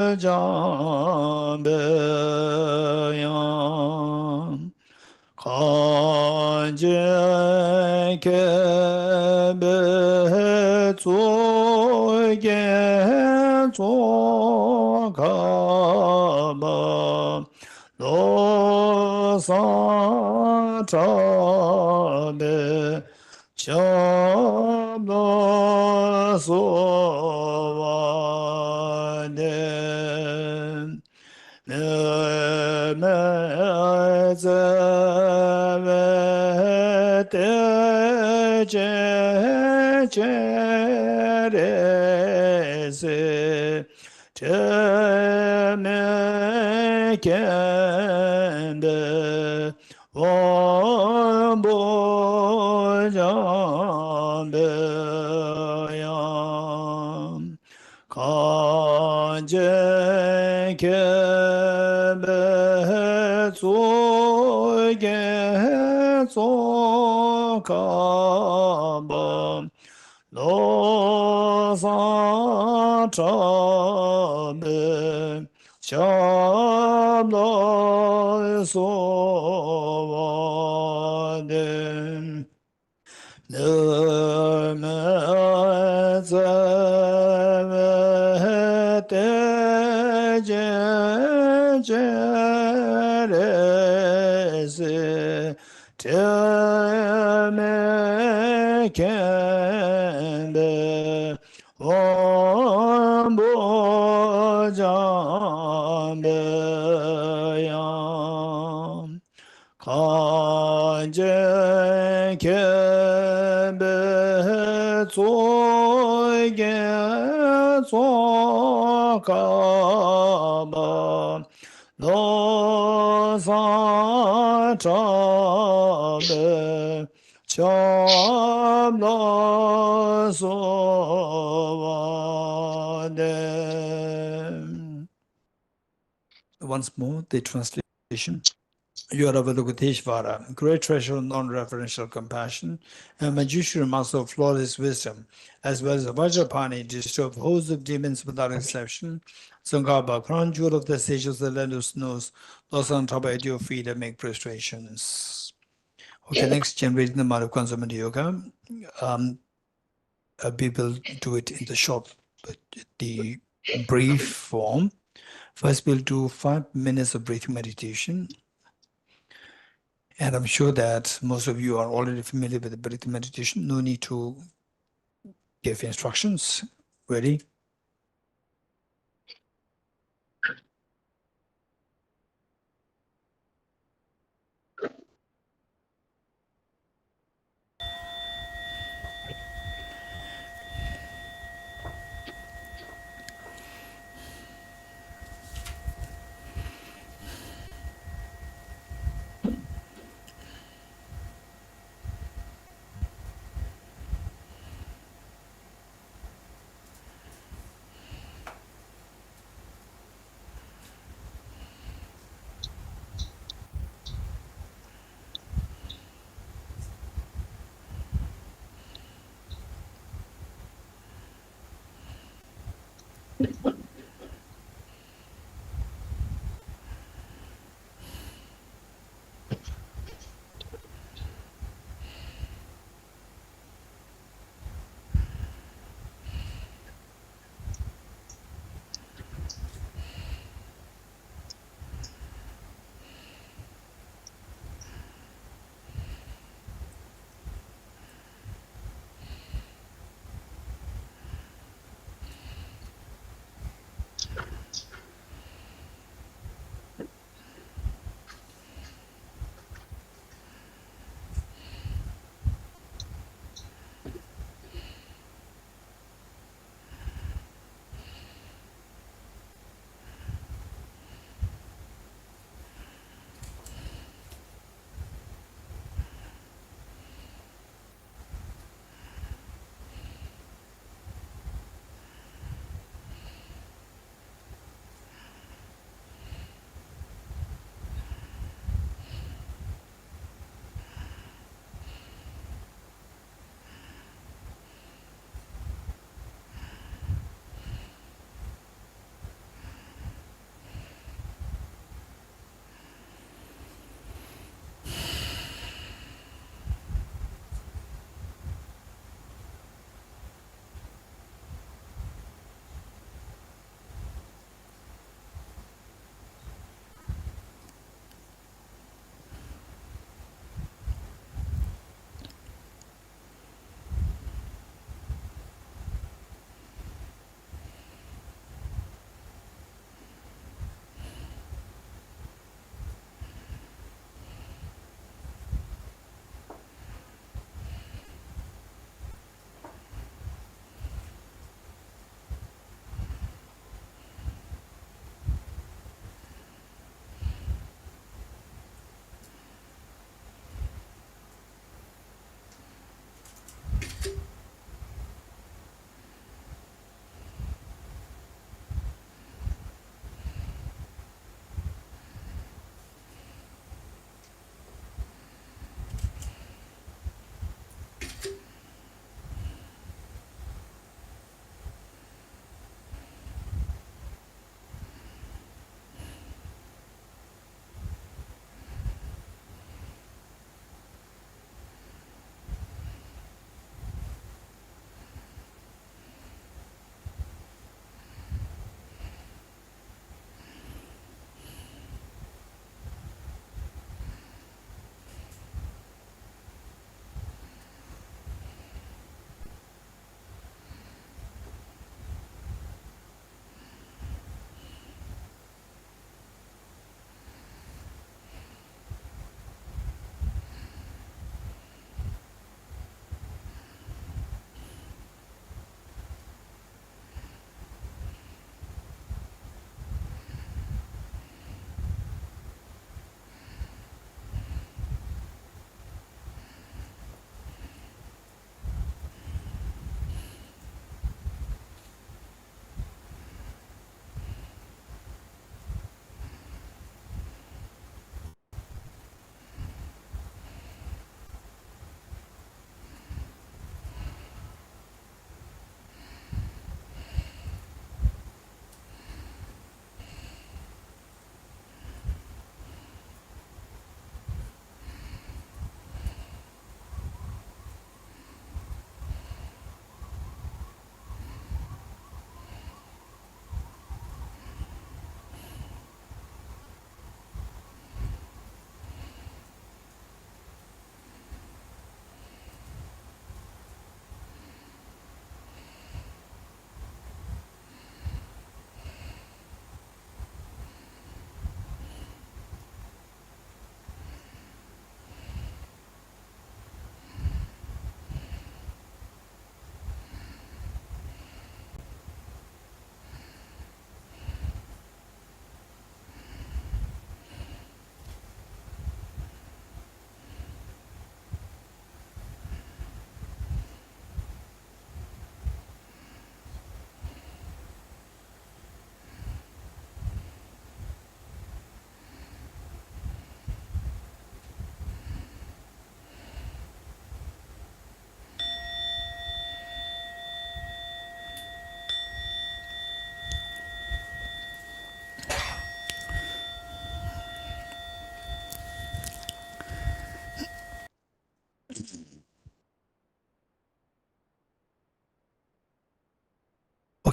jambeyan kanje kebe tsoge tsokaba lo sa chabe Shabda Sovade Nemezevete Cerese Temekende Vambojambeyan Kanje kebe tsoge tsokaba lo sa chabe shabda sovade Kanje kebe tsoge tsokaba lo sa chabe chabla sovade. Once more, the translation. You are Avalokiteshvara, great treasure of non-referential compassion, and Manjushri, master of flawless wisdom, as well as the Vajrapani, destroyer of hosts of demons without exception, Sangarbha, crown jewel of the sages, the land of snows, lost on top at your feet and make prostrations. Okay, next, generating the mind of consummate yoga. We will do it in the short, but the brief form. First, we'll do 5 minutes of breathing meditation. And I'm sure that most of you are already familiar with the breathing meditation. No need to give instructions. Ready?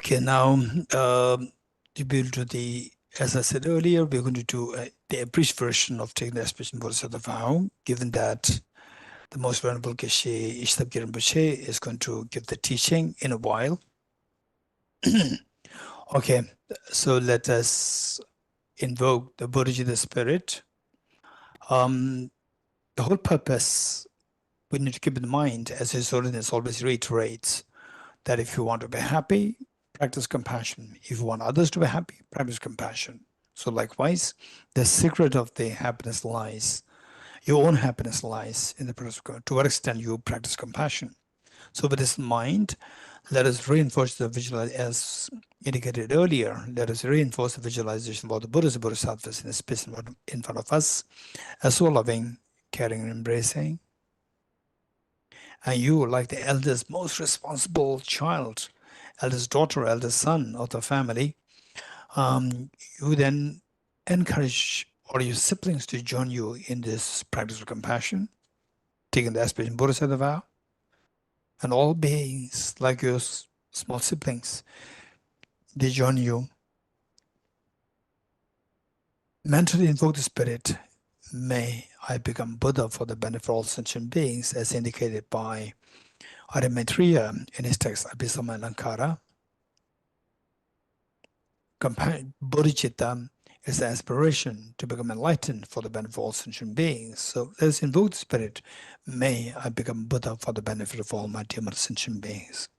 Okay, now to build to the, as I said earlier, we're going to do the abridged version of taking the Aspirational Bodhisattva Vow, given that the Most Venerable Geshe Thapkay Rinpoche is going to give the teaching in a while. Okay, so let us invoke the BODHICITTA spirit. The whole purpose we need to keep in mind, as His Holiness always reiterates, that if you want to be happy, practice compassion. If you want others to be happy, practice compassion. So likewise, the secret of the happiness lies, your own happiness lies in the practice of God. To what extent you practice compassion. So with this in mind, let us reinforce the visualization, as indicated earlier, let us reinforce the visualization of the Buddhas and Bodhisattvas in the space in front of us, as so loving, caring, and embracing. And you, like the eldest, most responsible child, eldest daughter, eldest son of the family, you then encourage all your siblings to join you in this practice of compassion, taking the Aspirational Bodhisattva Vow, and all beings, like your small siblings, they join you. Mentally invoke the spirit, may I become Buddha for the benefit of all sentient beings, as indicated by Maitreya in his text Abhisama Alankara. Bodhicitta is the aspiration to become enlightened for the benefit of all sentient beings. So let us invoke the spirit, may I become Buddha for the benefit of all my dear mother sentient beings.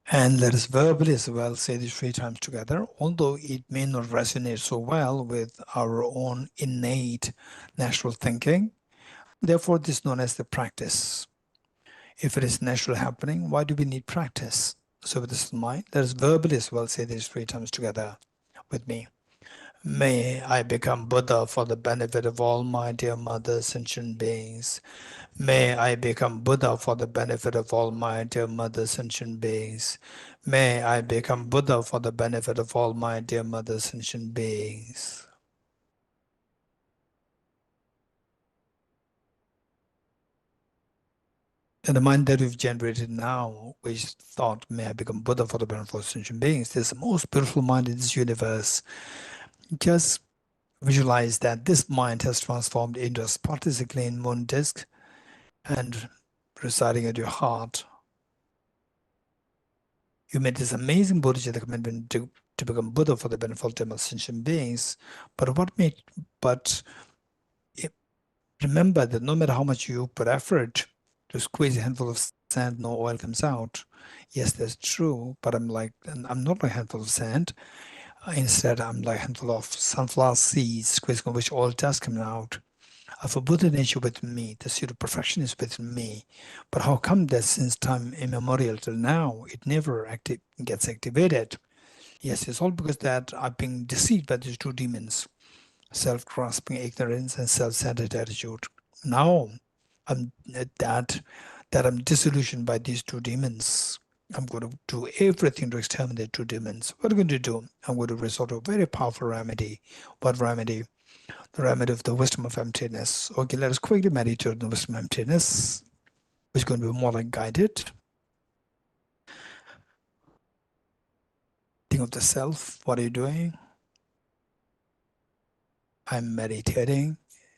And let us verbally as well say this 3 times together, although it may not resonate so well with our own innate natural thinking. Therefore, this is known as the practice. If it is naturally happening, why do we need practice? So with this in mind, let us verbally as well say this 3 times together with me. May I become Buddha for the benefit of all my dear mother sentient beings. May I become Buddha for the benefit of all my dear mother sentient beings. May I become Buddha for the benefit of all my dear mother sentient beings. And the mind that we've generated now, which thought, may I become Buddha for the benefit of all sentient beings, this is the most beautiful mind in this universe. Just visualize that this mind has transformed into a spotlessly clean moon disk and residing at your heart. You made this amazing bodhicitta commitment to become Buddha for the benefit of all sentient beings. But remember that no matter how much you put effort to squeeze a handful of sand, no oil comes out. Yes, that's true, but I'm not like a handful of sand. Instead, I'm like a handful of sunflower seeds, squeezing on which oil does come out. Of a Buddha nature within me, the seed of perfection is within me. But how come that since time immemorial till now, it never gets activated? Yes, it's all because that I've been deceived by these 2 demons, self-grasping ignorance and self-centered attitude. Now, I'm that I'm disillusioned by these 2 demons. I'm going to do everything to exterminate 2 demons. What am I going to do? I'm going to resort to a very powerful remedy. What remedy? The remedy of the wisdom of emptiness. Okay, let us quickly meditate on the wisdom of emptiness, which is going to be more like guided. Think of the self. What are you doing? I'm meditating.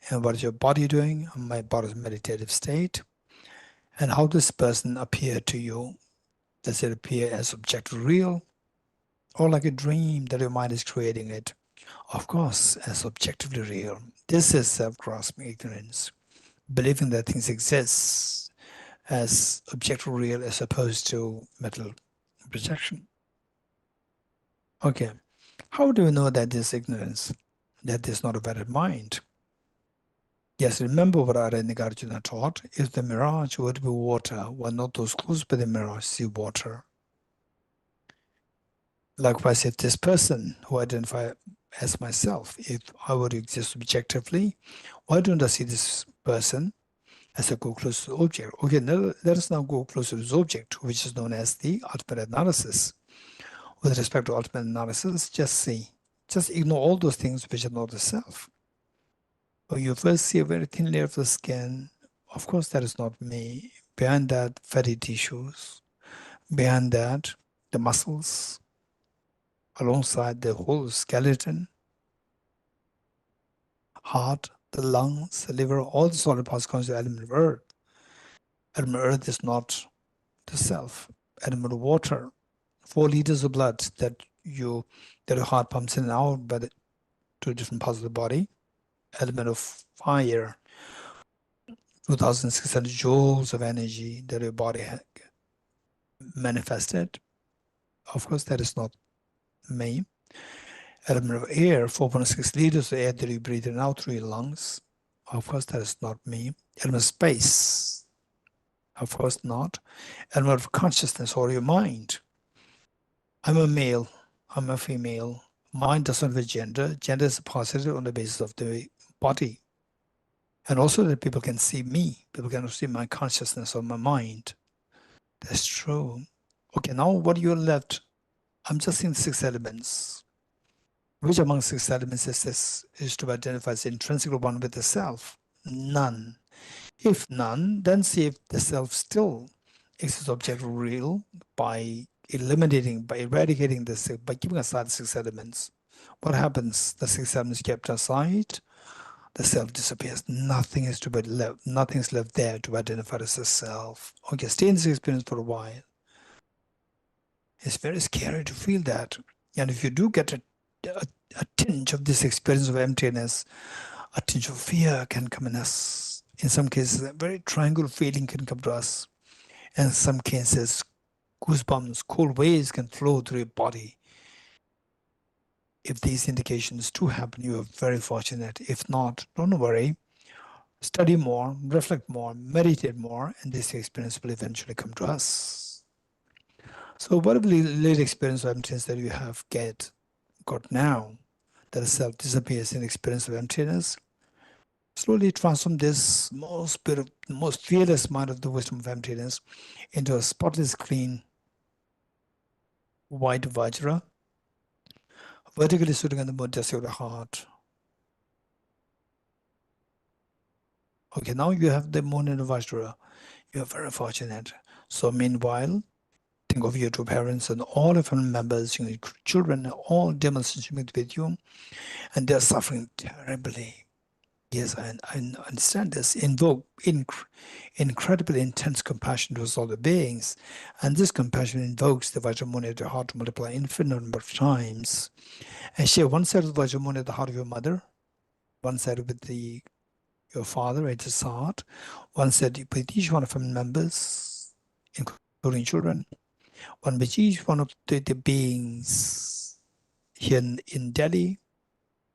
And what is your body doing? My body's meditative state. And how does this person appear to you? Does it appear as objective real? Or like a dream that your mind is creating it? Of course, as objectively real. This is self-grasping ignorance, believing that things exist as objective real as opposed to mental projection. Okay, how do we know that this ignorance, that is not a valid mind? Yes, remember what Nagarjuna taught, if the mirage were to be water, were not those close by the mirage see water? Likewise, if this person who identifies as myself. If I were to exist objectively, why don't I see this person as I go close to the object? Okay, now let us now go closer to this object, which is known as the ultimate analysis. With respect to ultimate analysis, just see, just ignore all those things which are not the self. When you first see a very thin layer of the skin, of course that is not me. Behind that, fatty tissues. Behind that, the muscles, alongside the whole skeleton, heart, the lungs, the liver, all the solid parts constitute element of earth. Element of earth is not the self. Element of water, 4 liters of blood that your heart pumps in and out by the two different parts of the body. Element of fire, 2,600 joules of energy that your body manifested. Of course, that is not me. Element of air, 4.6 liters of air that you breathe in and out through your lungs. Of course, that is not me. Element of space, of course not. Element of consciousness or your mind. I'm a male, I'm a female. Mind doesn't have a gender. Gender is posited on the basis of the body. And also that people can see me. People can see my consciousness or my mind. That's true. Okay, now what you're left, I'm just seeing 6 elements. Which among 6 elements is this? Is to identify as intrinsic one with the self? None. If none, then see if the self still exists object real by eliminating, by eradicating the self, by keeping aside the 6 elements. What happens? The 6 elements kept aside, the self disappears. Nothing is to be left, nothing is left there to identify as the self. Okay, stay in this experience for a while. It's very scary to feel that. And if you do get a tinge of this experience of emptiness, a tinge of fear can come in us. In some cases, a very triangular feeling can come to us. And in some cases, goosebumps, cold waves can flow through your body. If these indications do happen, you are very fortunate. If not, don't worry. Study more, reflect more, meditate more, and this experience will eventually come to us. So whatever little experience of emptiness that you have got now, that the self disappears in experience of emptiness, slowly transform this most fearless mind of the wisdom of emptiness into a spotless, clean, white Vajra, vertically sitting on the Mudra of the heart. Okay, now you have the moon and the Vajra. You are very fortunate. So meanwhile, think of your two parents and all your family members, your children, all demonstrating with you, and they're suffering terribly. Yes, I understand this. Invoke incredibly intense compassion towards all the beings. And this compassion invokes the Vajramuni at the heart to multiply infinite number of times. And share one side of the Vajramuni at the heart of your mother, one side with your father at his heart, one side with each one of family members, including children, one with each one of the beings here in Delhi,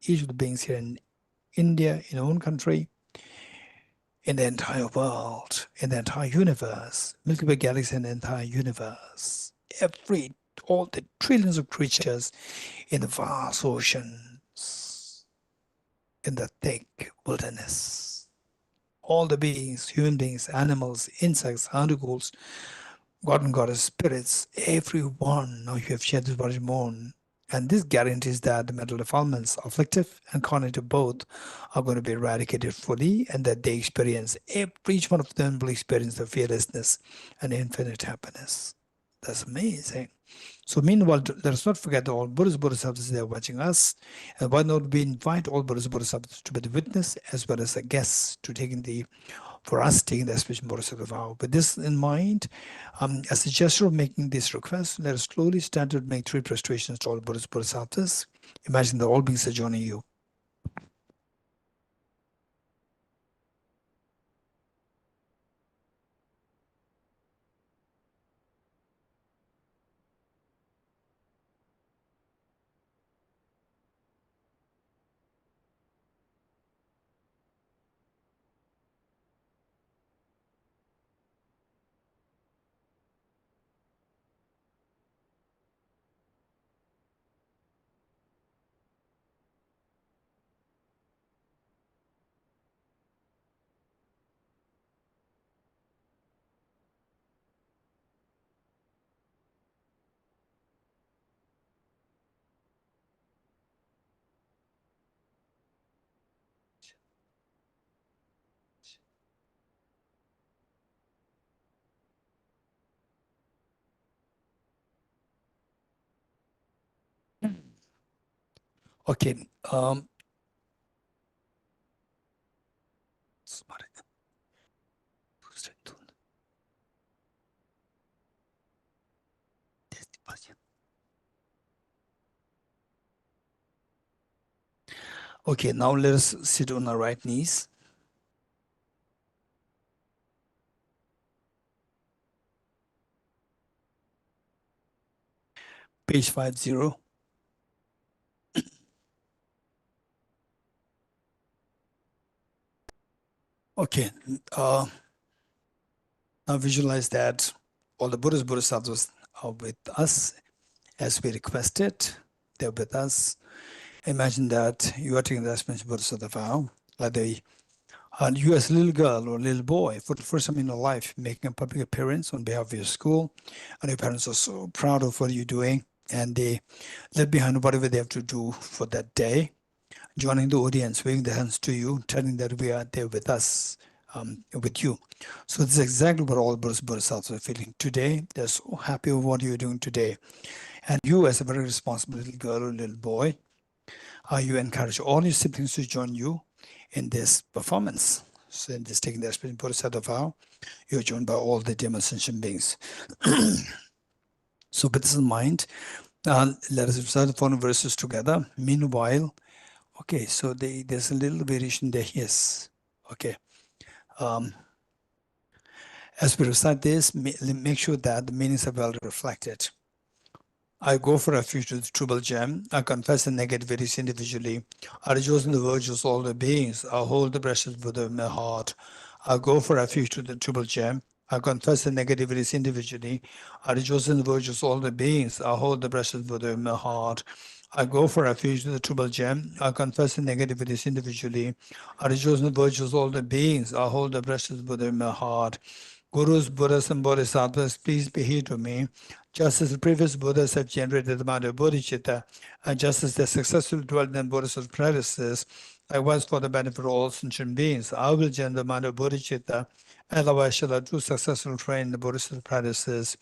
each of the beings here in India, in our own country, in the entire world, in the entire universe, Milky Way galaxy and the entire universe, all the trillions of creatures in the vast oceans, in the thick wilderness, all the beings, human beings, animals, insects, articles, God and goddess spirits, everyone, now you have shared this body moon. And this guarantees that the mental defilements, afflictive and cognitive both, are going to be eradicated fully, and that they experience, each one of them will experience the fearlessness and infinite happiness. That's amazing. So meanwhile, let us not forget that all Buddhas, Bodhisattvas, they are watching us. And why not we invite all Buddhas, Bodhisattvas to be the witness as well as the guests to taking for us taking the Aspirational Bodhisattva vow. With this in mind, as a gesture of making this request, let us slowly stand to make 3 prostrations to all Buddhas, Bodhisattvas. Imagine that all beings are joining you. Okay. Okay, now let us sit on our right knees. Page 50. Okay, now visualize that all the Buddhas, Bodhisattvas are with us as we requested. They're with us. Imagine that you are taking the Aspirational Bodhisattva vow, like you as a little girl or little boy, for the first time in your life, making a public appearance on behalf of your school, and your parents are so proud of what you're doing, and they leave behind whatever they have to do for that day, joining the audience, waving their hands to you, telling that we are there with us, with you. So this is exactly what all Buddhas Bodhisattvas are feeling today. They're so happy with what you're doing today. And you, as a very responsible little girl or little boy, you encourage all your siblings to join you in this performance. So in this taking the Aspirational Bodhisattva vow, you're joined by all the demon sentient beings. So with this in mind, let us recite the following verses together. Meanwhile, okay, so there's a little variation there, yes. Okay. As we recite this, make sure that the meanings are well reflected. I go for refuge to the Trubal Gem. I confess the negativities individually. I rejoice in the virtues of all the beings. I hold the precious Buddha in my heart. I go for refuge to the Trubal Gem. I confess the negativities individually. I rejoice in the virtues of all the beings. I hold the precious Buddha in my heart. I go for refuge to the Trubal Gem. I confess the negativities individually. I rejoice in the virtues of all the beings. I hold the precious Buddha in my heart. Gurus, Buddhas, and Bodhisattvas, please be here to me. Just as the previous Buddhas have generated the mind of bodhicitta, and just as they successfully dwelt in Bodhisattva practices, likewise for the benefit of all sentient beings, I will generate the mind of bodhicitta, and otherwise shall I do successful train in the Bodhisattva practices.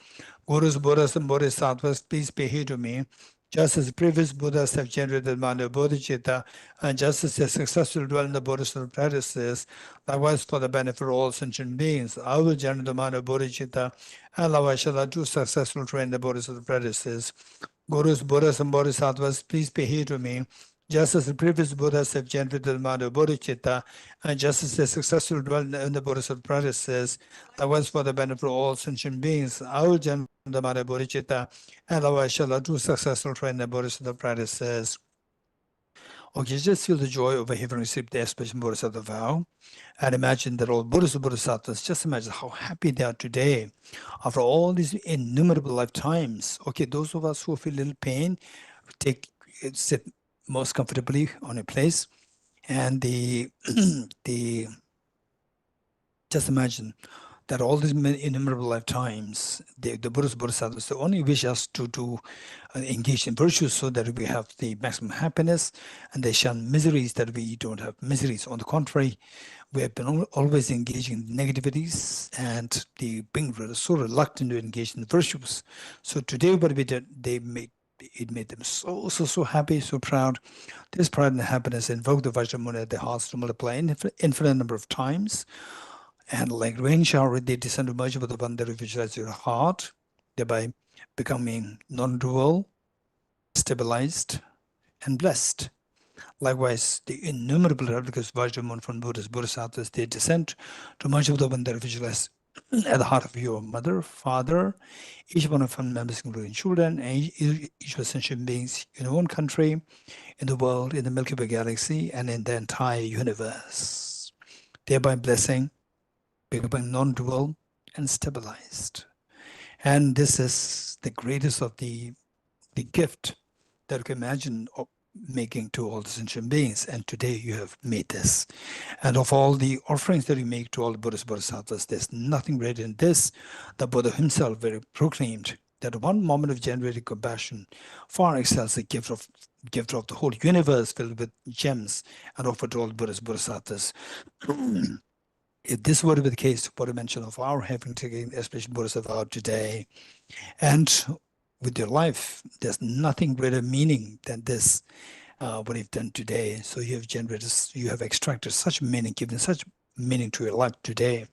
Gurus, Buddhas, and Bodhisattvas, please be here to me. Just as the previous Buddhas have generated the mind of bodhicitta, and just as they successfully dwell in the Bodhisattva practices, likewise for the benefit of all sentient beings, I will generate the mind of bodhicitta, and likewise shall I do successful train the Bodhisattva practices. Gurus, Buddhas, and Bodhisattvas, please be here to me. Just as the previous Buddhas have generated the mind of bodhicitta, and just as they successfully dwell in the Bodhisattva practices, likewise for the benefit of all sentient beings, I will generate the mind of bodhicitta, and likewise shall I do successful train the Bodhisattva practices. Okay, just feel the joy of having received the Aspirational Bodhisattva vow, and imagine that all Buddhas and Bodhisattvas, just imagine how happy they are today after all these innumerable lifetimes. Okay, those of us who feel a little pain, sit most comfortably on a place, and just imagine that all these innumerable lifetimes, the Buddhas Bodhisattvas, they only wish us to engage in virtues so that we have the maximum happiness, and they shun miseries that we don't have miseries. On the contrary, we have been always engaging in negativities and being so reluctant to engage in the virtues. So today what we did, it made them so happy, so proud. This pride and happiness invoked the Vajramuni at their hearts to multiply infinite number of times. And like rain shower, they descend to merge with the one that visualize your heart, thereby becoming non-dual, stabilized, and blessed. Likewise, the innumerable replicas of Vajramun from Buddhas, Bodhisattvas, they descend to merge with the one that visualize at the heart of your mother, father, each one of them members, including children, and each of sentient beings in your own country, in the world, in the Milky Way galaxy, and in the entire universe, thereby blessing, becoming non-dual and stabilized. And this is the greatest of the gift that you can imagine making to all the sentient beings. And today you have made this. And of all the offerings that you make to all the Buddhas, Bodhisattvas, there's nothing greater than this. The Buddha himself very proclaimed that one moment of generating compassion far excels the gift of the whole universe filled with gems and offered to all the Buddhas, Bodhisattvas. If this were to be the case, what I mentioned of our having taken Aspirational Bodhisattva vow today, and with your life, there's nothing greater meaning than this. what you've done today. So you have extracted such meaning, given such meaning to your life today.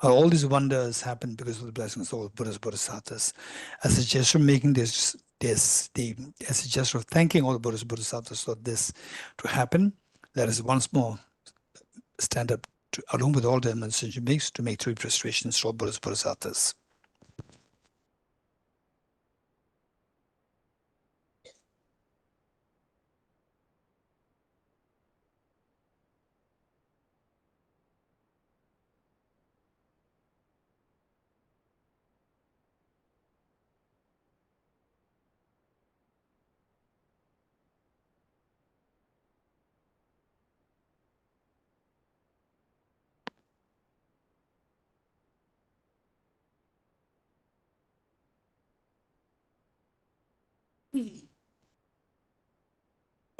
All these wonders happen because of the blessings of all Buddhas, Bodhisattvas. As a gesture of making as a gesture of thanking all the Buddhas, Bodhisattvas for this to happen, let us once more stand up along with all the demonstration makes to make 3 prostrations to all Buddhas, Bodhisattvas.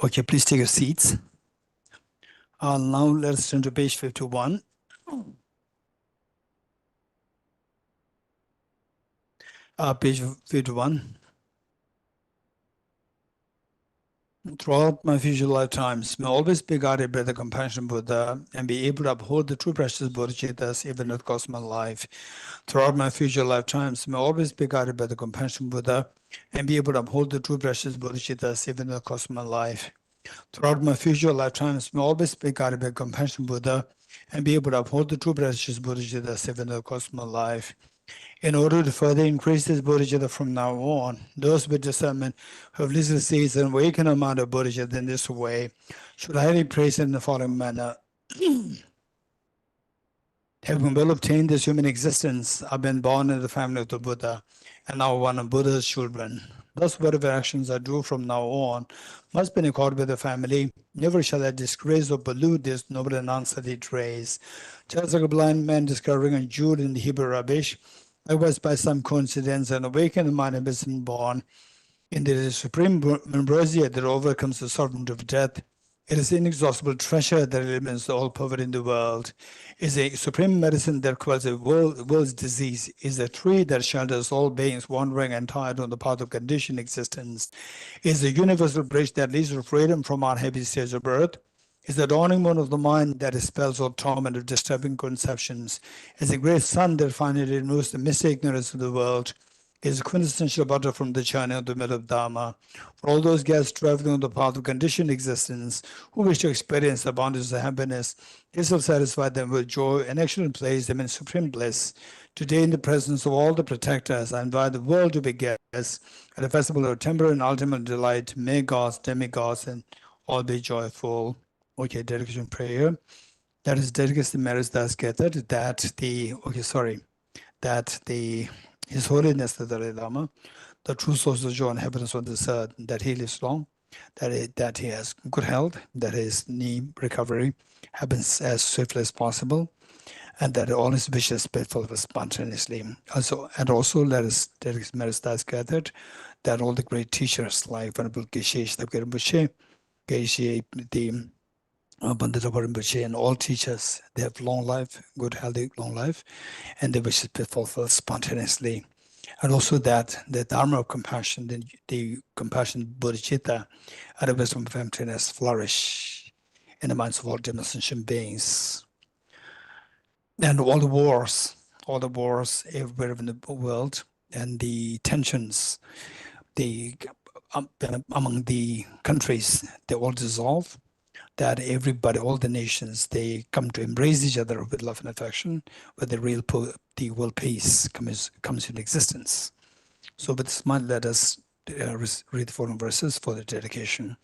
Okay, please take your seats. Now let's turn to page 51. Page 51. Throughout my future lifetimes, may always be guided by the compassion Buddha and be able to uphold the true precious bodhicittas even at the cost of my life. Throughout my future lifetimes, may always be guided by the compassion Buddha and be able to uphold the true precious bodhicittas even at the cost of my life. Throughout my future lifetimes, may always be guided by compassion Buddha and be able to uphold the true precious bodhicittas even at the cost of my life. In order to further increase this bodhicitta from now on, those with discernment who have listened to seeds and awaken amount of bodhicitta in this way should highly praise it in the following manner. Having well obtained this human existence, I've been born in the family of the Buddha, and now one of Buddha's children. Thus, whatever actions I do from now on must be in accord with the family. Never shall I disgrace or pollute this noble and unsullied trace. Just like a blind man discovering a jewel in the Hebrew rubbish, likewise by some coincidence, an awakened mind has been born in the supreme ambrosia that overcomes the serpent of death. It is inexhaustible treasure that eliminates all poverty in the world. It is a supreme medicine that quells the world's disease. It is a tree that shelters all beings wandering and tired on the path of conditioned existence. It is a universal bridge that leads to freedom from our heavy stage of birth. It is the dawning moon of the mind that dispels all torment of disturbing conceptions. It is a great sun that finally removes the misty ignorance of the world. Is a quintessential butter from the journey of the middle of Dharma. For all those guests traveling on the path of conditioned existence who wish to experience the abundance of happiness, this will satisfy them with joy and actually place them in supreme bliss. Today, in the presence of all the protectors, I invite the world to be guests at a festival of temporary and ultimate delight. May gods, demigods, and all be joyful. Okay, dedication prayer. That is dedicated to merits that's gathered. That His Holiness the Dalai Lama, the true source of joy and happiness on this earth, that he lives long, that he has good health, that his knee recovery happens as swiftly as possible, and that all his wishes be fulfilled spontaneously. Also let us dedicate merits that's gathered, that all the great teachers like Venerable Geshe, Thapkay Rinpoche, Geshe, the Bandita Rinpoche, and all teachers, they have long life, good, healthy, long life, and their wishes be fulfilled spontaneously. And also that the Dharma of compassion, the compassion bodhicitta, and the wisdom of emptiness flourish in the minds of all demonstration beings. And all the wars everywhere in the world, and the tensions among the countries, they all dissolve, that everybody, all the nations, they come to embrace each other with love and affection, where the world peace comes into existence. So with this mind, let us read the following verses for the dedication.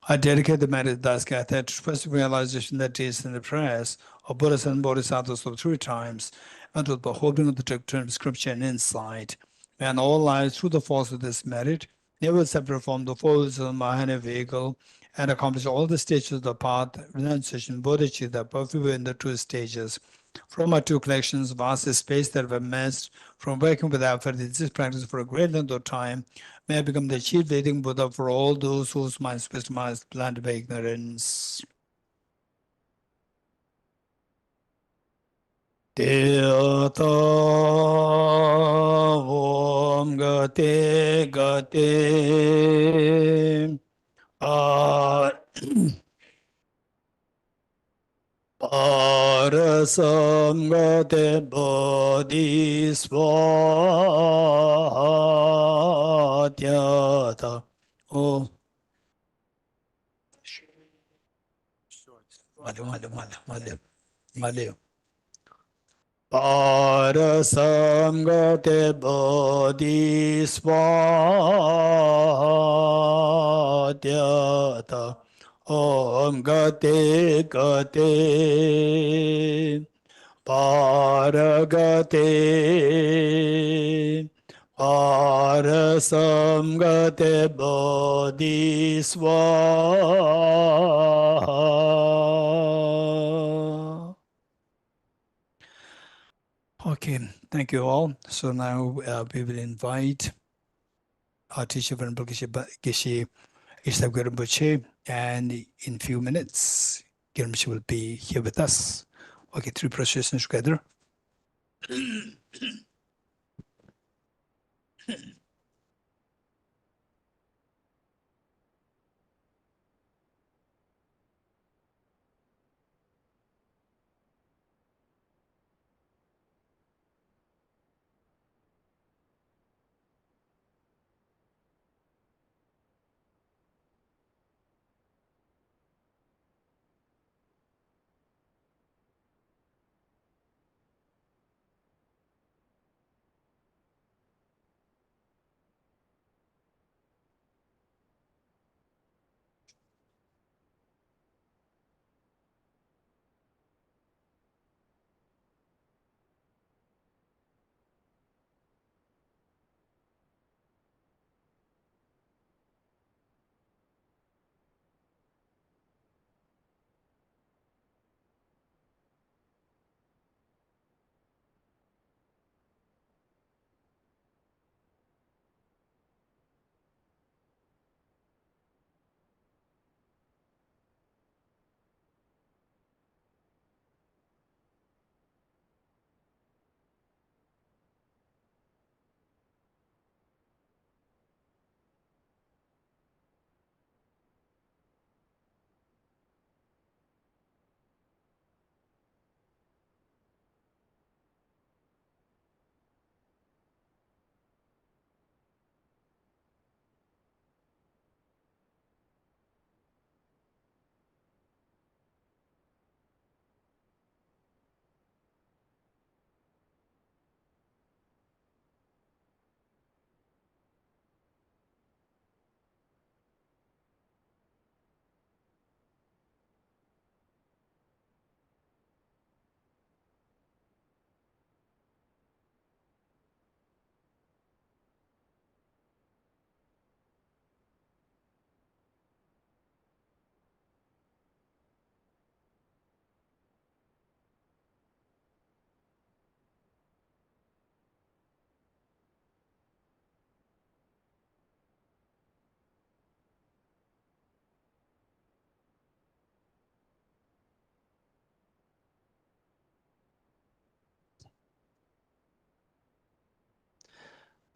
I dedicate the merit thus gathered to express realization that is in the prayers of Buddhas and Bodhisattvas of 3 times, and with the holding of the doctrine of scripture and insight. May in all lives, through the force of this merit, never separate from the force of the Mahayana vehicle, and accomplish all the stages of the path, renunciation, bodhicitta, perfect in the 2 stages. From our 2 collections, vast space that have amassed from working with effort in this practice for a great length of time, may I become the chief leading Buddha for all those whose minds wisdom is blinded by ignorance. Deata Om Gate Gate Arasamgate Bodhiswatyata. Oh, Male. Parasamgate Bodhiswatyata. Om Gate Gate. Paragate Parasamgate Bodhiswaha. Okay, thank you all. So now we will invite our teacher, Venerable Geshe Ishtabguru Rinpoche, and in few minutes, Rinpoche will be here with us. Okay, three processions together.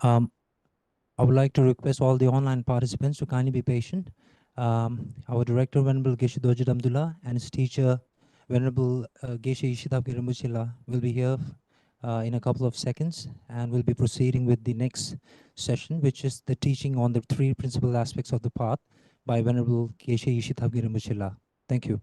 I would like to request all the online participants to kindly be patient. Our director, Venerable Geshe Dorji Damdul, and his teacher, Venerable Geshe Thapkay will be here in a couple of seconds, and we'll be proceeding with the next session, which is the teaching on the three principal aspects of the path by Venerable Geshe Thapkay. Thank you.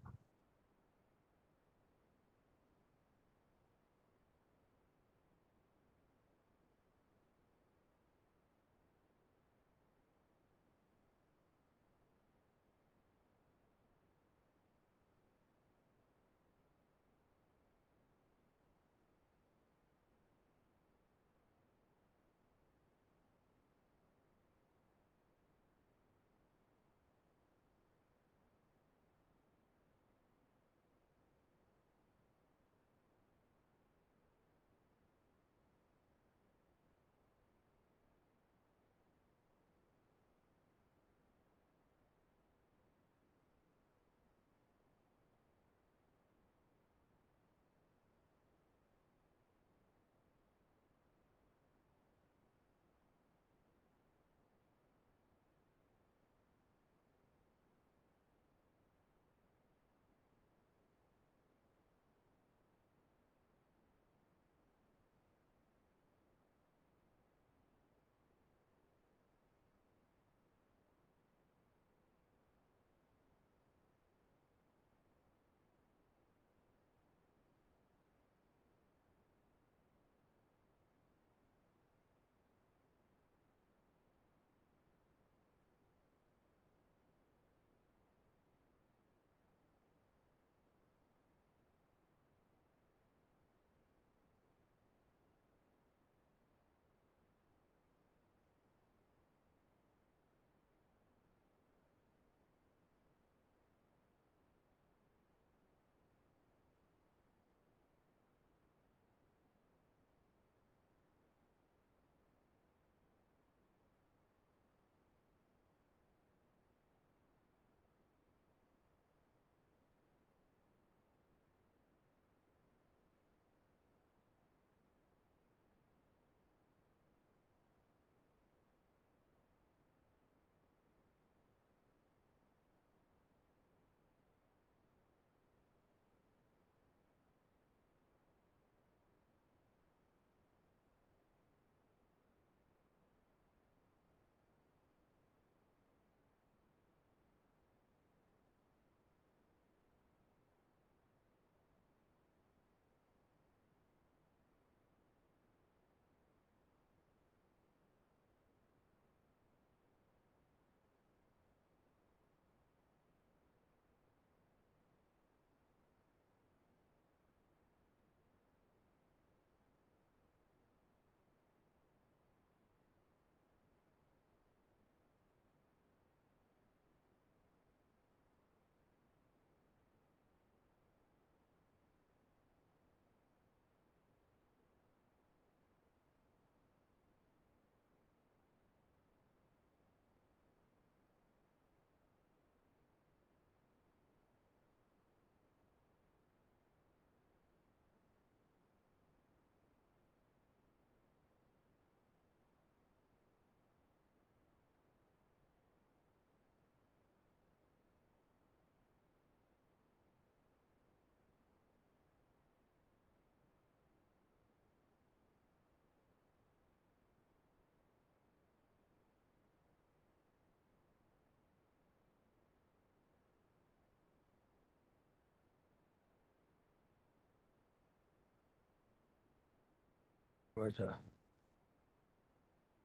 What's that?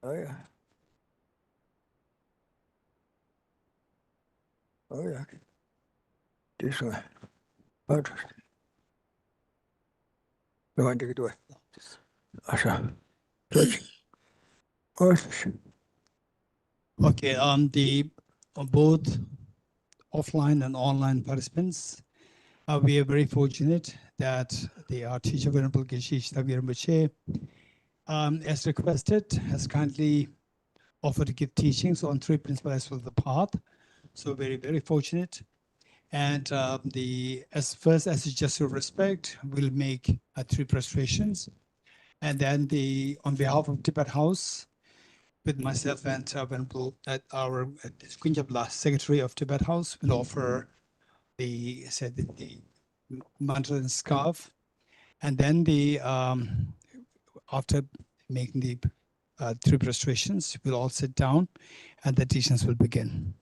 Oh yeah. Oh yeah. This way. What? No, I take it away. Asha. Okay, the both offline and online participants, we are very fortunate that our teacher, Venerable Geshe Rinpoche, as requested, has kindly offered to give teachings on three principles of the path. So very, very fortunate. And as a gesture of respect, we'll make three prostrations. And then on behalf of Tibet House, with myself and Venerable, our Kunjabla, Secretary of Tibet House, will offer the mantle and scarf. And then after making the three prostrations, we'll all sit down and the teachings will begin.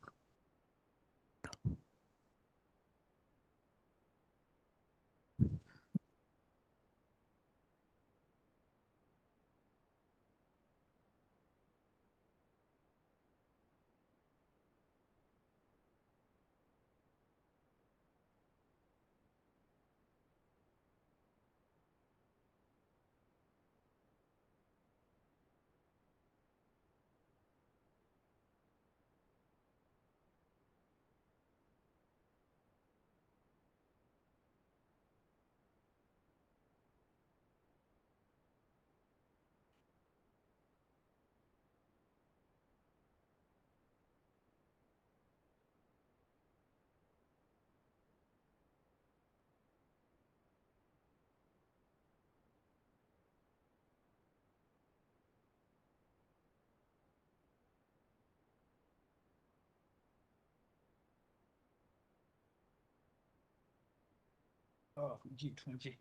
Oh, G20.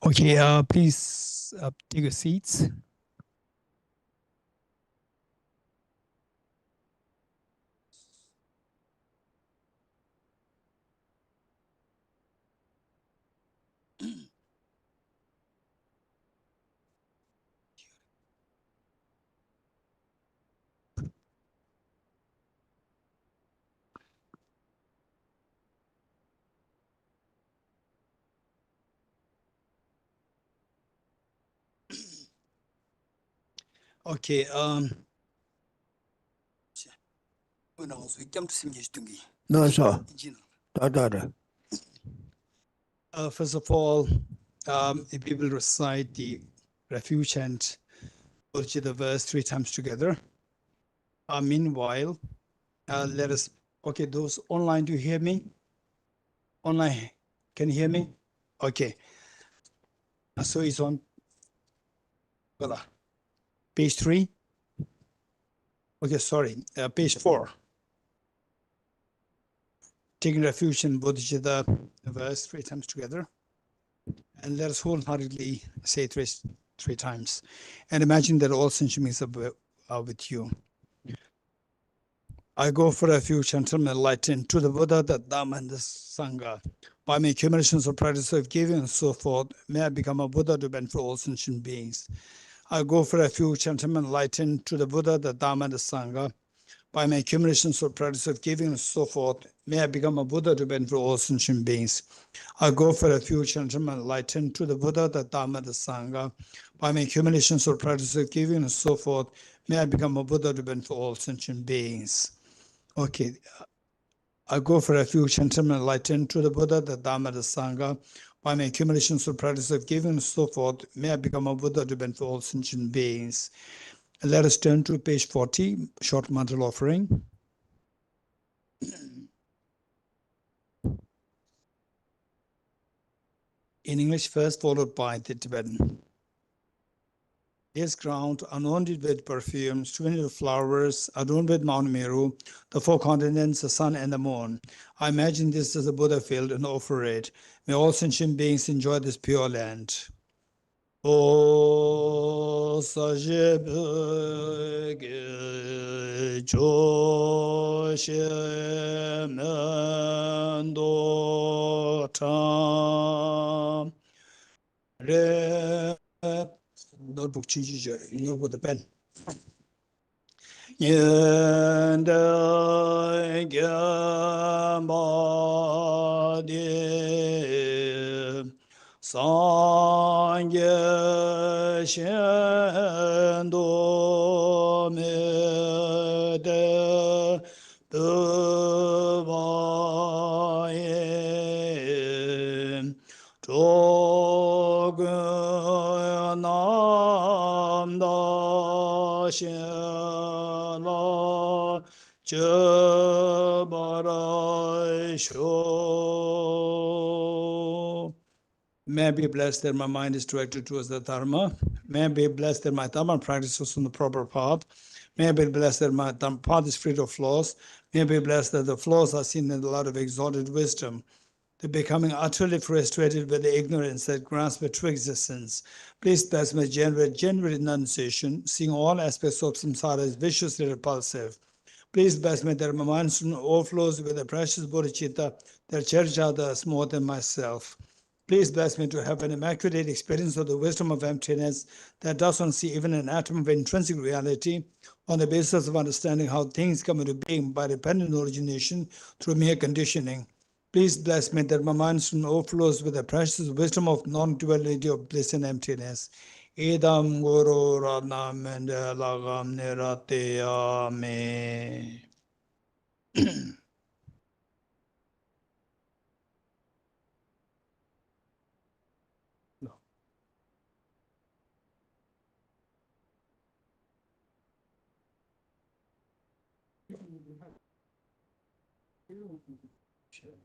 Okay, please take your seats. Okay, no, sir. First of all, if we will recite the refuge and BODHICITTA verse 3 times together. Meanwhile, let us, okay, those online, do you hear me? Online, can you hear me? Okay. So it's on page 3. Okay, sorry, page 4. Taking refuge in BODHICITTA verse 3 times together. And let us wholeheartedly say three times. And imagine that all sentient beings are with you. I go for refuge until I'm enlightened to the Buddha, the Dhamma, and the Sangha. By my accumulations of practice of giving and so forth, may I become a Buddha to benefit all sentient beings. I go for refuge until I'm enlightened to the Buddha, the Dhamma, and the Sangha. By my accumulations of practice of giving and so forth, may I become a Buddha to benefit all sentient beings. I go for refuge until I'm enlightened to the Buddha, the Dhamma, the Sangha. By my accumulations of practice of giving and so forth, may I become a Buddha to benefit all sentient beings. Okay, I go for refuge until I'm enlightened to the Buddha, the Dhamma, the Sangha. By my accumulations of practice of giving and so forth, may I become a Buddha to benefit all sentient beings. And let us turn to page 40, short mantra offering. In English first, followed by the Tibetan. This ground, anointed with perfumes, 20 flowers, adorned with Mount Meru, the 4 continents, the sun and the moon. I imagine this as a Buddha field and offer it. May all sentient beings enjoy this pure land. O sajebege Geshe mendo tam re notebook chi notebook the pen yenda gyambadi sangye shendo mede devaye 조근남다 신라 저바라쇼. May I be blessed that my mind is directed towards the Dharma. May I be blessed that my Dharma practices on the proper path. May I be blessed that my Dharma path is free of flaws. May I be blessed that the flaws are seen in the light of exalted wisdom. The becoming utterly frustrated with the ignorance that grasps the true existence. Please bless my genuine renunciation, seeing all aspects of samsara as viciously repulsive. Please bless me that my mind soon overflows with the precious bodhicitta that cherish others more than myself. Please bless me to have an immaculate experience of the wisdom of emptiness that does not see even an atom of intrinsic reality on the basis of understanding how things come into being by dependent origination through mere conditioning. Please bless me that my mind soon overflows with the precious wisdom of non-duality of bliss and emptiness. Idam Guru Radnam and Lagam Nirate Ame. Sure.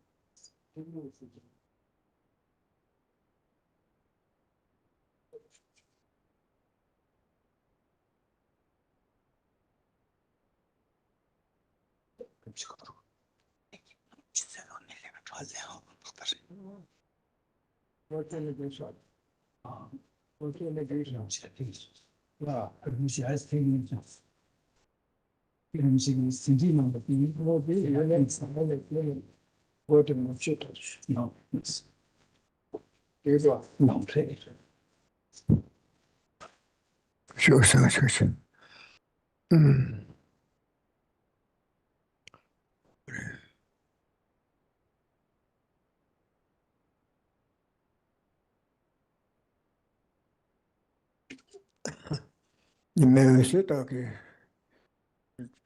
Nimeyesitaki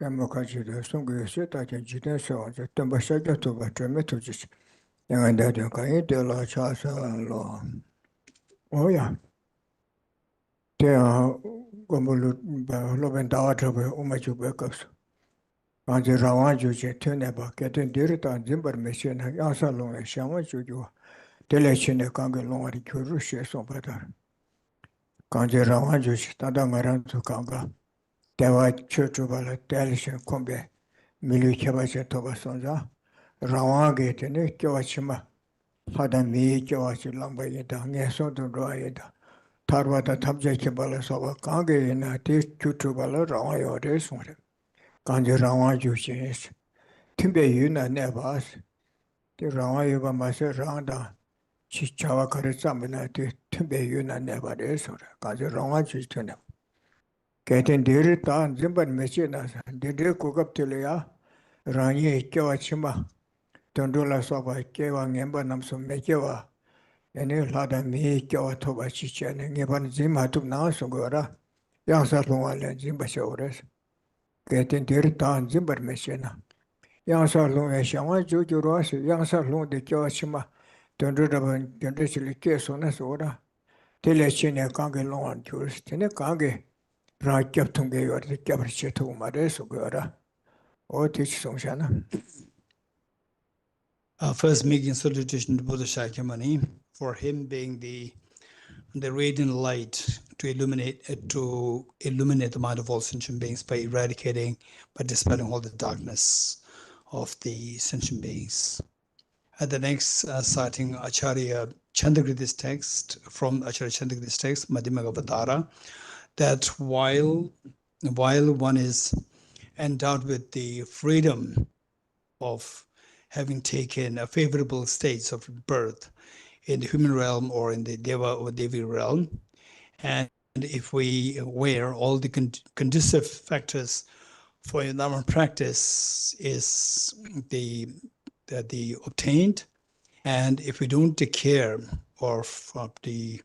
Yamakajida Sunguyesitaki Jidenso, the Tambashaja to Batrametojis, and that you can eat the La Chasa law. Oh, yeah. They are Gomulu Lovendata Umachu Becos. On the Rawaju Teneba, getting Dirita and Zimber Mission, Yasalong, and Shamachu, Telechine Kangalong, and Kurusha so better. Kanji Rawaju, Tadamaran to Kanga. Dewa Churchubala, Delishan Kombe, Miluchabacha Tobasonza, Rawangate, Kawachima, Hadami, Kawachi Lambayeta, Neso to Dryada, Tarvata Tabjachabala Sova, Kange, and a dish Chutubala, Rawayo, this one. Kanji Rawaju, Timbe Yuna Nevas, the Rawayuba Masa Randa, Chichawa Karizamina, Timbe Yuna Neva, this one. Kanji Rawaju to them. Getting Dirita and Zimban Machina, did they cook up till ya? Rani Kawachima, Tondula Soba, Kewa, Nembanam, some Mekewa, and you had a me Kawatoba Chichan, and Evan Zima to Nasogora, Yasalunga and Zimbashores. Getting Dirita and Zimban Machina. Yasalunga Shama Juju Ross, Yasalung the Kawachima, Tonduraban, Tondishly Kesonas order. Telechina Kangi long and tourist in a Kangi. Rakyatunge or the Gabrichetu Mares Ogura, or teach Songshana. First, making salutation to Buddha Shakyamuni for him being the radiant light to illuminate the mind of all sentient beings by dispelling all the darkness of the sentient beings. At the next citing, Acharya Chandrakriti's text, from Acharya Chandrakriti's text, Madhyamagavadara, that while one is endowed with the freedom of having taken a favorable states of birth in the human realm or in the Deva or Devi realm, and if we aware all the conducive factors for your Dharma practice is the obtained, and if we don't take care of the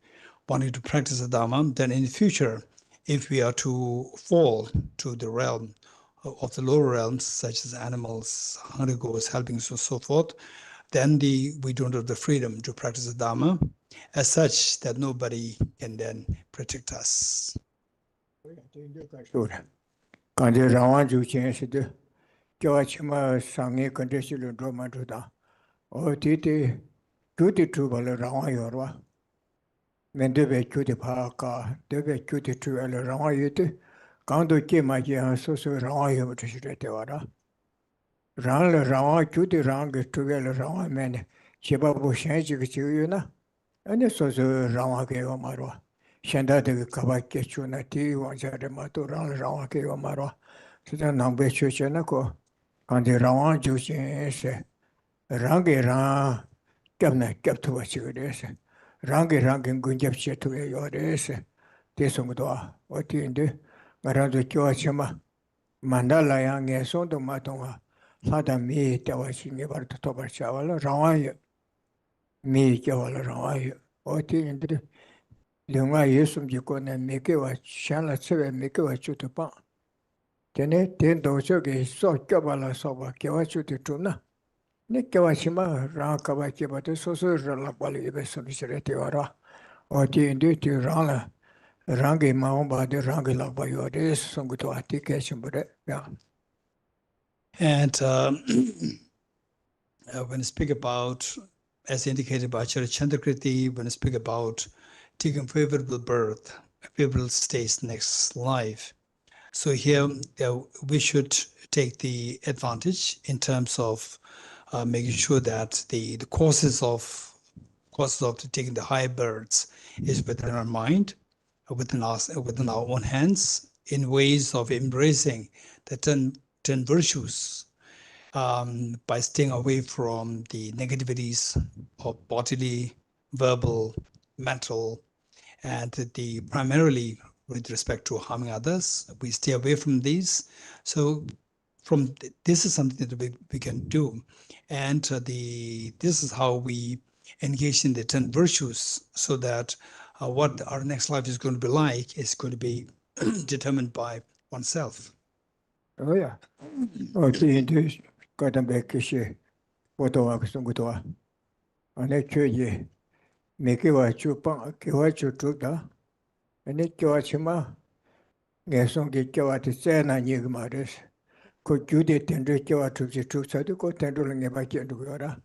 wanting to practice the Dharma, then in the future, if we are to fall to the realm of the lower realms, such as animals, hungry ghosts, helpings, and so forth, then we don't have the freedom to practice the Dharma as such that nobody can then protect us. Kandi rawan ju chen si de kya chima sangi kandi si lu do ma du da o ti kyu ti tu ba le rawan yor wa men de be kyu ti pa ka de be kyu ti tu le rawan yu ti kan do ke ma ji han so rawan yu tu si de te wa da ran le rawan kyu ti ran ge tu ge le rawan men che ba bu shen ji ge chi yu na ane so rawan ge yo ma ro shenda de ka ba ke chu na ti wa ja de ma to ran le rawan ge yo ma ro Sita nangpe choche na ko kandi rawaan choche se rangi rang kyab na kyab tuwa chigade se rangi ngunjab che tuwa yore se te sungdwa o ti indi nga rangzo kiwa chima mandala ya nge songdo ma tonga lada mii tewa chi nge bar to tobar cha wala rawaan yu mii kya wala rawaan yu o ti indi lunga yu sumji ko na mii kiwa shanla tsewe mii kiwa chutu pang Tene ten dojo ge so kyoba la soba kyewa chuti tuna. Ne kyewa shima rang kaba kyeba te so rala bali ibe sumi sire te wara. O ti indi ti rang la rangi maomba de rangi la bayo de sungu to ati ke shimbure. Yeah. And when I speak about, as indicated by Acharya Chandrakriti, when I speak about taking favorable birth, favorable states next life, so here we should take the advantage in terms of making sure that the causes of taking the higher births is within our mind, within our own hands, in ways of embracing the 10 virtues, by staying away from the negativities of bodily, verbal, mental, and primarily with respect to harming others, we stay away from these. So this is something that we can do, and this is how we engage in the 10 virtues, so that what our next life is going to be like is going to be determined by oneself. Oh yeah. O ti indi kadambe kishi otowa kusungutwa. Ane kyo ye mekiwa chu pang kiwa chu tukda. Ane kiwa chima nge songi kiwa ti sena nyigma res. Ko gyude tendru kiwa tukchi tuksadu ko tendru la ngeba kendu yora.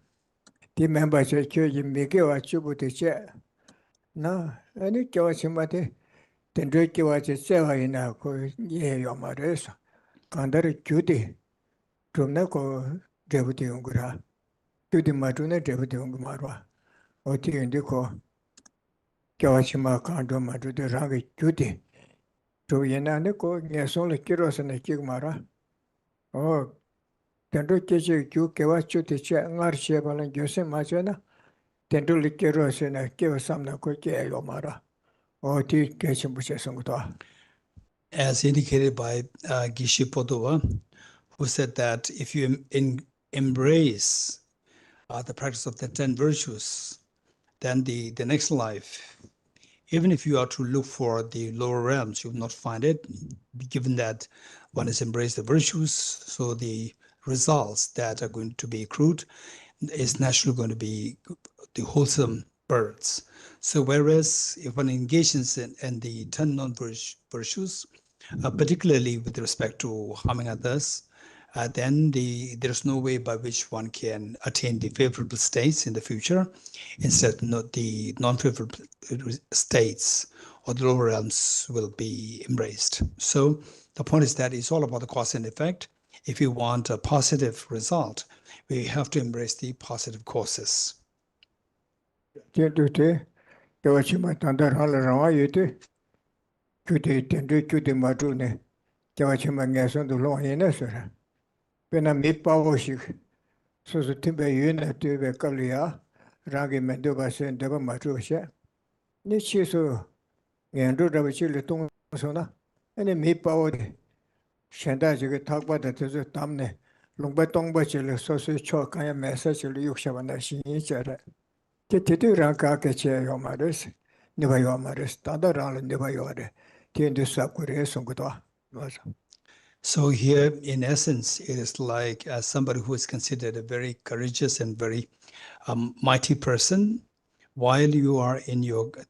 Ti memba che kyo ye mekiwa chubu ti che. Na ane kiwa chima ti tendru kiwa ti sewa ina ko ye yoma res. Kandari gyude Trumna ko debuti ungura. Tudi matuna debuti ungumarwa. Oti indi ko kyawachima kando matu de rangi tudi. Tu yenane ko ngesonle kirosana kigmara. O tendo keche kyu kewa chuti che ngar che balan gyose machana. Tendo li kirosana kewa samna ko ke yomara. Oti keche buche sungutwa. As indicated by Geshe Podova, who said that if you embrace the practice of the 10 virtues, then the next life, even if you are to look for the lower realms, you will not find it, given that one has embraced the virtues. So the results that are going to be accrued is naturally going to be the wholesome births. So whereas if one engages in the 10 non-virtues, particularly with respect to harming others, then there's no way by which one can attain the favorable states in the future. Instead, the non-favorable states or the lower realms will be embraced. So the point is that it's all about the cause and effect. If you want a positive result, we have to embrace the positive causes. Tendute, Kawachima Tanda Hala Rawa Yute, Kute Tendu Kute Matune, Kawachima Nason to Long Yenesera. When I meet Pawashik, so the Timber Yuna to the Kalia, Rangi Mendoba Sen Deva Matrusha, Nichiso, Yandru Ravachil Tungsona, and a meet Power. Shanda 지금 탁바다 저저 담네 롱바똥바질 소소 초카야 메시지를 욕심한다 신이잖아. 제대로랑 가게체 요마르스 네바 요마르스 다다랑 네바 요레 티엔드 사쿠레 송고도 맞아. So here, in essence, it is like somebody who is considered a very courageous and very mighty person, while you are in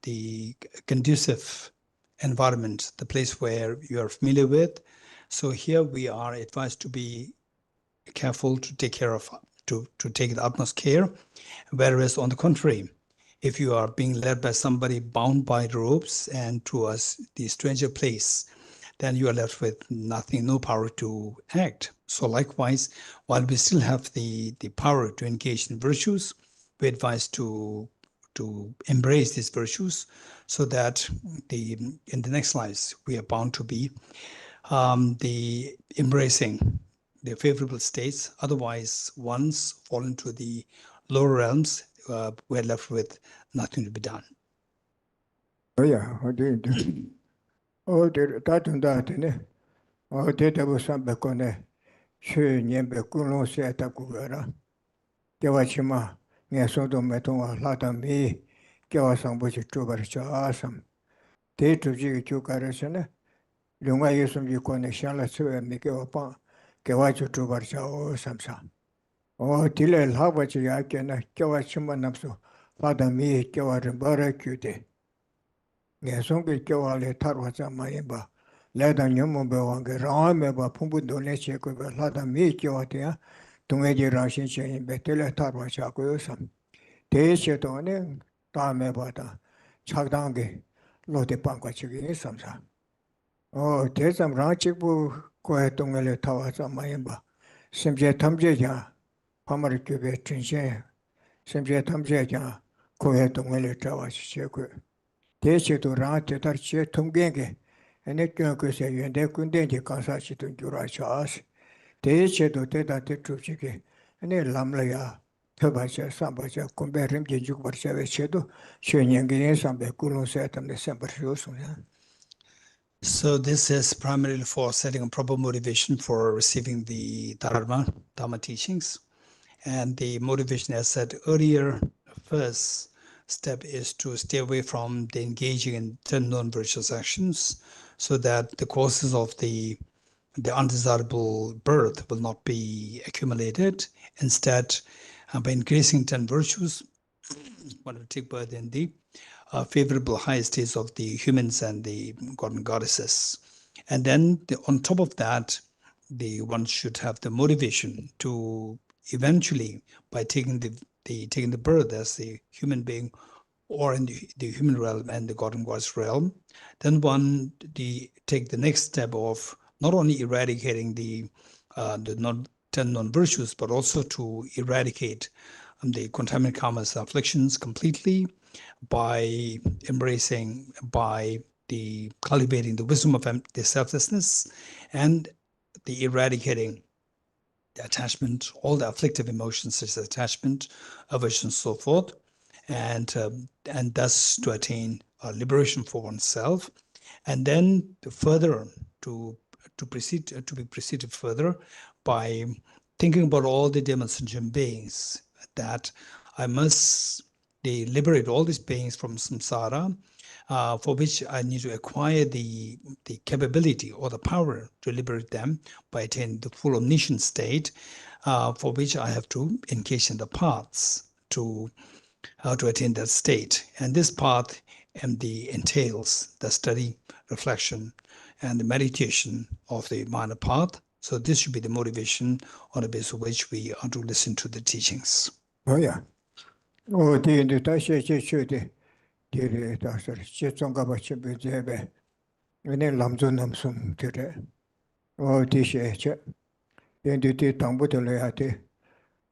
the conducive environment, the place where you are familiar with. So here we are advised to be careful to take care of, to take the utmost care. Whereas on the contrary, if you are being led by somebody bound by ropes and to the stranger place, then you are left with nothing, no power to act. So likewise, while we still have the power to engage in virtues, we advise to embrace these virtues so that in the next lives we are bound to be the embracing the favorable states. Otherwise, once fall into the lower realms, we're left with nothing to be done. Oh yeah, oh there that oh there was some becone she nyembe kuno se takugara Kawachima Nesodo Metonga Latami Kawasang Buchi Tubarcha Asam Te Tuji Chukarasana Lunga Yusum Yukone Shala Sue Mikeopa Kawachu Tubarcha O Samsa O Tile Lavachi Yakena Kawachima Napso Latami Kawarimbara Kute Nesongi Kawale Tarwaza Mayimba Leda Nyumumbe Wange Rameba Pumbu Doneche Latami Kawatia Tungeji Rashin Shin Betele Tarwacha Sam 대시도는 다음에 보다 착당게 로데 빵과치기 삼사 대삼 라치부 고해 동엘에 타와서 많이 봐 심지어 탐제자 파마를 교배 전시에 심지어 탐제자 고해 동엘에 타와서 시고 대시도 라한테 다르치 통계게 에네 교육에서 연대 군대지 가사시던 줄아샤스 대시도 대다대 주식에 에네 람라야 Tabacha, Sambacha, Comberim, Juk Barsha, Shedo, Shenyangi, Sambe, Kulun Satam, the Sambash. So this is primarily for setting a proper motivation for receiving the Dharma teachings. And the motivation, as said earlier, first step is to stay away from the engaging in 10 non-virtuous actions so that the causes of the undesirable birth will not be accumulated. Instead, by increasing 10 virtues, one will take birth in the favorable high states of the humans and the god and goddesses. And then on top of that, one should have the motivation to eventually, by taking the birth as the human being or in the human realm and the god and goddess realm, then one take the next step of not only eradicating the 10 non-virtues, but also to eradicate the contaminant karma's afflictions completely by cultivating the wisdom of the selflessness and the eradicating the attachment, all the afflictive emotions such as attachment, aversion, so forth, and thus to attain liberation for oneself, and then to be preceded further by thinking about all the demons and sentient beings, that I must liberate all these beings from samsara, for which I need to acquire the capability or the power to liberate them by attaining the full omniscient state, for which I have to engage in the paths to attain that state. And this path entails the study, reflection, and the meditation of the minor path. So this should be the motivation on the basis of which we are to listen to the teachings. Oh yeah. Oh, the Tasha Chudi, the Tasha, Chitsonga Chibbe, and then Lamzo Namsum today. Oh, Tisha, then the Tambutaleate,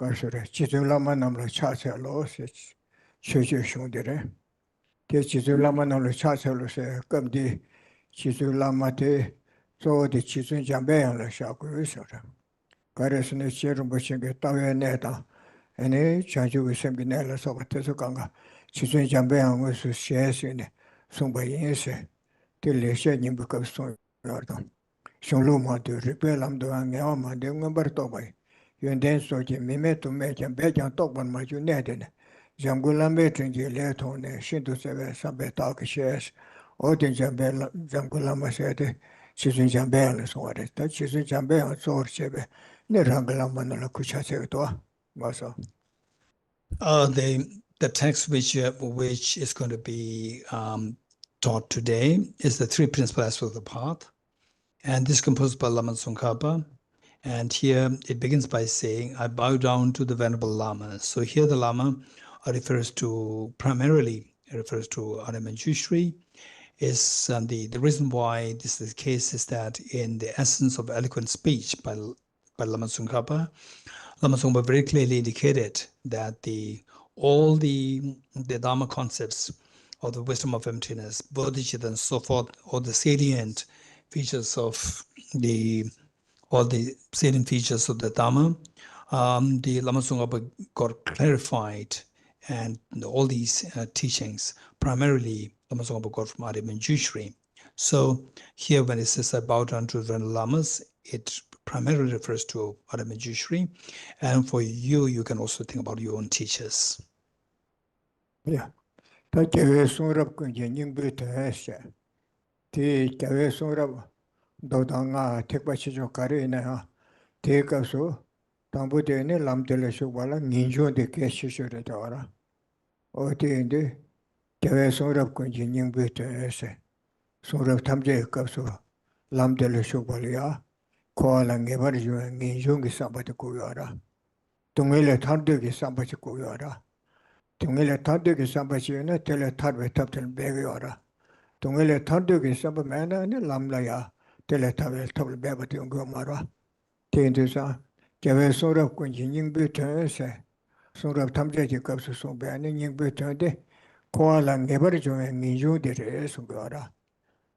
Garsura, Chitulama Namla Chacha Los, Shushu Shundere. The Chizu Lama no Chasalus, come the Chizu Lama te, so the Chizu Jambean la Shaku. Karesne Cherum Bushing, Tawe Neta, and a Chanju with Sembinella Sobatesukanga. Chizu Jambean was shares in Sumba Yeshe, till the shedding becomes so yardan. Shuluma to repel am doing Yama, the number Tobai. You then so Mime to make and beg and talk on my Junedin. Jangula metrin letone, Shinto Seve, Sabetak shares, Odin Jangula Masete, Chisun Jambel, so it. That Chisun Jambel, so Sebe, Nerangala Manala Kuchasetua, Masa. The text which is going to be taught today is the three principal aspects of the path, and this is composed by Lama Tsongkhapa. And here it begins by saying, I bow down to the Venerable Lama. So here the Lama primarily refers to Arya Manjushri. Is the reason why this is the case is that in the essence of eloquent speech by Lama Tsongkhapa, Lama Tsongkhapa very clearly indicated that all the Dharma concepts of the wisdom of emptiness, bodhicitta and so forth, all the salient features of the Dharma, the Lama Tsongkhapa got clarified, and all these teachings primarily Lama Tsongkhapa got from Arya Manjushri. So here when it says I bow down to the Venerable Lamas, it primarily refers to Arya Manjushri, and for you can also think about your own teachers. Yeah. That you surab kunjing bit hesha. The Kawe surab Dodanga Tekbachijo Karina, take us so, Tambudene Lamdele Shubala, Ninjo de Keshishuredora. O the Inde, Kawe surab kunjing bit hesha. Surab Tamje Kapsu, Lamdele Shubalia, Koala Nevarju and Ninjungi Sambati Kuyara. Tungile Tandegi Sambati Kuyara. Tungile Tandegi Sambachina, Teletarve Tapton Begiora. Tungile Tandegi Sambamana and Lamlaya, Teletavel Tabel Babati Gomara. Tindisa, Jave Sora Kunjing Butte, Sora Tamjaki Kapsu Soban and Butte, Koala Nevarju and Ninju de Sugara.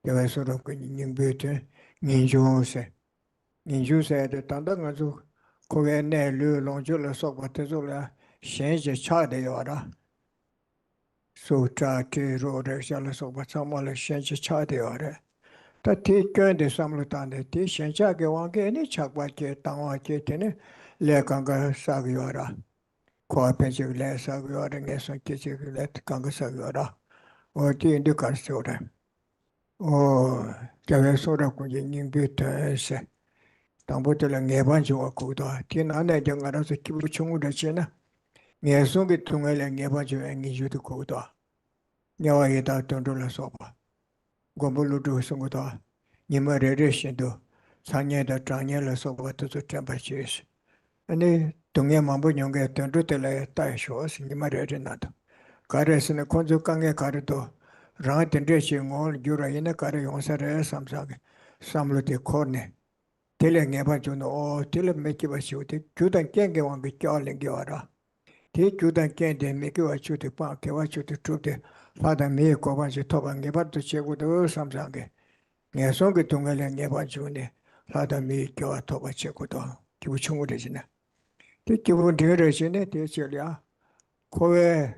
Jave Sora Kunjing Butte, Ninju se. Ninju said the Tandangazu, Koene Lu Longula Sobatazula, Change the Chadeyora. Sutra Tiro Jealous of what someone change the Chadeyora. The tea can the Samlutan, the tea, Shanchaki Wangi, any Chakwaki, Tawaki, Lekanga Sagiora. Coapensive less Sagiora, and yes, and kitchen let Kanga Sagiora, or tea in the Carsura. Oh, Javasora Kunjing Buttes. Tambutela Nebanjo Akuda, Tinana Jangara Kibuchungu de China. Niasungi Tungela Nebanjo and Nijutu Koda. Nyawayeta Tondula Sopa. Gobuludu Sunguda. Nimaredeshindo. Sanya da Tranyela Sopa to the temperatures. And they Tunga Mambo Yonga Tondutela Taishos, Nimaredinat. Kares in the Konzukange Karito. Rant and dressing all Juraina Karayonsare Samsang. Samluti Corne. Telling about you know, till make you a shoot, you don't get one with calling Giora. Take you don't get them, make you a shoot a park, I want you to troop the father make over the top and give up to check with the world something. Yes, so good to me and never junior. Father make your top a check with all. You chung with it. Take you one direction, it is Julia. Koe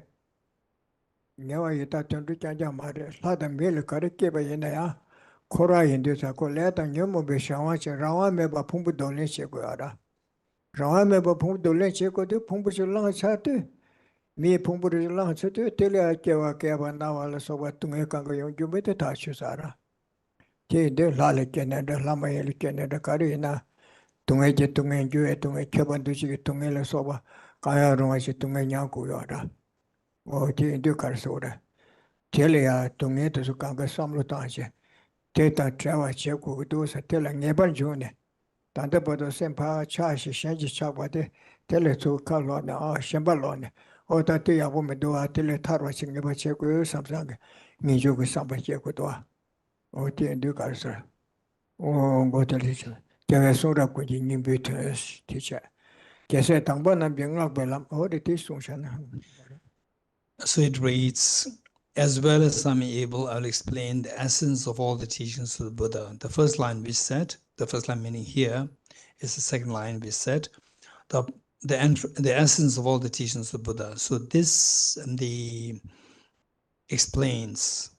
never you touch on the mother. Father Mill correct by Yenaya. Kora Hindusa Coleta and Yomo Bishawach, Rawa Meba Pumbu Dolin Cheguara. Rawa Meba Pumbu Dolin Cheko, the Pumbu Lancate. Me Pumbu Lancate, Telia Keva Keva now, so what to make you better touch Sara. Te de Lalican and the Lama Helican and the Carina. Tunga Tunga Ju, Tunga Kevan to see Tungela Soba, Kaya Romashi Tunga Yankuyara. Or T. Ducarsora. Telia Tunga to Kanga Samlutanche. Teta Trava Cheku does a tell a neighbor June. Tantabodo Sempa Charge Shanji Chabate, tell it to Kalona or Shambalon, or that they are woman do a teletarwa never check with something. Niju with somebody check with door. Or T and Ducarsor. Oh, go to teacher. There is so that good in Butters teacher. Geshe Tangbana being up Bellam, or the Tishan. So it reads, as well as I'm able, I'll explain the essence of all the teachings of the Buddha. The first line we said, the first line meaning here, is the second line we said, the essence of all the teachings of the Buddha. So this explains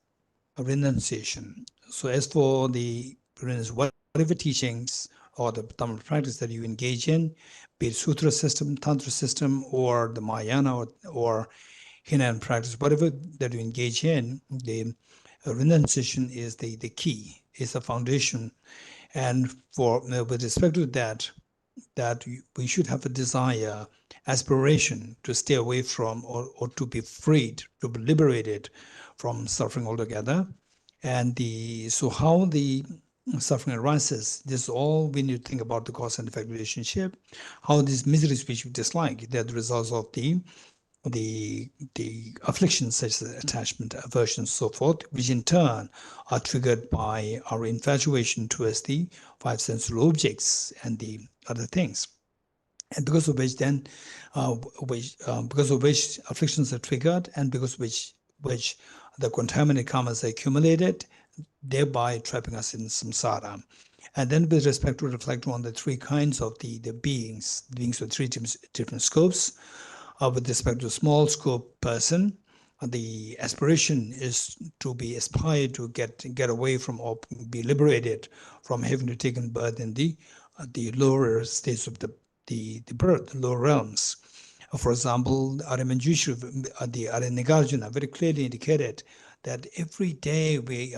a renunciation. So as for the whatever teachings or the Dhamma practice that you engage in, be it Sutra system, Tantra system, or the Mahayana or Hinayana practice, whatever that you engage in, the renunciation is the key, is the foundation. And for with respect to that we should have a desire, aspiration to stay away from or to be freed, to be liberated from suffering altogether. And so how the suffering arises, this is all we need to think about the cause and effect relationship, how these miseries which we dislike, they're the results of the afflictions such as attachment, aversion, so forth, which in turn are triggered by our infatuation towards the five sensual objects and the other things, and because of which then because of which afflictions are triggered, and because of which the contaminant karmas are accumulated, thereby trapping us in samsara. And then with respect to reflect on the three kinds of the beings with three different scopes. With respect to small scope person, the aspiration is to be aspired to get away from or be liberated from having to take birth in the lower states of the birth, the lower realms. For example, Manjushri, the Nagarjuna very clearly indicated that every day we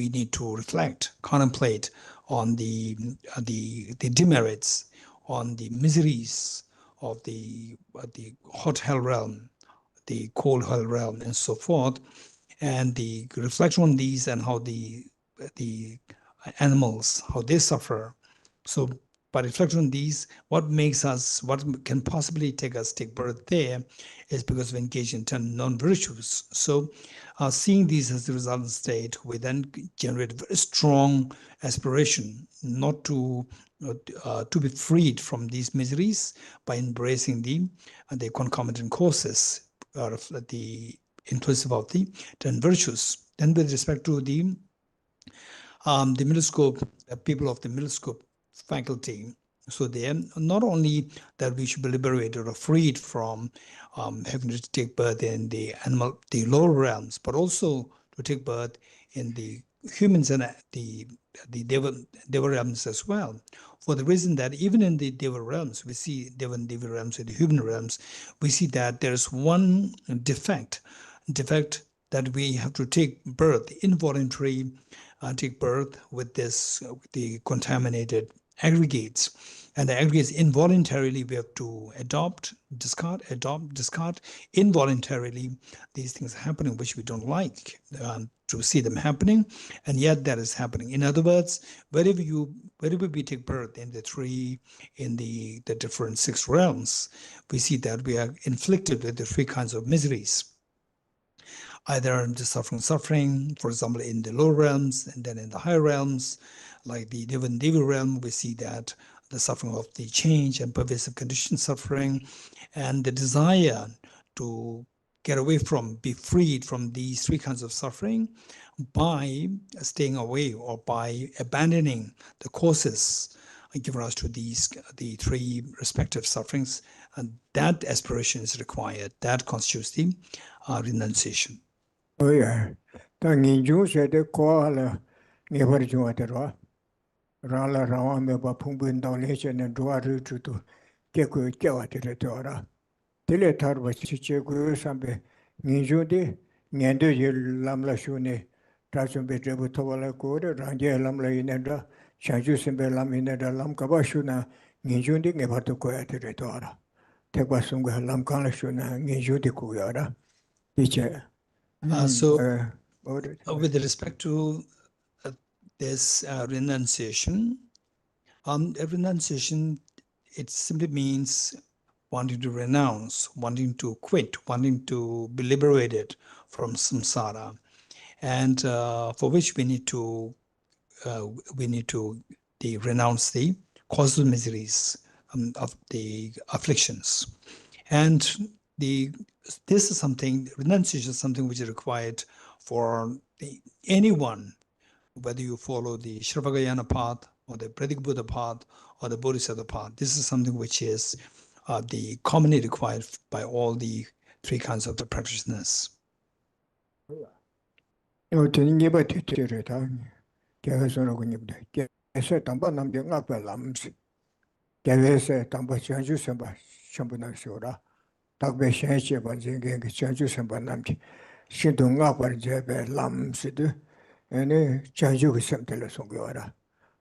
need to reflect, contemplate on the demerits, on the miseries of the hot hell realm, the cold hell realm, and so forth, and the reflection on these and how the animals, how they suffer. So by reflecting on these, what can possibly take birth there is because of engaging in 10 non-virtues. So seeing these as the resultant state, we then generate a very strong aspiration not to be freed from these miseries by embracing the concomitant causes, the inclusive of the 10 virtues. Then with respect to the middle scope, people of the middle scope faculty, so they are not only that we should be liberated or freed from having to take birth in the lower realms, but also to take birth in the humans and the Deva realms as well. For the reason that even in the Deva realms, we see Deva and Deva realms and the human realms, we see that there's one defect that we have to take birth, involuntary take birth with the contaminated aggregates. And the aggregates involuntarily we have to discard. Involuntarily, these things are happening which we don't like to see them happening, and yet that is happening. In other words, wherever we take birth in the different six realms, we see that we are inflicted with the three kinds of miseries. Either the suffering, for example, in the lower realms, and then in the higher realms, like the Deva and Deva realm, we see that the suffering of the change and pervasive condition suffering, and the desire to get away from, be freed from these three kinds of suffering by staying away or by abandoning the causes given us to the three respective sufferings, and that aspiration is required. That constitutes the renunciation. Oh yeah, the ninju said the koala never joined the raw. Rala Rawa me ba Pumbin donation and Duaru to Keku Jawatira. Teletar was Chichu Sambe, Ninjudi, Nando Lamla Shune, Trasum Betrabu Tovala Koda, Ranja Lamla Inenda, Shanju Simbe Lamineda Lam Kabashuna, Ninjundi never to Koyatora. Tebasunga Lam Kalashuna, Ninjudi Kuyara. Teacher. With respect to this renunciation, renunciation, it simply means wanting to renounce, wanting to quit, wanting to be liberated from samsara, and for which we need to renounce the causal miseries of the afflictions. And this is something, renunciation is something which is required for anyone, whether you follow the Shravagayana path or the Pratik Buddha path or the Bodhisattva path. This is something which is the commonly required by all the three kinds of the practitioners. Thapkay Shenche Banjin Gengi Chanju Semba Namki Shindu Ngakbar Jebe Lam Sidu Ene Chanju Semtele Songyora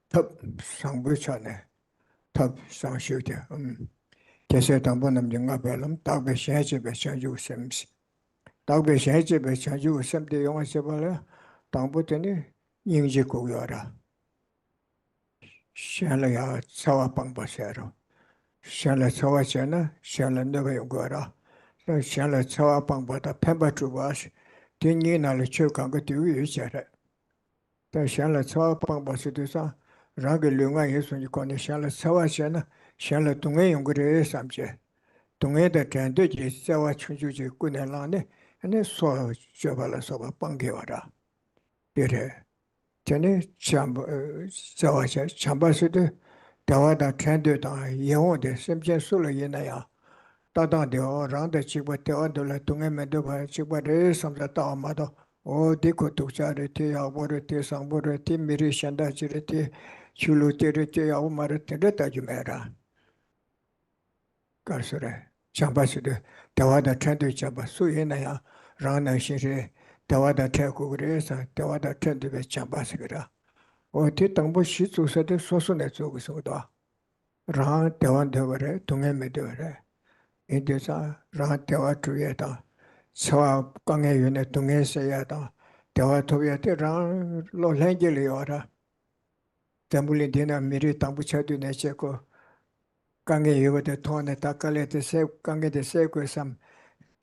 Thap Sangbu Chane Thap Sangshute Geshe Tambo Namji Ngakbar Lam Thapkay Shenche Be Chanju Semsi Thapkay Shenche Be Chanju Semte Yonga Sebala Tambo Tene Yingji Kogyora Shenla Ya Tsawa Pangba Sero Shenla Tsawa Chena Shenla Neva Yongora Shenla Tsawa Pangba Da Pemba Trubash Tingi Nala Chukanga Tiwi Yushere Shenla Tsawa Pangba Sidusa Rangi Lunga Yesun Yukone Shenla Tsawa Chena Shenla Tunga Yongore Samche Tunga Da Tenduji Tsawa Chunjuji Kune Lane Ane So Jabala Soba Pangi Wara Dire Tene Tsawa Chamba Sidu Dawada Tendu Da Yewonde Semchen Sula Yenaya Tadang Deo Randa Chikwa Teo Dola Tunga Mendoba Chikwa Re Samsa Tao Mado O Diko Tukchare Te Yawore Te Sangbore Te Miri Shanda Chire Te Chulu Tere Te Yawumare Te Reta Jumera Karsure Chamba Sudu Dawada Tendu Chamba Su Yenaya Rana Shire Dawada Teku Resa Dawada Tendu Be Chamba Sigira O Te Tangbo Shitsu Sade Sosune Tsugu Suda Rang Dewan Devare Tunga Medore Indesa Rang Dewa Tuyeta Sawa Kange Yune Tunga Sayata Dewa Tuyete Rang Lo Langeli Ora Tambuli Dina Miri Tambu Chadu Necheko Kange Yude Tone Takale de Se Kange de Seko Sam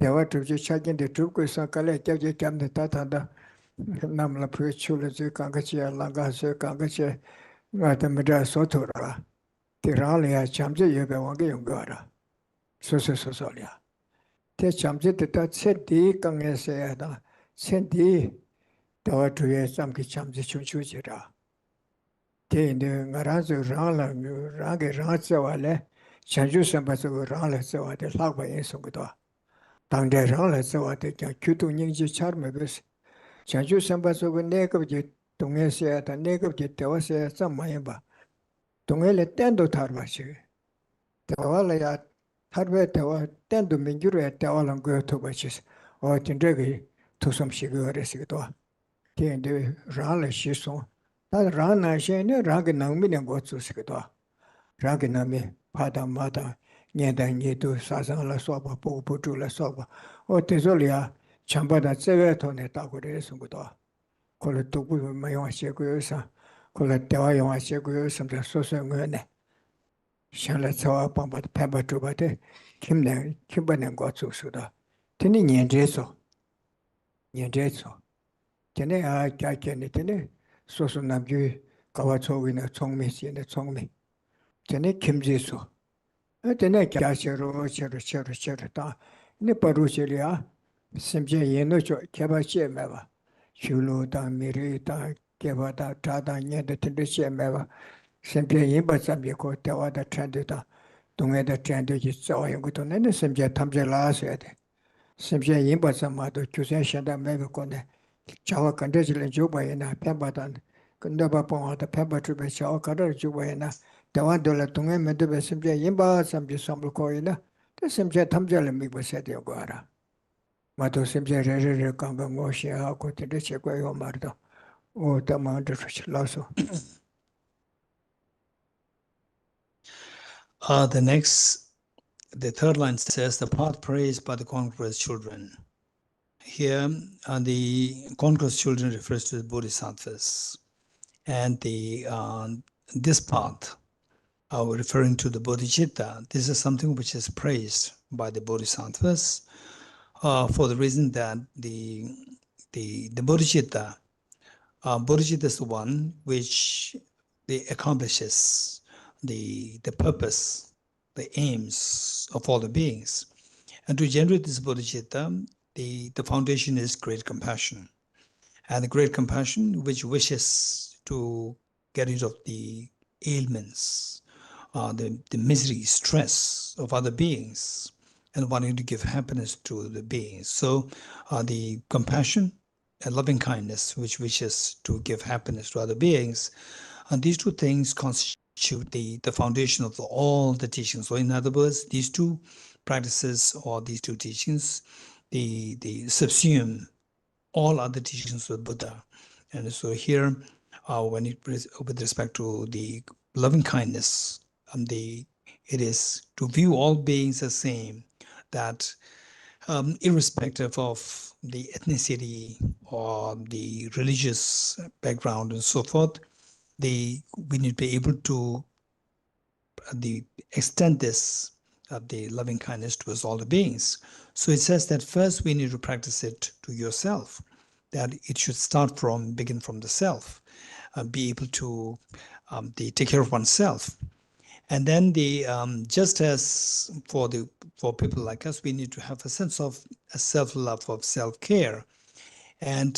Dewa Tuji Chagin de Tuku Sankale Jaji Kam de Tatanda Namla Puchula Kangachi Langa Se Kangachi Matamida Sotora Tiralia Chamje Yebe Wangi Yungara Sosolia Te Chamje de Tat Seti Kange Sayada Senti Dawa Tuye Samki Chamje Chunchujira Te in the Ngarazu Rala Rangi Ransawale Chanju Sambasu Rala Sawa de Lagba Yesungda Tangde Rala Sawa de Kutu Ningji Charmabus Chanju Sambasu Negabji Tungesia the Negabji Tawase Samayamba Tungele Tendo Tarbashi Tawala Tarve Tawa Tendo Minjure Tawalan go to Bachis or Tindregi to some Shigur Resigua. Te in the Rala Shison. That Rana Shane Raganami and Gotsu Sigua. Raganami, Pada Mata, Nyenda Nitu, Sazan La Soba, Putu La Soba, or Tezolia, Chambada Sevetone Takure Sunguda. Call it Tuku Mayon Shekusa, call it Tawayon Shekus, some the Sosangone. Shala Sawa Pambat Pemba Tubate, Kimne, Kimban and Gotsu Suda. Tini Nyenjeso. Tene a Jakenitene, Sosunabju, Kawatowina, Tongmi, and the Tongmi. Tene Kimjiso. Tene Kashero, Cherata, Niparuchelia, Simje Yenocho, Kabache Meva, Chulu, Mirita, Kevata, Tada, Yenda Tendeshe Meva, Simple Yimba Sambico, Tawada Trendita, Tungeda Trendit, Sawayanguton, and the Simje Tamjela said. Simje Yimba Samado, Chusashanda Mevicone. Chawa Kandajil and Jubayana, Pembatan, Kundabapon, the Pemba Trube, Chawa Kadar Jubayana, the one dollar Tunga Medebe Simja Yimba, some Jisambul Koina, the Simja Tamjal and Miba said Yogara. Mato Simja Rere Kanga Moshia, Kotideche Guayo Mardo, or the Mount of Lasso. The third line says, the path praised by the conqueror's children. Here, the conqueror's children refers to the bodhisattvas. And this path, referring to the bodhicitta, this is something which is praised by the bodhisattvas for the reason that the bodhicitta, bodhicitta is the one which accomplishes the purpose, the aims of all the beings. And to generate this bodhicitta, the foundation is great compassion. And the great compassion which wishes to get rid of the ailments, the misery, stress of other beings, and wanting to give happiness to the beings. So the compassion and loving kindness, which wishes to give happiness to other beings, and these two things constitute the foundation of all the teachings. So in other words, these two practices or these two teachings, they subsume all other teachings of Buddha. And so here, when it with respect to the loving kindness, it is to view all beings as same, that irrespective of the ethnicity or the religious background and so forth, we need to be able to extend this the loving kindness towards all the beings. So it says that first we need to practice it to yourself, that it should begin from the self, be able to take care of oneself. And then just as for people like us, we need to have a sense of a self-love, of self-care. And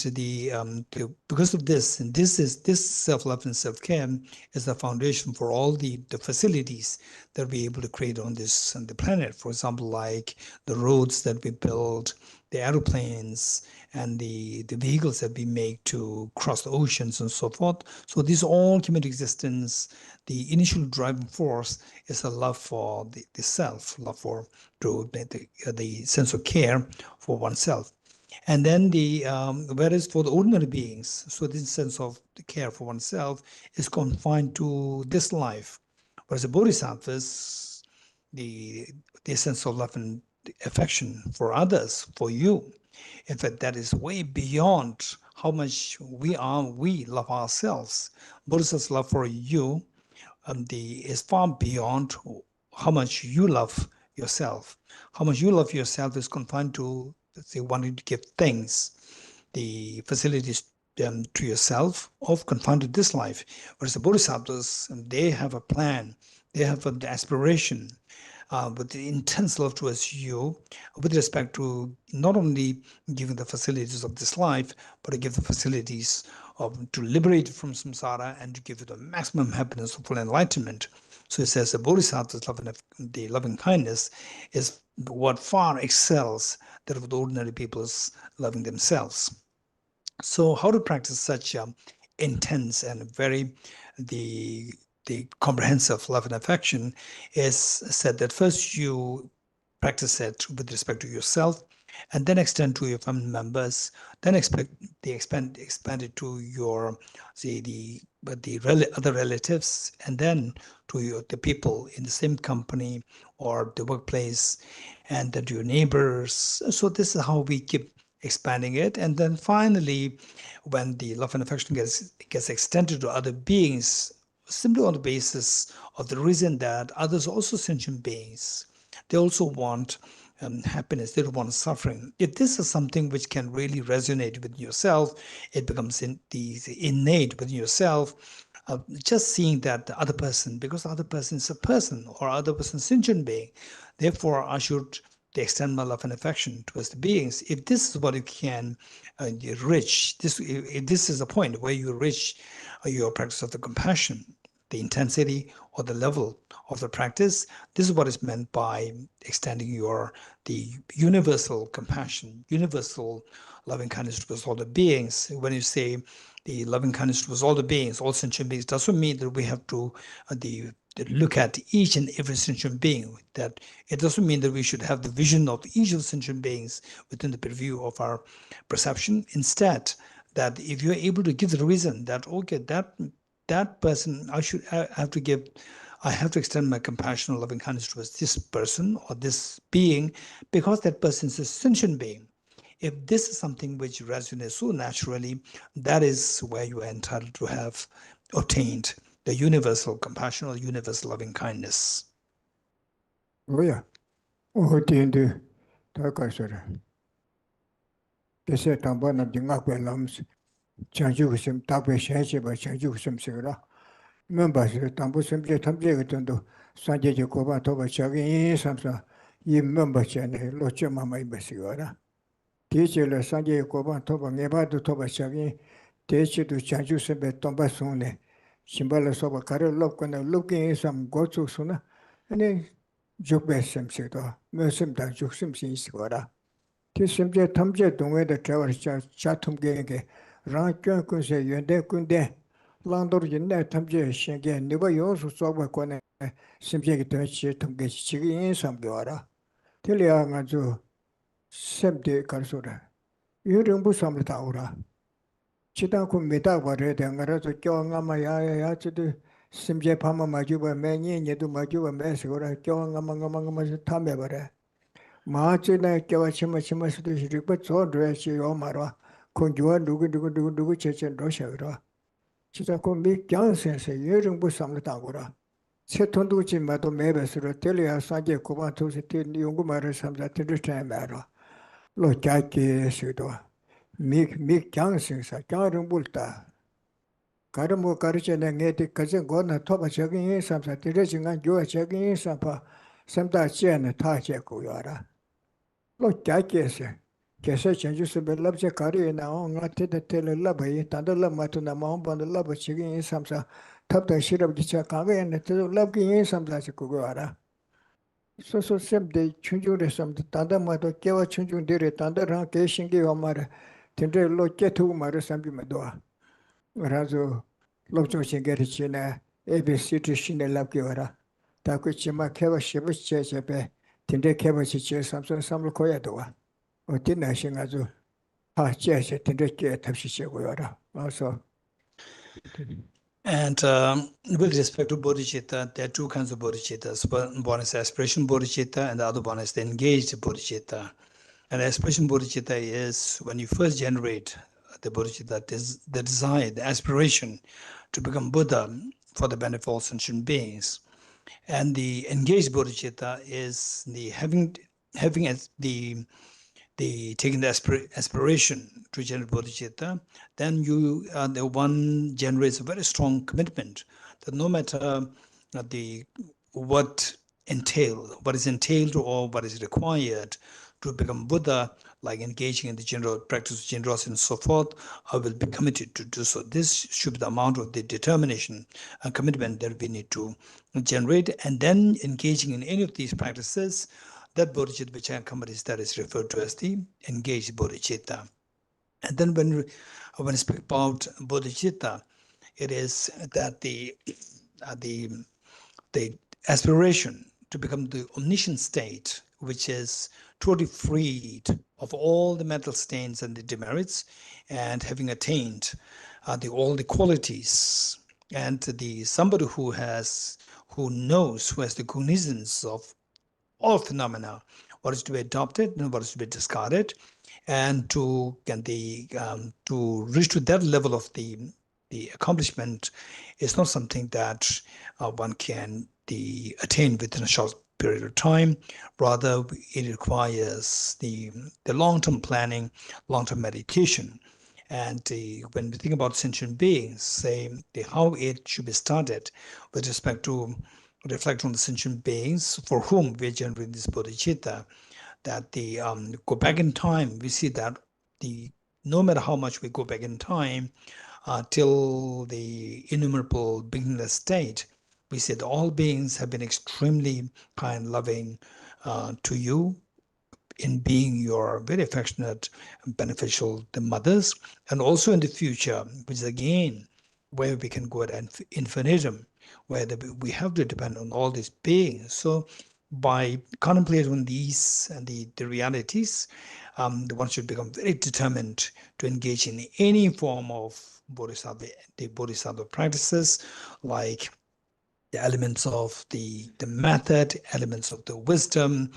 because of this, and this self-love and self-care is the foundation for all the facilities that we're able to create on the planet. For example, like the roads that we build, the aeroplanes, and the vehicles that we make to cross the oceans and so forth. So these all came into existence. The initial driving force is a love for the self, love for the sense of care for oneself. And then whereas for the ordinary beings, so this sense of the care for oneself is confined to this life. Whereas the bodhisattvas, the sense of love and affection for others, for you, in fact, that is way beyond how much we love ourselves. Bodhisattva's love for you is far beyond how much you love yourself. How much you love yourself is confined to, say, wanting to give things, the facilities to yourself, of confined to this life. Whereas the bodhisattvas, they have a plan, they have an aspiration, with the intense love towards you, with respect to not only giving the facilities of this life, but to give the facilities to liberate from samsara and to give you the maximum happiness of full enlightenment. So it says the bodhisattva's love and the loving kindness is what far excels that of the ordinary people's loving themselves. So how to practice such intense and very the comprehensive love and affection is said that first you practice it with respect to yourself, and then extend to your family members, then expand it to your, say, other relatives, and then to the people in the same company or the workplace, and then to your neighbors. So this is how we keep expanding it. And then finally, when the love and affection gets extended to other beings, simply on the basis of the reason that others are also sentient beings. They also want happiness, they don't want suffering. If this is something which can really resonate with yourself, it becomes innate within yourself. Just seeing that the other person, because the other person is a person, or other person is a sentient being, therefore I should extend my love and affection towards the beings. If this is what you can reach, if this is a point where you reach your practice of the compassion, the intensity or the level of the practice, this is what is meant by extending the universal compassion, universal loving kindness towards all the beings. When you say the loving kindness towards all the beings, all sentient beings, doesn't mean that we have to look at each and every sentient being. That it doesn't mean that we should have the vision of each of the sentient beings within the purview of our perception. Instead, that if you're able to give the reason that, okay, that person, I have to extend my compassion or loving kindness towards this person or this being, because that person is a sentient being. If this is something which resonates so naturally, that is where you are entitled to have obtained the universal compassion or universal loving kindness. Oh yeah. Oh, the Thapkay. Geshe Tamba na dingakwe lams. Chanju kusem Thapkay shenche ba chanju kusem segera. Members tambo semje tamje gatondo sanje je koba toba chagi samsa 이 멤버션에 로츠마 마이버시거라. 대체로 상계 고반 토바 네바도 토바 샤기 대체도 자주스베 tom바송네 심발로서바 가를 럽거나 럽게 좀 고추스나 아니 죽베심시도 무슨다 죽심시 있어라. 티심제 탐제 동에다 개월자 자tum게게 라견군세 연대군대 란도르진네 탐제 신게 네바 요수 쏘바 거네 심제기 대치 통게 지기 인삼교라. 텔리아 가지고 샘데 가르소라. 유령부 삼을 다오라. 지다고 메다버려 된거라서 껴가마야야 지도 심제 파마 마주바 매니에도 마주바 매스고라 껴가마가마가마서 탐해버려. 마치나 껴와치마치마스도 시리고 저드레시요 말와 공주와 누구 제천 로셔라. 지다고 미경센세 유령부 삼을 다오라. 세톤도 지마도 매베스로 텔리아 사제 고바토스 테 연구 말을 삼자 들으셔야 말아. 로자케 수도 미 장생사 가름 불다 가름 가르쳐내 내데 가진 거나 토바 적인 삼사 들으신가 요 적인 삼파 삼다 지에는 다 제고요라 로자케세 계속 전주스 벨랍제 가리에 나온 같은데 텔라바이 단들라 마트나 마음반들 라바 적인 삼사 탑다 시럽 기차 가게에 또 랍긴 삼사 제고요라 소소 셈데 춘중에 셈데 단다마도 깨와 춘중들에 단다랑 개신기 와마르 텐데 로케투 마르 삼비마도 그래서 로조신게르치네 ABCD 신에 랍게와라 다쿠치마 케와 시부체체베 텐데 케바치체 삼선 삼을 거야도 어디 나싱아주 제세 텐데 깨 탑시체고요라 그래서 And with respect to bodhicitta, there are two kinds of bodhicittas. One is aspirational bodhicitta, and the other one is the engaged bodhicitta. And aspirational bodhicitta is when you first generate the bodhicitta, the desire, the aspiration to become Buddha for the benefit of all sentient beings. And the engaged bodhicitta is the having as the taking the aspiration to generate bodhicitta, then you the one generates a very strong commitment that no matter what is entailed or what is required to become Buddha, like engaging in the general practice of generosity and so forth, I will be committed to do so. This should be the amount of the determination and commitment that we need to generate, and then engaging in any of these practices, that bodhicitta which accompanies that is referred to as the engaged bodhicitta. And then when we speak about bodhicitta, it is that the aspiration to become the omniscient state, which is totally freed of all the mental stains and the demerits, and having attained all the qualities, and somebody who has the cognizance of all phenomena, what is to be adopted and what is to be discarded, and to reach to that level of the accomplishment is not something that one can attain within a short period of time. Rather, it requires the long-term planning, long-term meditation. And when we think about sentient beings, how it should be started with respect to reflect on the sentient beings for whom we are generating this bodhicitta, that go back in time, we see that no matter how much we go back in time till the innumerable beginningless state, we see that all beings have been extremely kind, loving to you in being your very affectionate, beneficial the mothers, and also in the future, which is again where we can go at infinitum, where we have to depend on all these beings. So by contemplating on these and the realities, one should become very determined to engage in any form of bodhisattva practices, like the elements of the method, elements of the wisdom,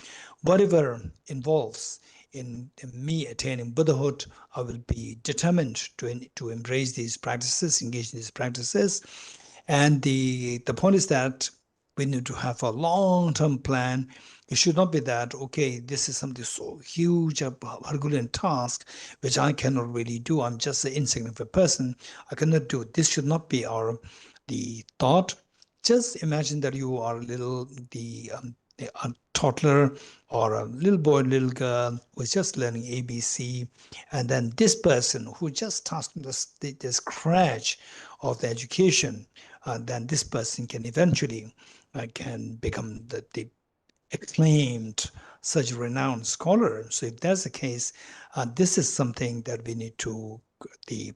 whatever involves in me attaining Buddhahood. I will be determined to embrace these practices, engage in these practices. And the point is that we need to have a long-term plan. It should not be that, okay, this is something so huge, a Herculean task, which I cannot really do. I'm just an insignificant person. I cannot do it. This should not be the thought. Just imagine that you are the a toddler or a little boy, little girl who is just learning ABC, and then this person who just starts the scratch of the education, then this person can eventually can become the acclaimed, such renowned scholar. So if that's the case, this is something that we need to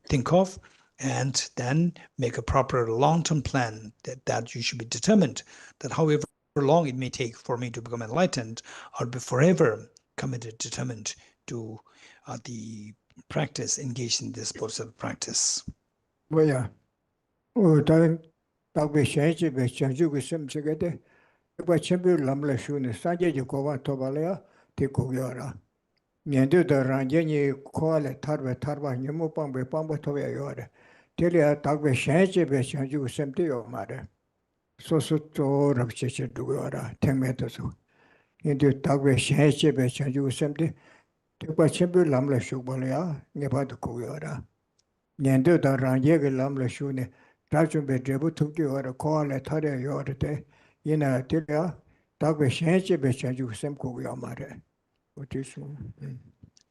think of and then make a proper long-term plan that you should be determined that however long it may take for me to become enlightened, I'll be forever committed, determined to the practice, engaged in this bodhisattva practice. Well, yeah. Oh, then, that we change it, we change it, we sim together. But Chamber Lamla Shun, Sanja Jukova Tobalea, Tikuyara. Nyandu the Ranjani call a Tarva Tarva, Yamupang, Pamba Toya. Telia Tagwe change it, we change you simply or mother. So to Rapchicha Dugara, 10 meters. Into Tagwe change it, we change you simply. But Chamber Lamla Shubalea, never the Kuyara. Nyandu the Ranjag Lamla Shune, Rajum be Drebu took you or a call a Taria Yorte. In a Tilia, Tagwe change it, we change you some Kuyamare. What is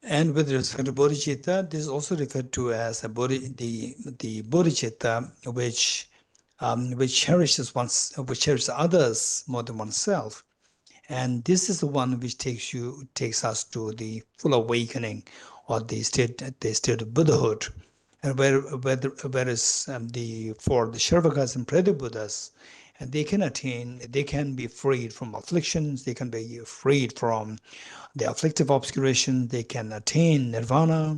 And with respect to bodhicitta, this is also referred to as a the bodhicitta, which cherishes others more than oneself, and this is the one which takes us to the full awakening, or the state of Buddhahood, and whereas for the Sharvakas and Preda Buddhas, and they can be freed from afflictions, they can be freed from the afflictive obscuration, they can attain nirvana,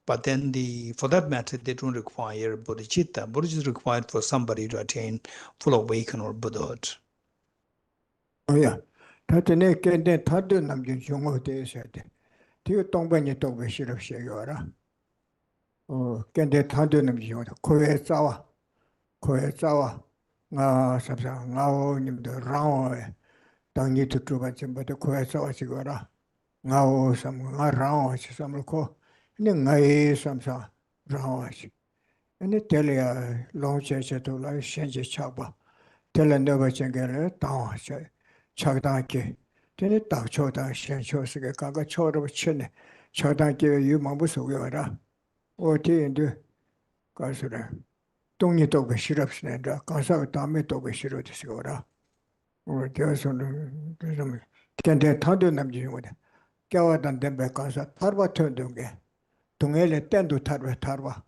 but then for that matter, they don't require bodhicitta. Bodhicitta is required for somebody to attain full awakening or Buddhahood. Oh, yeah. Tatene Kende Tadu Namjun Jungo de said. Do you don't when you talk with Shirov Shayora? Oh, Kende Tadu Namjun, Koe Zawa, Sabsa, Ngao Nim the Rao, don't need to do much, but the Koe Zawa Sigora. Ngao some Rao, some loco, Ningai Samsa, Rao. And it tell you long church to like change chaba. Tell a never change down, Chagdanki. Then it dark choda, shan chose a gaga chord of chin. Chagdanki, you mambuso yora. Or tea and do. Gasura. Don't you talk with syrups and Gasa Dame talk with syrups yora. Or there's on the can they tadu nam you with Gawadan Dembe Gasa, Tarva turned dunge. Tungele tendu tarva.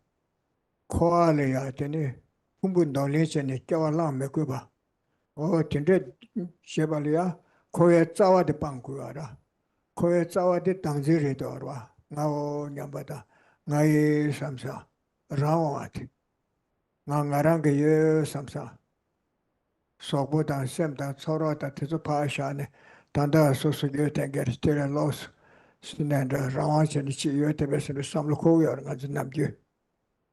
Koale yatene. Humbun don't listen, Gawalam Mekuba. Oh, Tinde Shebalia, Koya Zawa de Banguara, Koya Zawa de Tangziri Dorwa, Nao Nyambada, Nai Samsa, Rawat, Nangaranga Ye Samsa, Sobodan Semda, Sorota Tizupashane, Tanda Sosugut and get still a loss, Sinanda Rawat and Chiyotebes and some Lokoya and Namju,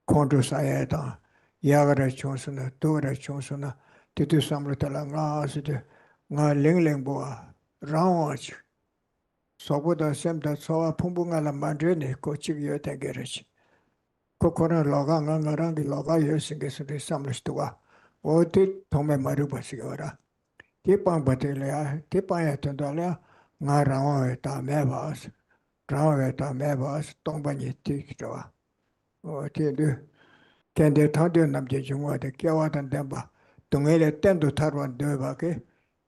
Kondo Sayeta, Yagara Chonsona, Dora Chonsona. To do some little nga ling boa, round. So what I said that saw a pumbunga la mandrine, coaching you at garage. Kokona logang around the loga using the summers to a. What did Tome Maruba Sigora? Tipan Batelia, Tipaya Tondalia, nga round at our mevas, round at our mevas, Tombani Tiktoa. What do you do? Can they tell you Namjuma, the Kiawat and Demba? Tungele tendo tarwan debake,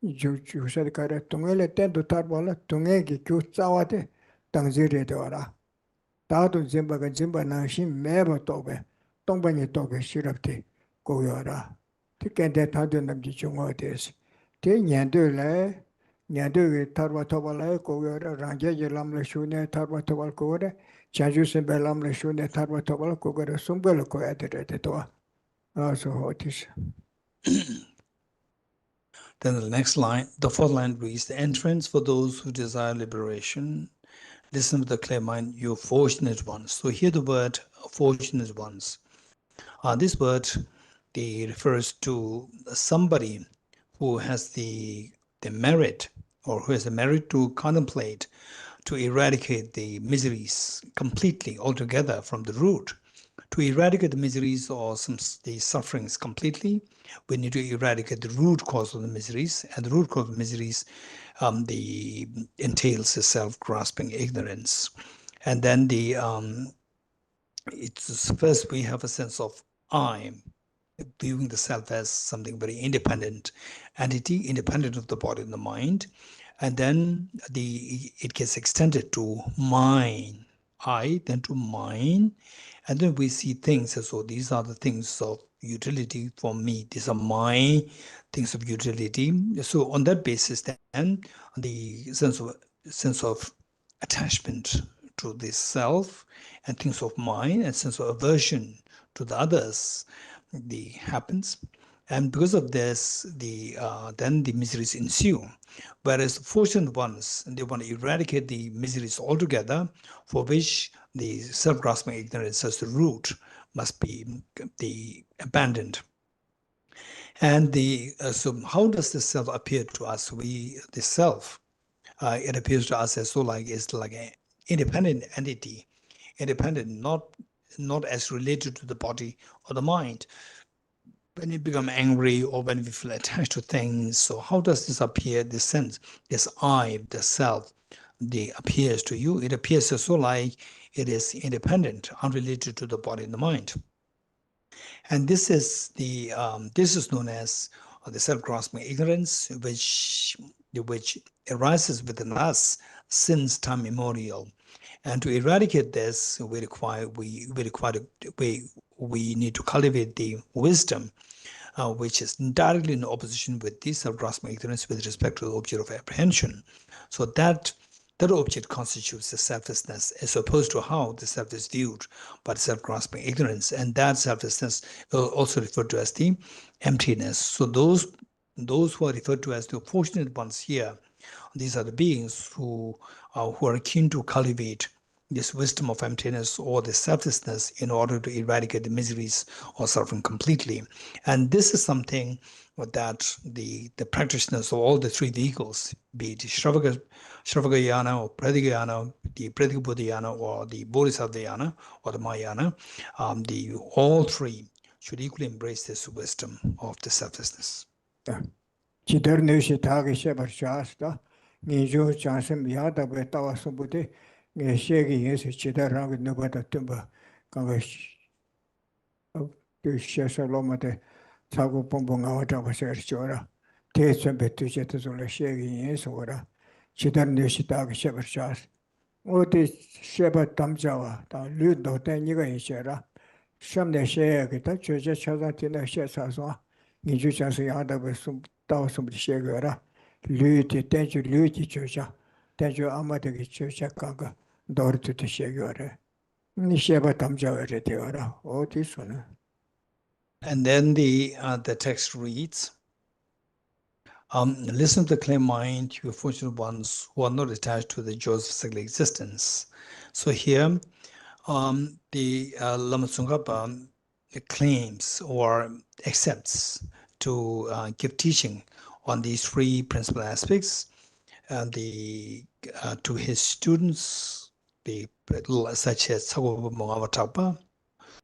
you said correct. Tungele tendo tarwala, Tungegi, Kutsawate, Tangziri dora. Tatu Zimbaga Zimba Nashim, Meva Tobe, Tombani Tobe, Shirapti, Goyora. Ticket that Tadun of the Jungotis. Tin Yandule, Yandu Tarwa Tobala, Goyora, Ranja Lamla Shune, Tarwa Tobal Gore, Chajus and Belamla Shune, Tarwa Tobal Gogora, Sumbelo at the door. Also, what is. Then the next line, the fourth line reads, the entrance for those who desire liberation. Listen with the clear mind, you fortunate ones. So here the word fortunate ones. This word, refers to somebody who has the merit, or who has the merit to contemplate, to eradicate the miseries completely, altogether from the root, To eradicate the miseries or the sufferings completely, we need to eradicate the root cause of the miseries, and the root cause of miseries the entails the self-grasping ignorance. And then it's first we have a sense of I, viewing the self as something very independent entity, independent of the body and the mind. And then it gets extended to mine, I, then to mine. And then we see things as though these are the things of utility for me. These are my things of utility. So on that basis, then the sense of attachment to the self and things of mine and sense of aversion to the others happens. And because of this, then the miseries ensue. Whereas the fortunate ones, they want to eradicate the miseries altogether, for which the self-grasping ignorance as the root must be abandoned. And so how does the self appear to us? The self, it appears to us as though it's like an independent entity, independent, not as related to the body or the mind. When you become angry or when we feel attached to things, so how does this appear, this sense, this I, the self, appears to you? It appears as though like it is independent, unrelated to the body and the mind. And this is known as the self-grasping ignorance, which arises within us since time immemorial. And to eradicate this, we need to cultivate the wisdom, which is directly in opposition with this self-grasping ignorance with respect to the object of apprehension. So that object constitutes the selflessness, as opposed to how the self is viewed by the self-grasping ignorance. And that selflessness is also referred to as the emptiness. So those who are referred to as the fortunate ones here, these are the beings who are keen to cultivate this wisdom of emptiness or the selflessness in order to eradicate the miseries or suffering completely. And this is something that the practitioners of all the three vehicles, be it Shravakayana or Pradikayana, the Pradikabodhayana or the Bodhisattvayana or the Mahayana, all three should equally embrace this wisdom of the selflessness. Chidar Nishi Taki Shepherd Shasta, Nijo Chansim Yada Betawa Subuti, Shaggy is Chidar Rang Nubata Tumba, Kangash Shesalomate, Tago Pumbungawata was Chora, Tatum Betuchetas Shaggy is Ora, Chidar Nishi Taki Shepherd Shast. What is Shepherd Tamjawa, Ludo Taniga in Shera, some day share it, Church Chazatina Shesaswa, Nijo Chansi Yada was some. Some Shagara, Luti, Tenju Luti Churcha, Tenju Amataki Churcha Kanga, Dorji to Shagara. Nishaba Tamja Retiora, oh, this one. And then the text reads, listen to the clear mind, you fortunate ones who are not attached to the joys of single existence. So here, the Lama Tsongkhapa claims or accepts to give teaching on these three principal aspects, to his students, such as Tsago Mongawatapa,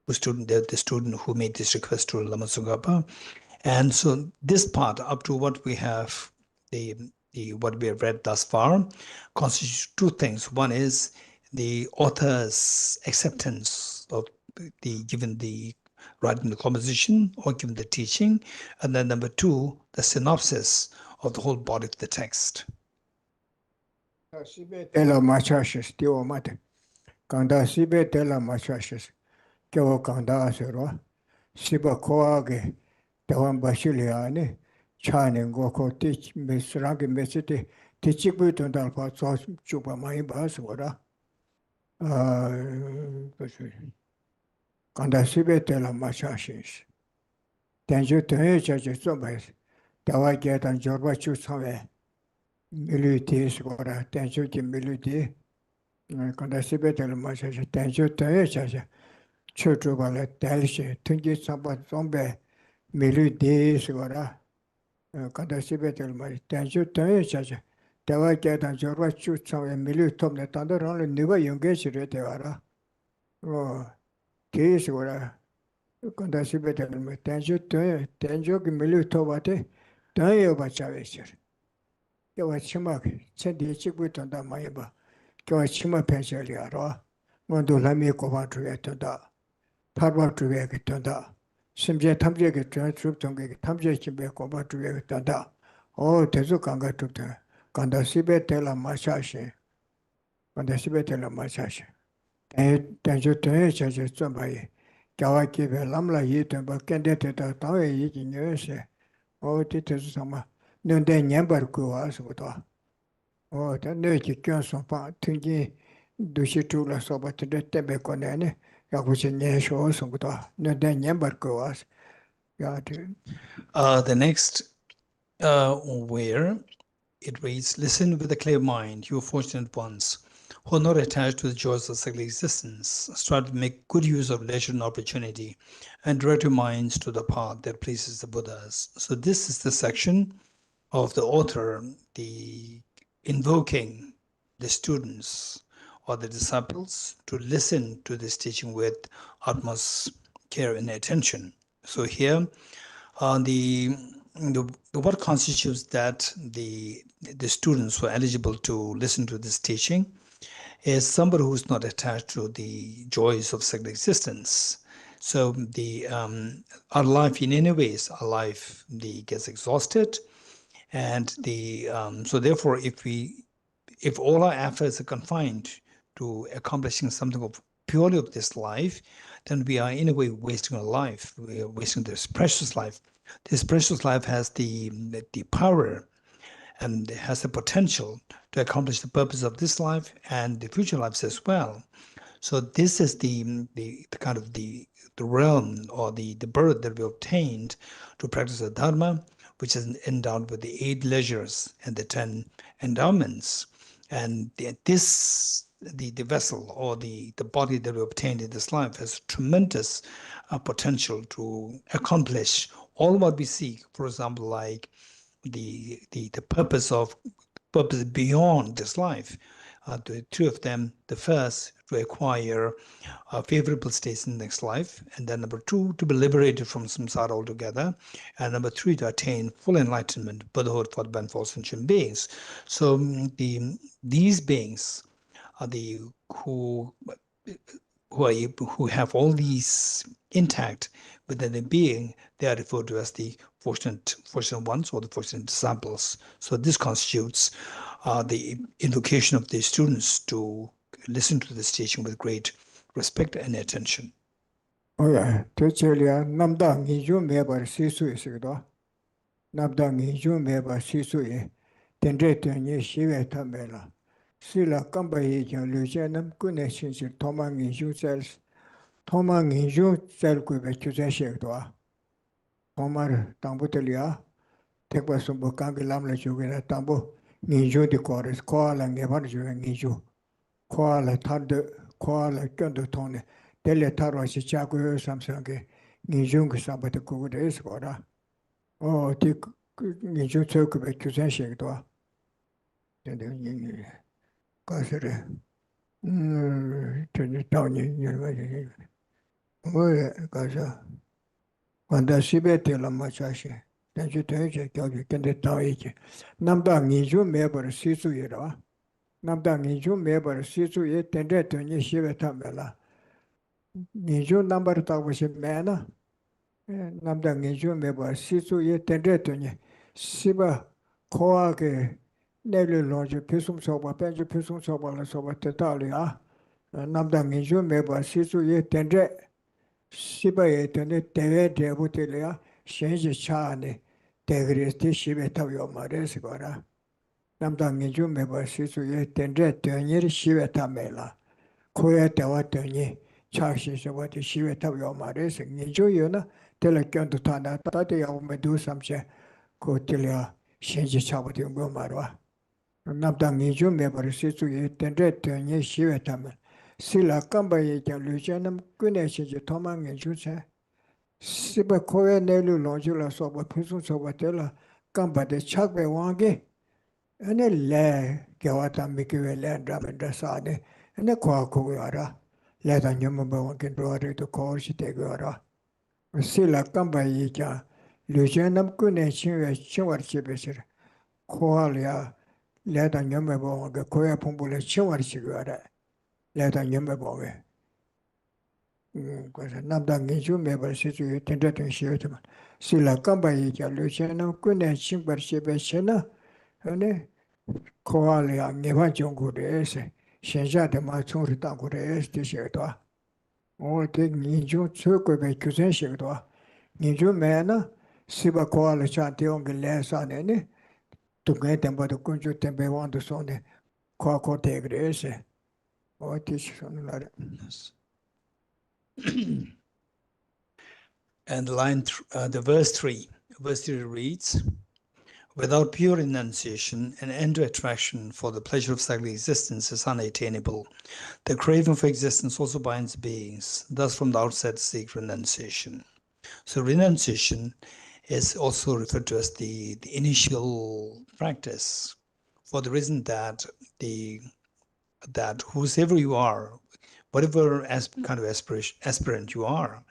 the student who made this request to Lama Tsongkhapa. And so this part, up to what we have, what we have read thus far, constitutes two things. One is the author's acceptance of given the writing the composition or given the teaching, and then number two, the synopsis of the whole body of the text. Tela Machashis, Dio Mate, Kanda Sibe Tela Machashis, Kyo Kanda Asura, Siba Koage, Tawan Bashiliani, Chani Goko teach Miss Rangi Messity, Tichibuton Dalpa, Chupa Mai Basura. Kanda Sibe Tela Machashis. Tenju Teja Sombas, Dawa Get and Jorba Chusame, Militis or Tenju Militi, Kanda Sibe Tela Machash, Tenju Teja, Chutubala, Telshi, Tunji Sambat Zombe, Militis or Kanda Sibe Tela Machash, Tenju Teja, Dawa Get and Jorba Chusame, Militum, the Thunder only never engaged it. case or Condasibetel, Tanjo, Milu Tobate, Tayo Bachavisher. There was Chimak, sent the Chibut on the Mayaba, Kawachima Pensaliara, Mondulami Kovatu Etonda, Tarwa to Vegetonda, Simja Tamjek Troop Tonga, Tamjek Bekova to Vegetonda, oh, Tezukanga to the Condasibetela Masashi, Condasibetela Masashi. Tanjo Tanjo somebody. Kawaki Lamla Yitan, but candidate at Tawe Yikin Yeshe. Oh, Titus Sama. No, then Yambarku as with all. Oh, the Nurki Johnson part, Tingy, Dushitula Soba to the Tebeconene, Yakusin Yesho also with all. No, then Yambarku as. The next, where it reads, listen with a clear mind, you fortunate ones, who are not attached to the joys of cyclic existence. Strive to make good use of leisure and opportunity, and direct your minds to the path that pleases the Buddhas. So this is the section of the author, the invoking the students or the disciples to listen to this teaching with utmost care and attention. So here, what constitutes that the students who are eligible to listen to this teaching is somebody who's not attached to the joys of cyclic existence. So our life in any ways, our life gets exhausted, and so therefore, if all our efforts are confined to accomplishing something of purely of this life, then we are in a way wasting our life. We are wasting this precious life. This precious life has the power and has the potential to accomplish the purpose of this life and the future lives as well. So this is the kind of the realm or the birth that we obtained to practice the Dharma, which is endowed with the 8 leisures and the 10 endowments. And the vessel or the body that we obtained in this life has tremendous potential to accomplish all what we seek. For example, like the purpose beyond this life. The 2 of them, the first, to acquire favorable states in the next life, and then number 2, to be liberated from samsara altogether, and number 3, to attain full enlightenment, Buddhahood for the benefit of sentient beings. So these beings are who have all these intact within their being. They are referred to as the fortunate ones or the fortunate disciples. So this constitutes the invocation of the students to listen to this teaching with great respect and attention. Oh, yeah, Techelia, Namdang, you may ever see suicide. Namdang, you may ever see suicide. Tendratan, Yeshe Tamela. Sila Kambai, Lucianum, Connection, Tomang, you cells. Tomang, you cell could be Chusashekwa. Tomar, Tambutelia. Take was some Bokangi Lamla, you get a tambo. Niju the chorus, call and never you and Niju. Call a thunder, call a Tone. Deletaro Chichaku, something. Nijung somebody could is what. Oh, take Niju took a accusation. Cosere. Turn it down, you know. Gaza. When the Sibete la Machashi. Then you take it, you can tell it. Namdang Niju Meber Sisu Yera. Namdang Niju Meber Sisu Yet, and that on Yeshe Tamela. Niju number talk was a manner. Namdang Niju Meber Sisu Yet, and that on Ye. Siba Koake. Nearly launch a pisum sober, pension pisum sober, sober tetalia. Namdang Niju Meber Sisu Yet, and that. Siba yet and the Teve Devotelia, change Chani, Tegristi Shiveta Maresgora. Namdang Niju Meba Sisu yet and red Turnir Shiveta Mela. Koyata Watani, Charges of what Shiveta Mares, Niju Yuna, Telecan to Tana, Tati Medu Samche, Cotilia, change Chabati Gomarwa. Namdang Niju Meba Sisu yet and red Turnir Shiveta Mela. Sila Kambaye Lucianum Guneshi Tomang and Jusa. Siba Koya Nelu Longula Soba Pusu Sobatella, Kamba de Chakbe Wangi, and a lay Gawata Mikiwe Land Drum and Dasade, and a Kwakuara. let a number one can draw it to course take her. Sila Kambaika, Lucianum Kune Chivar Koalia, let a number one, the Koya Pumbula Chivar Chigara, let a number boy. Because Namdang is you never sit to attend to shoot him. Sila Kambaika, Lucianum Kune Chivar Chibeshena, and Koalia, never Jungures, Shenja de Matun Tangures, the Sheta. Or take Ninju Circle by Cusen Ninju Mana, Siba Koala Chanti on the last on any, to get them by the Kunju Tempe on the Sunday, Koko Tegres, or teach something like that. Yes. And the verse 3 reads, without pure renunciation, an end to attraction for the pleasure of cyclic existence is unattainable. The craving for existence also binds beings. Thus, from the outset, seek renunciation. So, renunciation is also referred to as the initial practice, for the reason that whosoever you are, whatever kind of aspirant you are,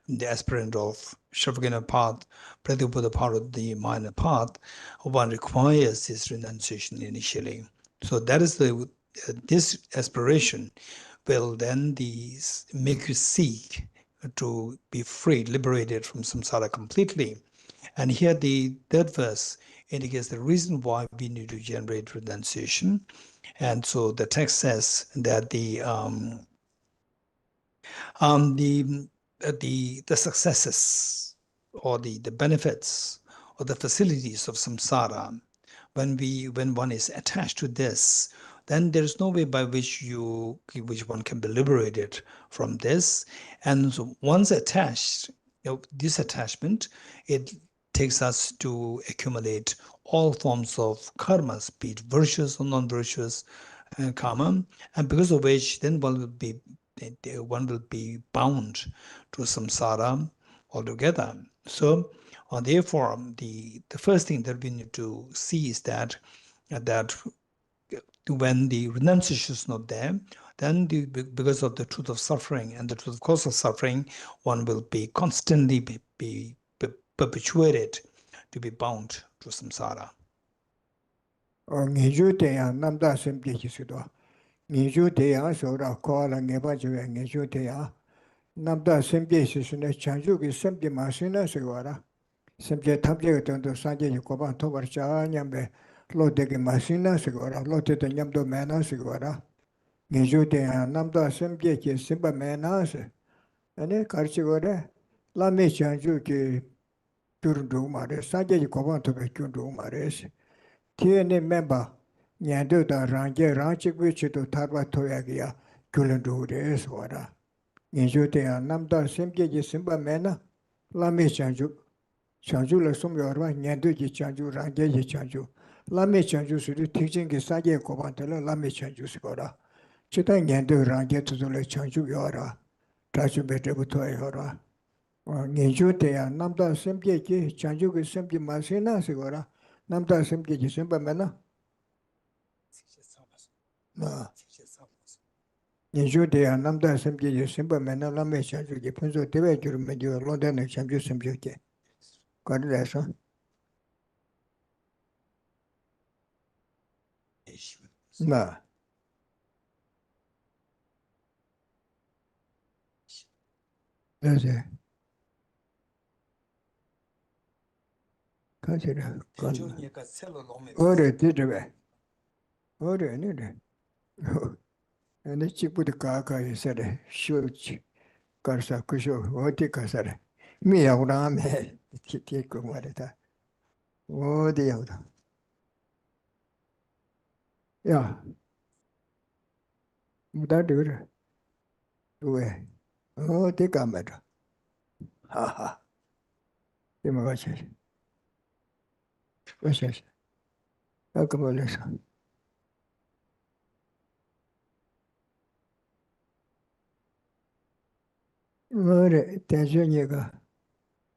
the aspirant of Shavagana path, Pratibhuddha part of the minor path, one requires this renunciation initially. So that is this aspiration will then make you seek to be freed, liberated from samsara completely. And here the third verse indicates the reason why we need to generate renunciation. And so the text says that the successes or the benefits or the facilities of samsara, when one is attached to this, then there is no way by which one can be liberated from this. And so once attached, this attachment, it takes us to accumulate all forms of karmas, be it virtuous or non-virtuous karma, and because of which then one will be bound to samsara altogether. So therefore, the first thing that we need to see is that when the renunciation is not there, then because of the truth of suffering and the truth of cause of suffering, one will be constantly be perpetuated to be bound to samsara. Niju Tayang Namda Simpi Kisudo. Niju Tayang Sora Koala Nebajo and Niju Tayang Namda Simpi Sisune Chanju is Simpi Masina Sigora. Simpi Tabje to Sanjay Koban Tovarcha Yambe, Lodegi Masina Sigora, Lotte Yamdo Mana Sigora. Niju Tayang Namda Simpi Simba Manase. And a Karchigore, Lame Chanju ki Turdu Mare, Sanjay Koban to be Kundu Mares. TNA member, Nyandu da Range Ranchik which to Tarva Toyagia, Kulandu is water. Ninjute and Namda Simki Simba Mena, Lame Chanju, Chanju Lasum Yorva, Nyandu Chanju, Range Chanju, Lame Chanju Sudi teaching is Saja Kovantela, Lame Chanju Sigora. Chita Nyandu Range to the Chanju Yora, Tachu Betebutoy Hora. Ninjute and Namda Simki, Chanju is simply Masina Sigora. Namda Simki Simba Mena. Ninju de Namda Simki Simba Mena Lame Chanju, Punzo Tebe, you made your London and Champion Simjuke. Got it, son? No. That's it. Consider. Order, did it. Order, need it. And the chip with the car, he said, shoot, Karsa Kusho, what take us at me out on me. Take what it. Oh, the other. Yeah. That do it. Do it. Oh, take a matter. Ha ha. Immigration. What's this? How come I listen? Order, Tanzania.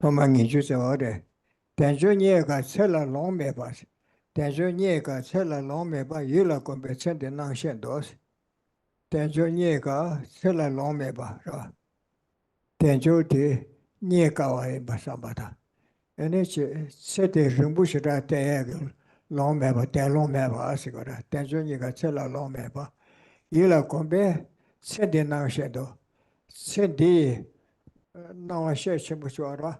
Among you, order. Tanzania sell a long mebas. Tanzania sell a long meba, you look on the center non-shendos. Tenjo Niega, Sela Lomeba, Tenjo de Niekawa Basabata. And it's set a Rinpoche Tag Lomeba, Telomeba, Asigora, Tenjo Niega, Sela Lomeba. Yila Combe, Sedi Nangshedo, Sedi Nawashe Chibuchora,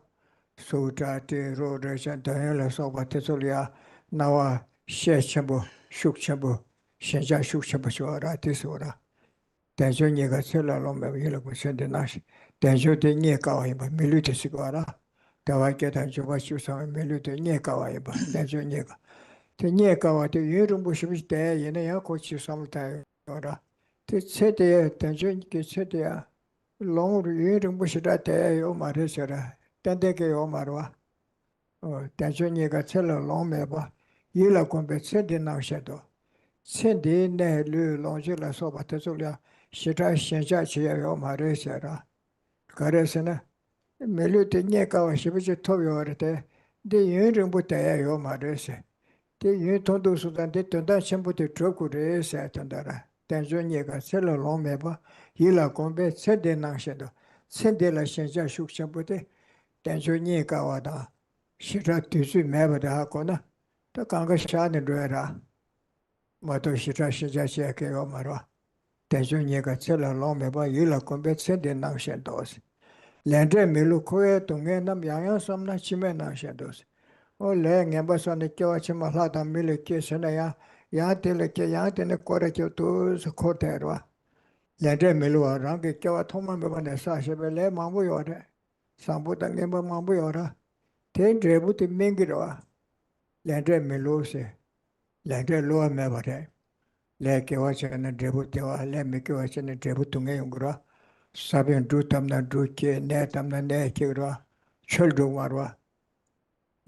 Sutrati, Rodation, Tahela Soba Tesolia, Nawa Shechabu, Shukchabu, Shenja Shukchabuchora, Tisora. Tenjo Niega Sela Lomba, Yila Sendi Nash, Tenjo de Niekawaiba, Milita Sigora, Tawaketa Jubashu, Milita Niekawaiba, Tenjo Niega. The Niekawa, the Yurumbush there, Yenayakochi sometime. The city, Tenjo City, long Yurumbush that day, Omarisera, Tandeke Omarwa, or Tenjo Niega Sela Lomba, Yila Combe Sendi Nashadow. Sendi ne lu longela soba tesolia shita shenja chia yo mare sera karesena melu te nye kawa shibiche tobyo orete de yun rinpo te yo mare se de yun tondo sudan de tonda shenpo te troku re se tondara tenzo nye ka selo long meba yila kombe sende nang shendo sende la shenja shuk shenpo te tenzo nye kawa da shita tusu meba da hakona ta kanga shani rwera Mato Shita Shijashi Keo Marwa. Tenjo Niega Tsela Lomeba Yila Combe Sende Nangshan Dos. Lendre Milu Koe Tungenam Yang Somna Chime Nangshan Dos. O Le Nambasone Kyo Chimalata Mili Kisanaya Yanteleke Yantene Korekyo Tus Koterwa. Lendre Milu Rangi Kyo Toma Mebane Sashebele Mambu Yore. Sambuta Nimba Mambu Yora. Ten Drebuti Mingirwa. Lendre Milu Se. Lendre Loa Mebate. Le Kewachana Drebutewa, Le Mikewachana Drebutunga Yungura, Sabian Drutamna Druke, Netamna Nekira, Children Warwa,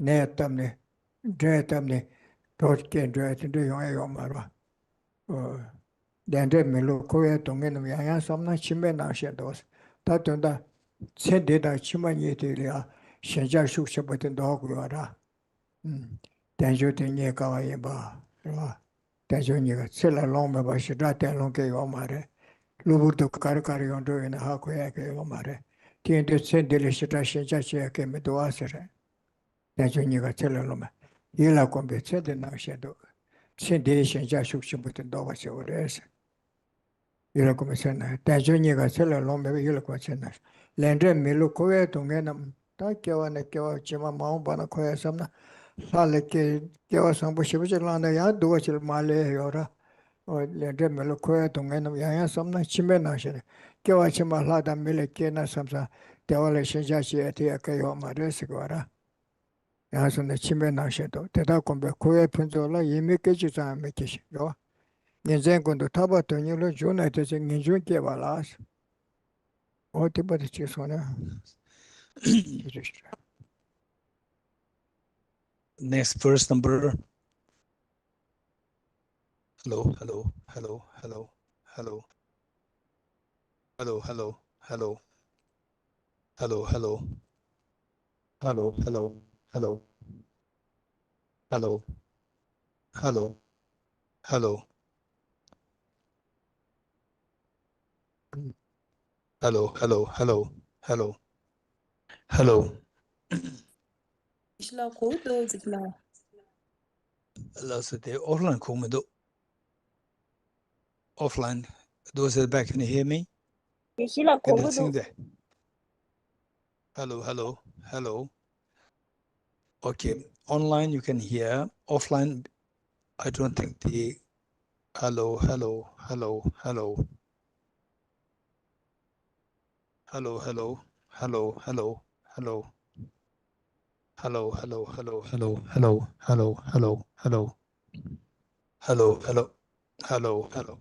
Netamne, Dretamne, Dorji, Dret, and Yomarwa. Then Milu Koya Tungan Yaya, some not Chimena shadows. Tatunda, said it a Chimanitilia, Shenja Shukshabut and Dogwara. Then you think Yekawayaba. Tajoniga, Sela Lomba Bashidata Lonke Omare, Lubuto Karkari on doing a Hakoyake Omare, Tiende Sendele Shitashi Jachi Meduasere, Tajoniga Telaloma, Yila Combe said the Nashadow, Sendation Jashukshabut and Dovas Ores, Yila Commissioner, Tajoniga Sela Lomba Yila Commissioner, Lendre Milukoe Tunganam, Takyo and the Kyo Chima Mount Banakoya Samna. Saleke Kyo Sambushivana Yaduachil Male Yora or Lendre Melokoya Tunganam Yaya Samna Chimena Shere. Kyoachima Lada Milekena Samsa, Teola Shinjachi Etiakayo Maresigora. Yasan the Chimena Shedo, Tetakombe Koya Punzola, Yimikecha Mikish. Nizen to Tabato Nilo Juna to sing in Junke Valas. What about the Chisona? Next verse number. Hello, hello, hello, hello, hello. Hello, hello, hello. Hello, hello. Hello, hello, hello. Hello. Hello. Hello. Hello, hello, hello, hello. Hello. Alltså det är offline kommer då. Offline. Those at the back, can you hear me? Can you sing that? Hello, hello, hello. Okay, online you can hear. Offline, I don't think the hello, hello, hello, hello. Hello, hello, hello, hello, hello. Hello, hello, hello, hello, hello, hello, hello, hello. Hello, hello, hello, hello.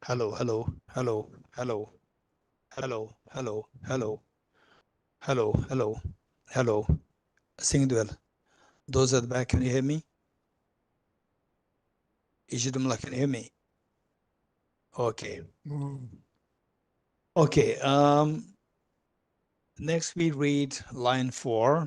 Hello, hello, hello, hello, hello, hello, hello, hello, hello, hello. Sing well. Those at the back, can you hear me? Ishidumla, can you hear me? Okay. Okay. Next we read line 4.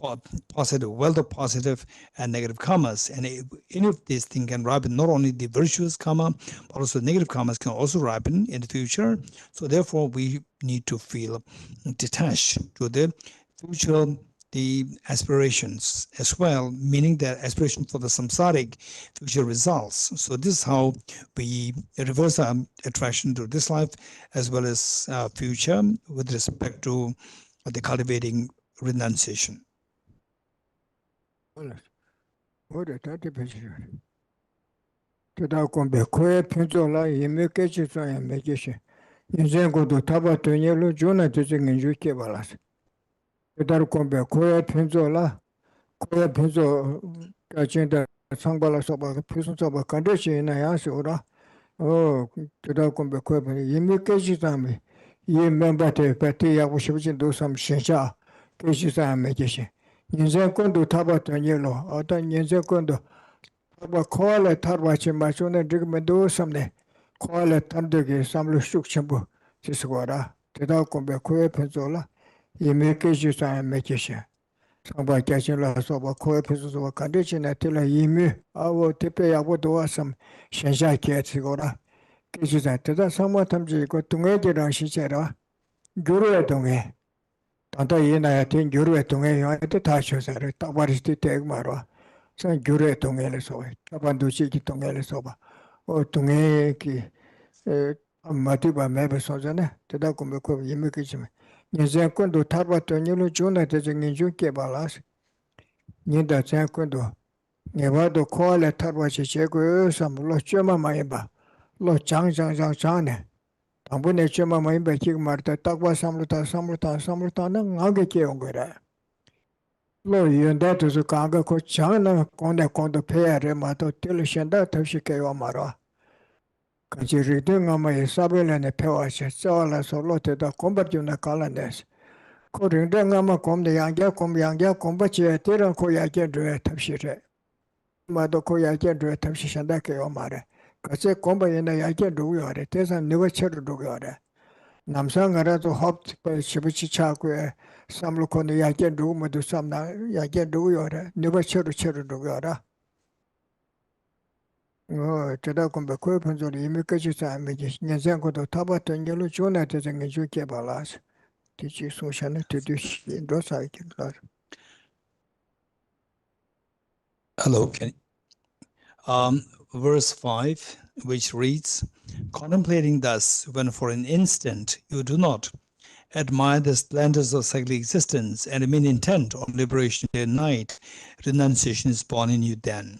positive, wealth of positive and negative karmas. And any of these things can ripen not only the virtuous karma, but also negative karmas can also ripen in the future. So therefore, we need to feel detached to the future, the aspirations as well, meaning that aspiration for the samsaric future results. So this is how we reverse our attraction to this life as well as future with respect to the cultivating renunciation. Ora tati pechira. Tada kombe koe penzo la yeme kechi so yeme keshi. Yinzen kodo taba tonye lo jona tese ngenju ke balas. Tada kombe koe penzo la koe penzo kachinda sangbala soba pisun soba kandeshi ina yansi ora. Oh, tada kombe koe penzo yeme kechi sami. Yeme mbate pati yabu shibichin do sam shensha kechi so yeme keshi. Yinzen kodo taba tonye lo. Ata yinzen kodo Taba koala tarwa chi machuna digmendo samne koala tandegi samlu shuk chimbu chiswara teda kombe koe penzola yeme keji sa mekesha samba kachin la soba koe penzola kandechi na tila yeme awo tepe yabo doa sam shensha kia tsigora keji sa teda sama tamji ko tunge jirang shichera gyuru e tunge tanda yena ya ten gyuru e tunge yo ete tasho sare tabarishti teg marwa san gyure tunge le soba, tabanduchi ki tunge le soba. O tunge ki matiba mebe sozane, teda kumbe ko yime kichime. Nyen kondo tarba to nyulu juna teze ngenju ke balas. Nyenda zen kondo, nyewado koale tarba chi chego sam lo chema maimba. Lo chang ne. Tambu ne chema maimba kik marta takwa samluta na ngage ke ongora. Lo yunda tuzu kanga ko chana kondo peyare mato tilu shenda tawshi kewa marwa. Kanchi ridu ngama ye sabile ne pewa she, sawala so lo teda komba juna kala nes. Ko rindu ngama komda yangya komba chiya tira ko yajen ruya tawshi re. Mato ko yajen ruya tawshi shenda kewa mare. Kasi komba yena yajen ruya re, tesa niwa chiru ruya re. Namsa ngara to hop shibuchi chakwe samlu kono yajen rugu madu samna yajen rugu yore niba chiru rugu yore. Tada kumbe kwe panzori imi kachi sa amiji nyanzen kodo taba tangelu chona teza ngenju ke balas. Tichi soshana tidu dosa iki klar. Hello, Kenny. Verse 5, which reads, contemplating thus, when for an instant you do not admire the splendors of cyclic existence and remain intent on liberation day and night, renunciation is born in you then.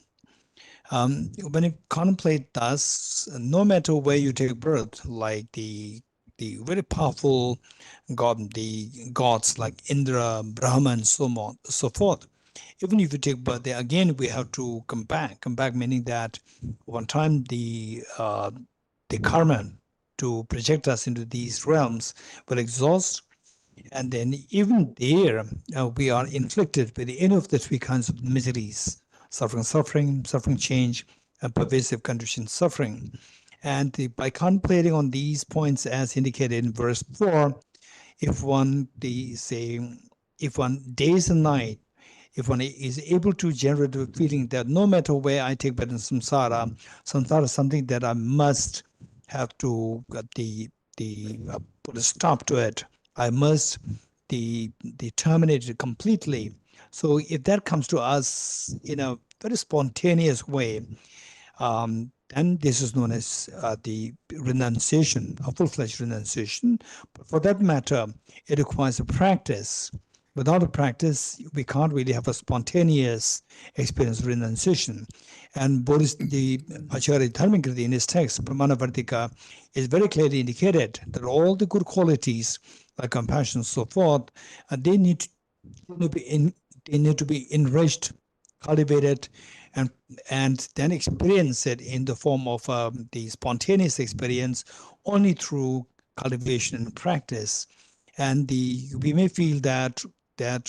When you contemplate thus, no matter where you take birth, like the very powerful the gods like Indra, Brahma, and so on, so forth, even if you take birth there, again we have to come back meaning that one time the karma to project us into these realms will exhaust, and then even there we are inflicted with any of the three kinds of miseries: suffering, change, and pervasive condition suffering. And by contemplating on these points as indicated in verse 4, if one days and night, if one is able to generate a feeling that no matter where I take birth in samsara is something that I must have to put a stop to it. I must terminate it completely. So if that comes to us in a very spontaneous way, then this is known as the renunciation, a full-fledged renunciation. But for that matter, it requires a practice. Without a practice, we can't really have a spontaneous experience of renunciation. And the Acharya Dharmakirti in his text, Pramana Vartika, is very clearly indicated that all the good qualities, like compassion and so forth, they need to be enriched, cultivated, and then experience it in the form of the spontaneous experience only through cultivation and practice. And we may feel that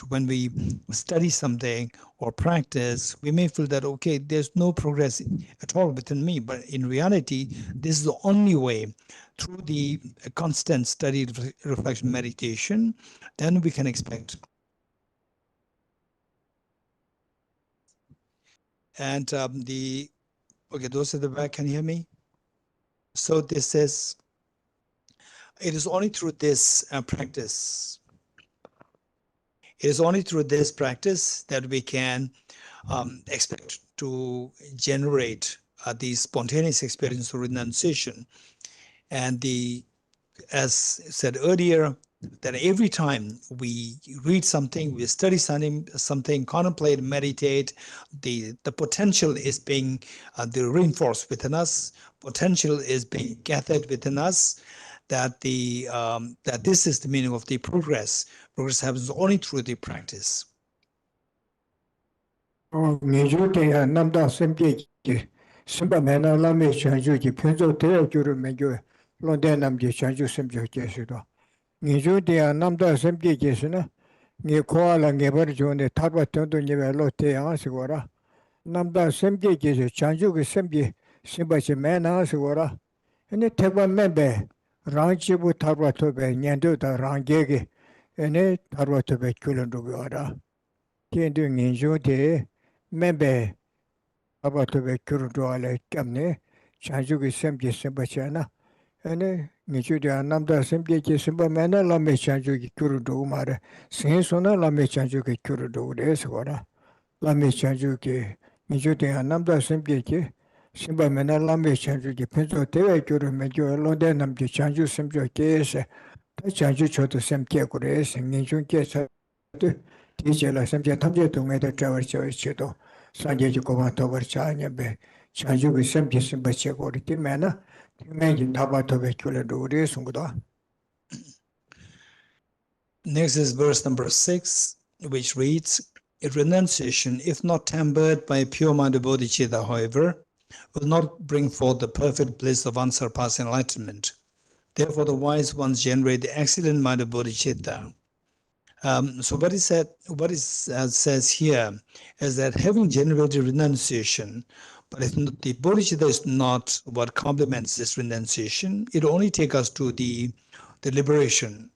when we study something or practice, we may feel that, okay, there's no progress at all within me. But in reality, this is the only way. Through the constant study, reflection, meditation, then we can expect And okay, those at the back can hear me. So this is, it is only through this practice. It is only through this practice that we can expect to generate the spontaneous experience of renunciation. And as said earlier, that every time we read something, we study something, contemplate, meditate, the potential is being reinforced within us. Potential is being gathered within us. That that this is the meaning of the progress. Progress happens only through the practice. 남다 샘게기 심바메나 라메 샤주기 편조 대교를 매교 론데 남지 샤주 샘게기스도 니주디야 남다 샘게기스나 니 코알라 네버 존데 타바 ton도 니벨로 테야스고라 남다 샘게기스 샤주기 샘게 심바시 메나스고라 에네 테바 멤베 랑치부 타바 토베 냔도다 랑게게 에네 타바 토베 큘런도고라 켄도 니주디 멤베 아바토베 큐르도알레 깜네 자주기 샘게 샘바치아나 에네 니주디아 남다 샘게 샘바메나 라메 자주기 큐르도 마레 생소나 라메 자주기 큐르도 레스고라 라메 자주기 니주디아 남다 샘게 샘바메나 라메 자주기 펜조 대외 큐르 메조 론데 남지 자주 샘조 게세 자주 저도 샘게 고레 생니중게 디젤라 샘게 탐제 동에다 자버쳐치도 산제지 고마토 버차냐베 자주비 샘게 샘바체 고리티 메나 메지 타바토베 큘레도레 송고다. Next is verse number 6, which reads, "A renunciation, if not tempered by a pure-minded bodhicitta, however, will not bring forth the perfect bliss of unsurpassed enlightenment. Therefore, the wise ones generate the excellent-minded bodhicitta." So what says here is that having generated renunciation, but if the bodhicitta is not what complements this renunciation, it only takes us to the liberation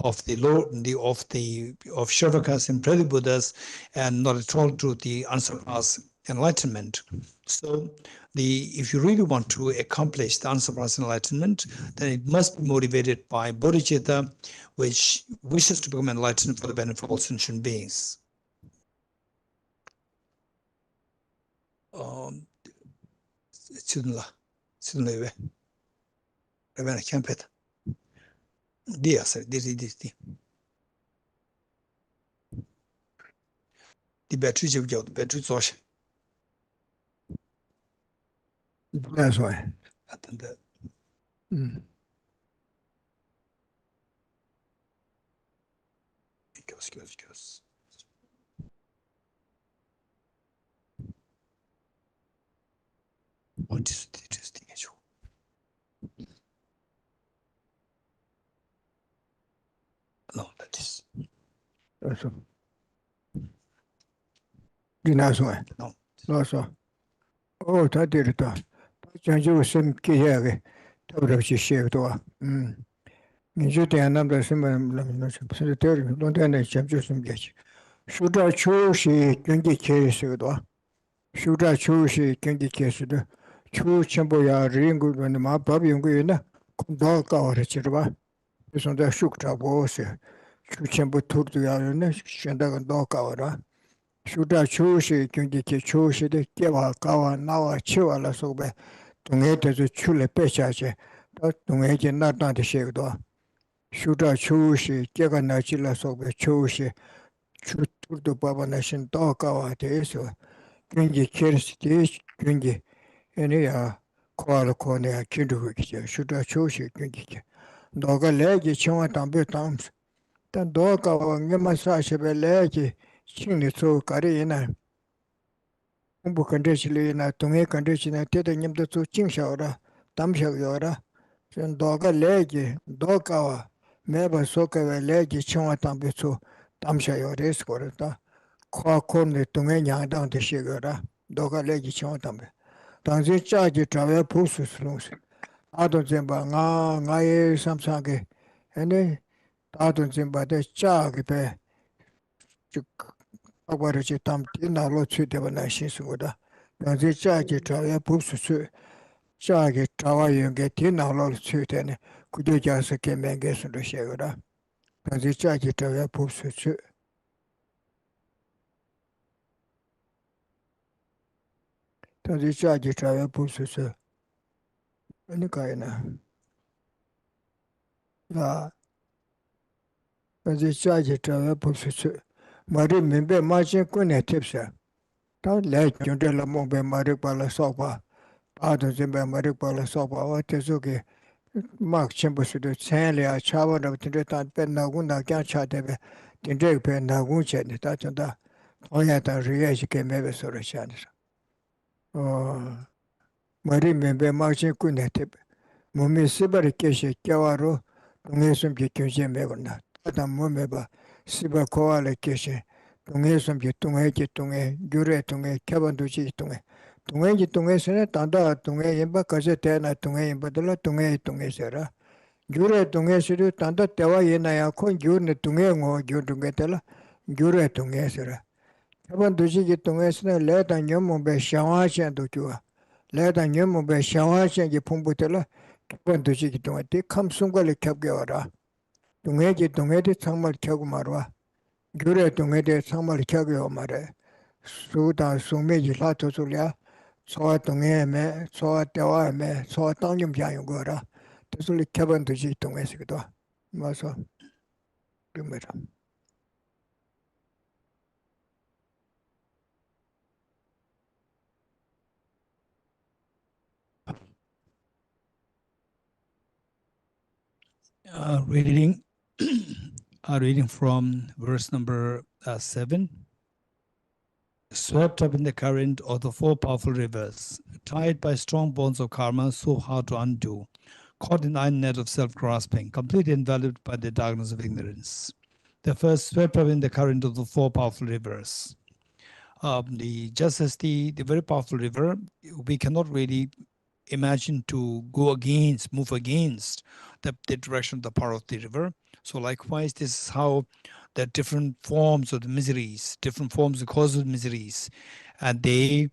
of of Shravakas and Prati-Buddhas, and not at all to the unsurpassed enlightenment. So if you really want to accomplish the unsurpassed enlightenment, then it must be motivated by bodhicitta, which wishes to become enlightened for the benefit of all sentient beings. The battery That's why. Goes. What is the interesting issue? No, that is. That's all. That's why. No. That's all. Oh, that did it. Change some key. Tabrachi share. You can number some theory, don't end champion some gate. Should I choose she can get case? Should I choose she can get case? Choose Chamboya ring good when the map of Yungina, dog or a chirba. It's on the Shukta was Chambo took the Yarna, Shandagan dog hour. Should I choose she can get choose the Kiva Kawa now a chivala sobe. Tungate as a chule pechache, but Tungate not the shake door. Should I choose Jaganachila sobe choose to Baba Nation dog our days or Gringy Kirs dish, Gringy, any koala corner kindu. Should I choose Gringy? Dog a leggy chawat on betams. Then dog our Yamasashi be leggy, ching it so carina. Umbu condition in a Tunga condition at Tetanum the two ching shower, Tamsha yora. Then dog a leggy, dog our. Never soak a leggy chawatan betsu, Tamsha yores for it. Qua corne Tunga down the sugar, dog a leggy chawatambe. Tanzi charge travel pushes loose. Adon Zimba, Naye Samsange, any Adon Zimba, the charge pay. What is it? Tam Tina Lotsu Devanashis would Tanzi Chagi Trawa Pusu, Chagi Trawa Yunga Tina Lol Sutene, Kudu Jasa Kemenges and the Shagura. Tanzi Chagi Trawa Pusu. Tanzi Chagi Trawa Pusu. Anikaina. La Tanzi Chagi Trawa Pusu. Mari Mimbe Margin Kune Tipsa. Don't let Jundela Mumbe Maripala Sopa. Other than Maripala Sopa, what is okay. Mark Chambers to Sanlia, Chava of Tindetan Pen Naguna Gacha, Tindek Pen Naguncha, Tatanda, Oyata Riash came ever sort of chance. Oh, Marie Membe Marching Kunetip, Mummy Sibari Geshe, Kawaro, Tungesum Kikunje Megona, Tata Mumeba, Siba Koala Geshe, Tungesum Tunge Tunge, Jure Tunge, Kabanduchi Tunge. Tunge Tunge Sena Tanda Tunge Yemba Kazetana Tunge Badala Tunge Sera. Jure Tunge Sidu Tanda Tewa Yenaya Kon June Tunge Ngo Jungetela, Jure Tunge Sera. Kabanduchi Tunge Sena let and Yomo be Shawashan to Jua. Let and Yomo be Shawashan Pumbutela, Kabanduchi Tunge, they come Sungali Kabgara. Tunge Tunge Samal Kagumarwa. Jure Tunge Samal Kagomare. Sudan Sumeji Lato Zulia. So Tunge me, so Tewa me, so Tangum Jayungora. This will Kevin to see Tunga. Maso. Reading, reading from verse number 7. Swept up in the current of the four powerful rivers, tied by strong bonds of karma, so hard to undo, caught in the iron net of self-grasping, completely enveloped by the darkness of ignorance. The first, swept up in the current of the four powerful rivers. Just as the very powerful river, we cannot really imagine to go against, move against the direction of the power of the river. So likewise, this is how the different forms of the miseries, different forms of causes of miseries, and they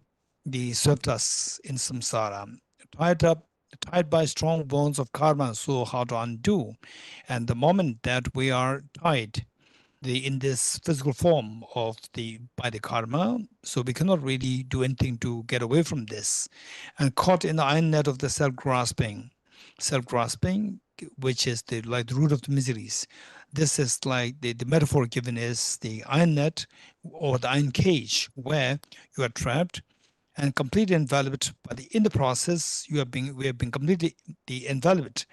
swept us in samsara, tied by strong bonds of karma, so hard to undo. And the moment that we are tied in this physical form of by the karma, so we cannot really do anything to get away from this, and caught in the iron net of the self-grasping, which is the root of the miseries. This is like the metaphor given is the iron net or the iron cage, where you are trapped and completely enveloped, but in the process we have been completely enveloped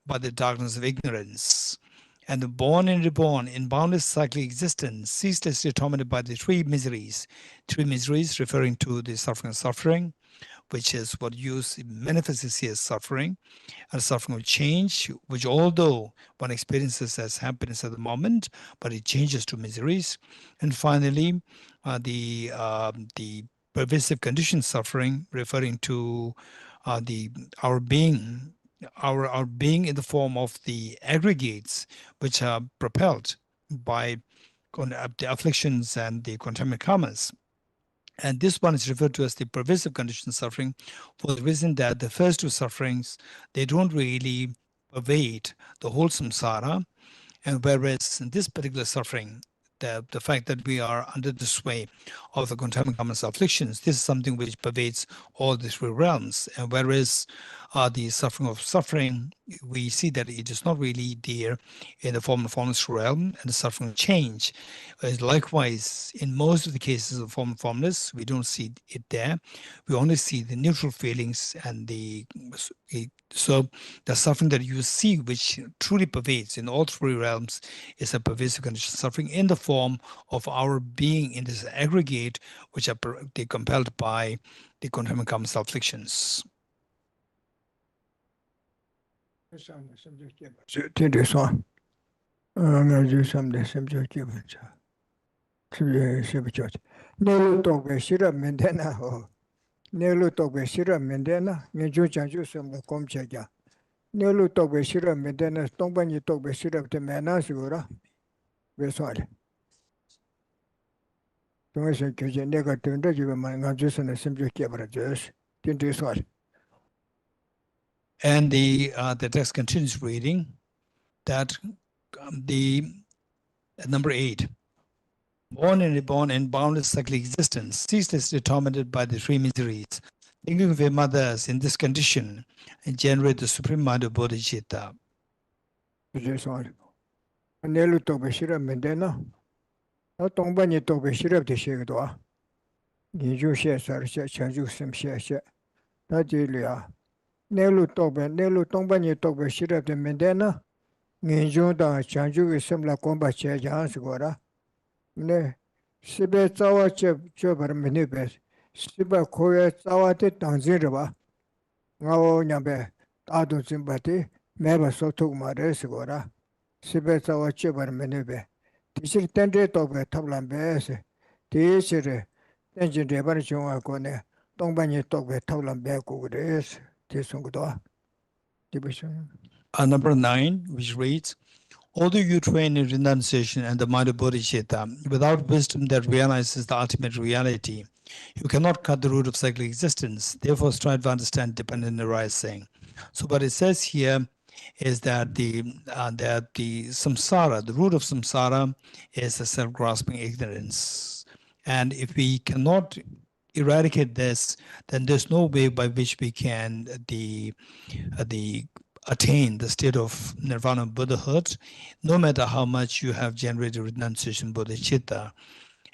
by the darkness of ignorance. And born and reborn in boundless cyclic existence, ceaselessly tormented by the three miseries referring to the suffering, which is what manifests here as suffering, and suffering of change, which although one experiences as happiness at the moment, but it changes to miseries. And finally, the pervasive condition suffering, referring to our being in the form of the aggregates, which are propelled by the afflictions and the contaminant karmas. And this one is referred to as the pervasive condition suffering, for the reason that the first two sufferings, they don't really pervade the whole samsara, and whereas in this particular suffering, the fact that we are under the sway of the contaminant karmas afflictions, this is something which pervades all the three realms. And whereas the suffering, we see that it is not really there in the form of formless realm, and the suffering of change. Likewise, in most of the cases of form and formless, we don't see it there. We only see the neutral feelings, and so the suffering that you see, which truly pervades in all three realms, is a pervasive condition suffering in the form of our being in this aggregate, which are compelled by the contaminant karmas afflictions. Nelu Tobe Shira Mendena ho. Nelu Tobe Shira Mendena, Niju Janju Sum the Comchaja. Nelu Tobe Shira Mendena, Tombani Tobe Shira de Manasura. Vesole. 동에서 교제 내가 된다 지금 만 주선에 심지 깨버려져서 딘디서 And the text continues reading that the number 8, born and reborn in boundless cyclic existence, ceaselessly tormented by the three miseries, thinking of your mothers in this condition, and generate the supreme mind of bodhicitta. 그래서 내로 또 배시라면 되나? 나 동반이 또 배시랍 되시기도 와. 이주시에서 전주심시에서 다지리아 내로 동반이 또 배시랍 되면 되나? 인조다 전주의 심라 공부체 장스고라. 네. 시베 자와 저 버면 네 시베 코에 자와데 당지르 봐. ngao nyambe adu zimbati meba sotuk mares gora sibe sawa chebar menebe tisir tendre tobe tablan bese tisir tenjin rebar chunga kone tongbanye tobe tablan be kugres tisungdo division. Number 9, which reads, although you train in renunciation and the mind of bodhicitta, without wisdom that realizes the ultimate reality, you cannot cut the root of cyclic existence. Therefore, strive to understand dependent arising. So what it says here is that the samsara, the root of samsara, is a self-grasping ignorance. And if we cannot eradicate this, then there's no way by which we can attain the state of nirvana Buddhahood, no matter how much you have generated renunciation bodhicitta.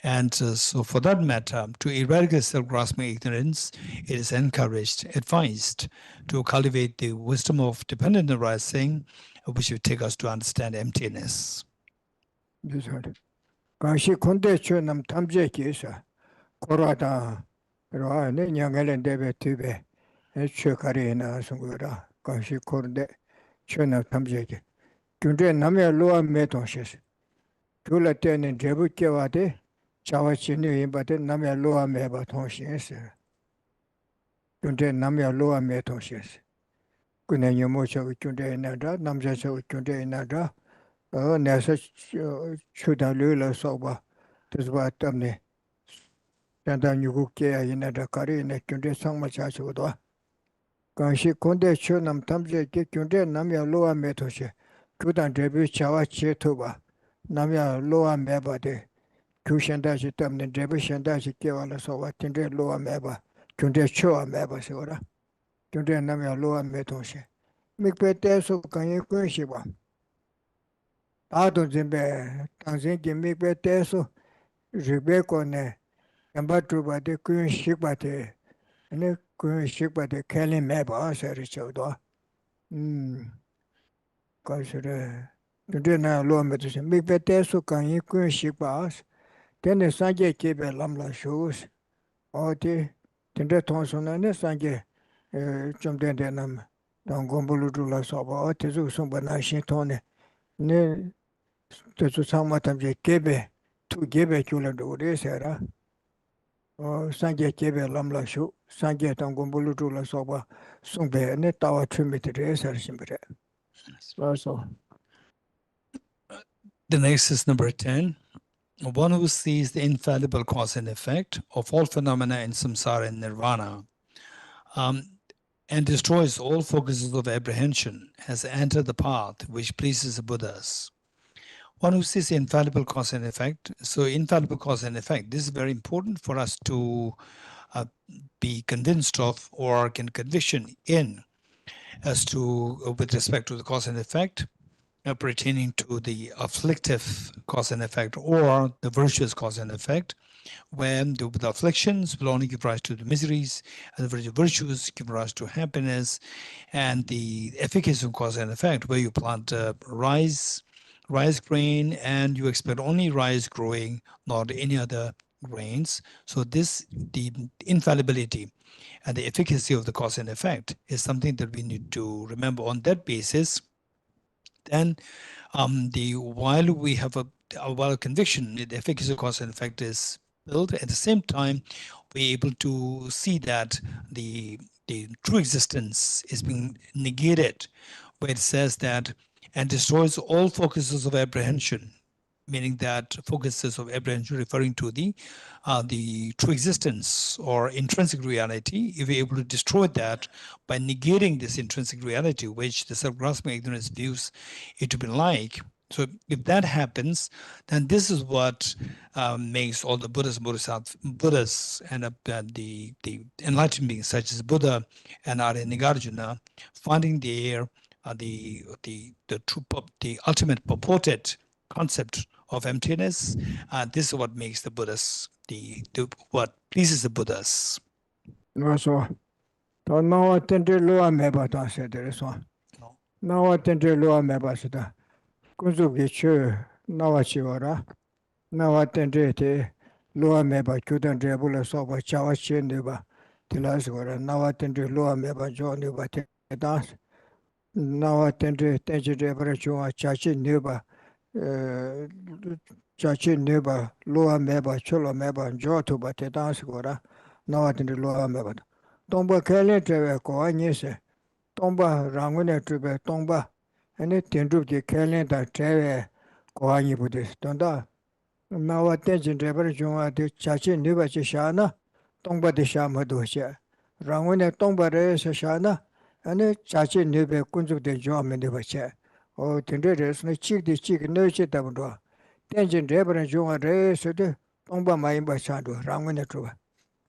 And so for that matter, to eradicate self-grasping ignorance, it is encouraged, advised to cultivate the wisdom of dependent arising, which will take us to understand emptiness. 가시 콘데 남 탐제 기사 고라다 로아네 냥엘엔 데베 티베 에츠카리나 송고라 가시 콘데 남 탐제게 근데 남의 로아 메동시스 둘라 때는 제부께와데 자와치니 임바데 남의 로아 메바 통신스 근데 남의 로아 메동시스 그네 요모셔 근데 나다 남자셔 근데 나다 내서 추다르라 소바 뜻바 때문에 단단 유국계야 이나다 가리네 근데 상마차서도 가시 콘데 남 탐제게 근데 남의 로아 메도시 교단 데뷔 자와 제토바 남의 로아 메바데 교신다시 때문에 데뷔 신다시 깨와라서 왔던데 로아 메바 근데 초아 메바시오라 근데 남의 로아 메도시 mikpeteso kanye kunshi ba ado zembe tanzen ki mikpeteso ribe kone yambatu ba de kunshi ba de ne kunshi ba de kele me ba sari chawdo kasure de na lo me de mikpeteso kanye kunshi ba tene sanje kebe lamla shus odi tende tonsona ne sanje chomdende nam Dongombulula Soba, Tezu Sumbana Shintone, Ne Tezu Samatamje Kebe, to Gebe Chula do Resera, or Sanje Kebe Lamla Shu, Sanje Dongombulula Soba, Sumbe, Netawa Trimited Reser Simbre. Also, The next is number 10. One who sees the infallible cause and effect of all phenomena in samsara and nirvana, and destroys all focuses of apprehension, has entered the path which pleases the Buddhas. One who sees the infallible cause and effect. So infallible cause and effect, this is very important for us to be convinced of or can conviction in as to with respect to the cause and effect pertaining to the afflictive cause and effect or the virtuous cause and effect, when the afflictions will only give rise to the miseries, and the virtues give rise to happiness, and the efficacy of cause and effect, where you plant rice grain, and you expect only rice growing, not any other grains. So this, the infallibility and the efficacy of the cause and effect is something that we need to remember. On that basis, then while we have while conviction, the efficacy of cause and effect is built, at the same time, we're able to see that the true existence is being negated, where it says that, and destroys all focuses of apprehension. meaning that focuses of apprehension referring to the true existence or intrinsic reality. If we're able to destroy that by negating this intrinsic reality, which the self-grasping ignorance views it to be like. So if that happens, then this is what makes all the Buddhas and Buddhas and the enlightened beings such as Buddha and Arya Nagarjuna finding the ultimate purported concept of emptiness. This is what makes the Buddhas what pleases the Buddhas. So, now tender lower meba said there is one. Now tender lower meba said, Kunzuki chu, now chivara, now tender lower meba, Kudan Rebula soba, Chawachi neba, Tilasgora, now tender lower meba, John neba, dance. Now tender tension rebra, Chachi neba, Chachi neba, lower meba, Cholo meba, Joto, but a dance gora, now tender lower meba. Tomba Kali Treve Koanese, Tomba Rangune Trube, Tomba, and it tended the Kali that Treve Koani Buddhist. Tonda. Now attention Rever Junga de Chachi Niva Chishana, Tomba de Shamadosha. Rangune Tomba Res Shana, and it Chachi Nive Kunzu de Jom in the Vacha. Oh, tenders, no chick the chick, no shit abdo. Tension Rever Junga Res, Tomba Maimba Sando, Rangune Truba.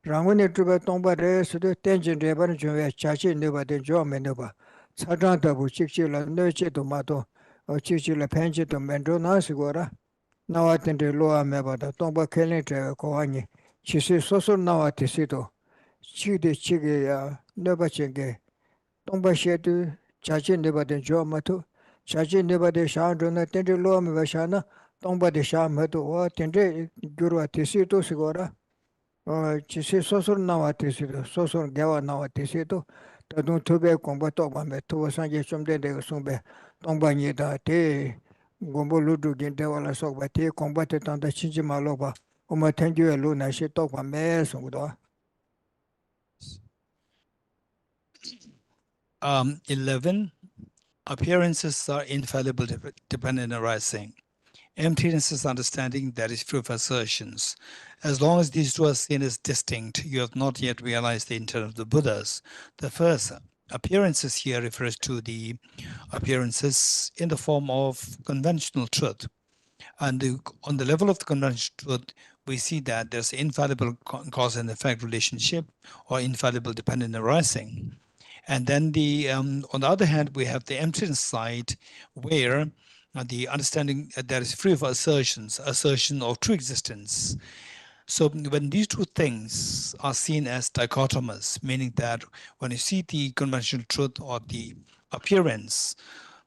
Rangune Truba Tomba Res, Tension Rever Junga, Chachi Niva de Jom in the Va. Sadanta Buchicilla, no shit tomato, or Chichilla Penchit to Mendo Nasigora. Now I think the lower member, the Tomba Kelly Koani. She says, Soso now at the Sito. Chi de Chigi, never chige. Tomba Shetu, Chachi never the Jomatu, Chachi never the Shandrona, Tende Loa Mevashana, Tomba de Shamatu, or Tende Guru at the Sito Sigora. She says, Soso now at the Sito, Soso Gava now at the Sito. Tadun Tube Combato, Mametu, Sanje Sumde de Sumbe, Tomba Nida, Te. Gombo Ludu Gindewala Soba, Te combated on the Chinjimaloba, Umatanju Luna, she talk my mess. 11. Appearances are infallible, dependent arising. Emptiness is understanding that is free of assertions. As long as these two are seen as distinct, you have not yet realized the intent of the Buddhas. The first appearances here refers to the appearances in the form of conventional truth. And on the level of the conventional truth, we see that there's infallible cause and effect relationship or infallible dependent arising. And then on the other hand, we have the emptiness side where the understanding that is free of assertions, assertion of true existence. So when these two things are seen as dichotomous, meaning that when you see the conventional truth or the appearance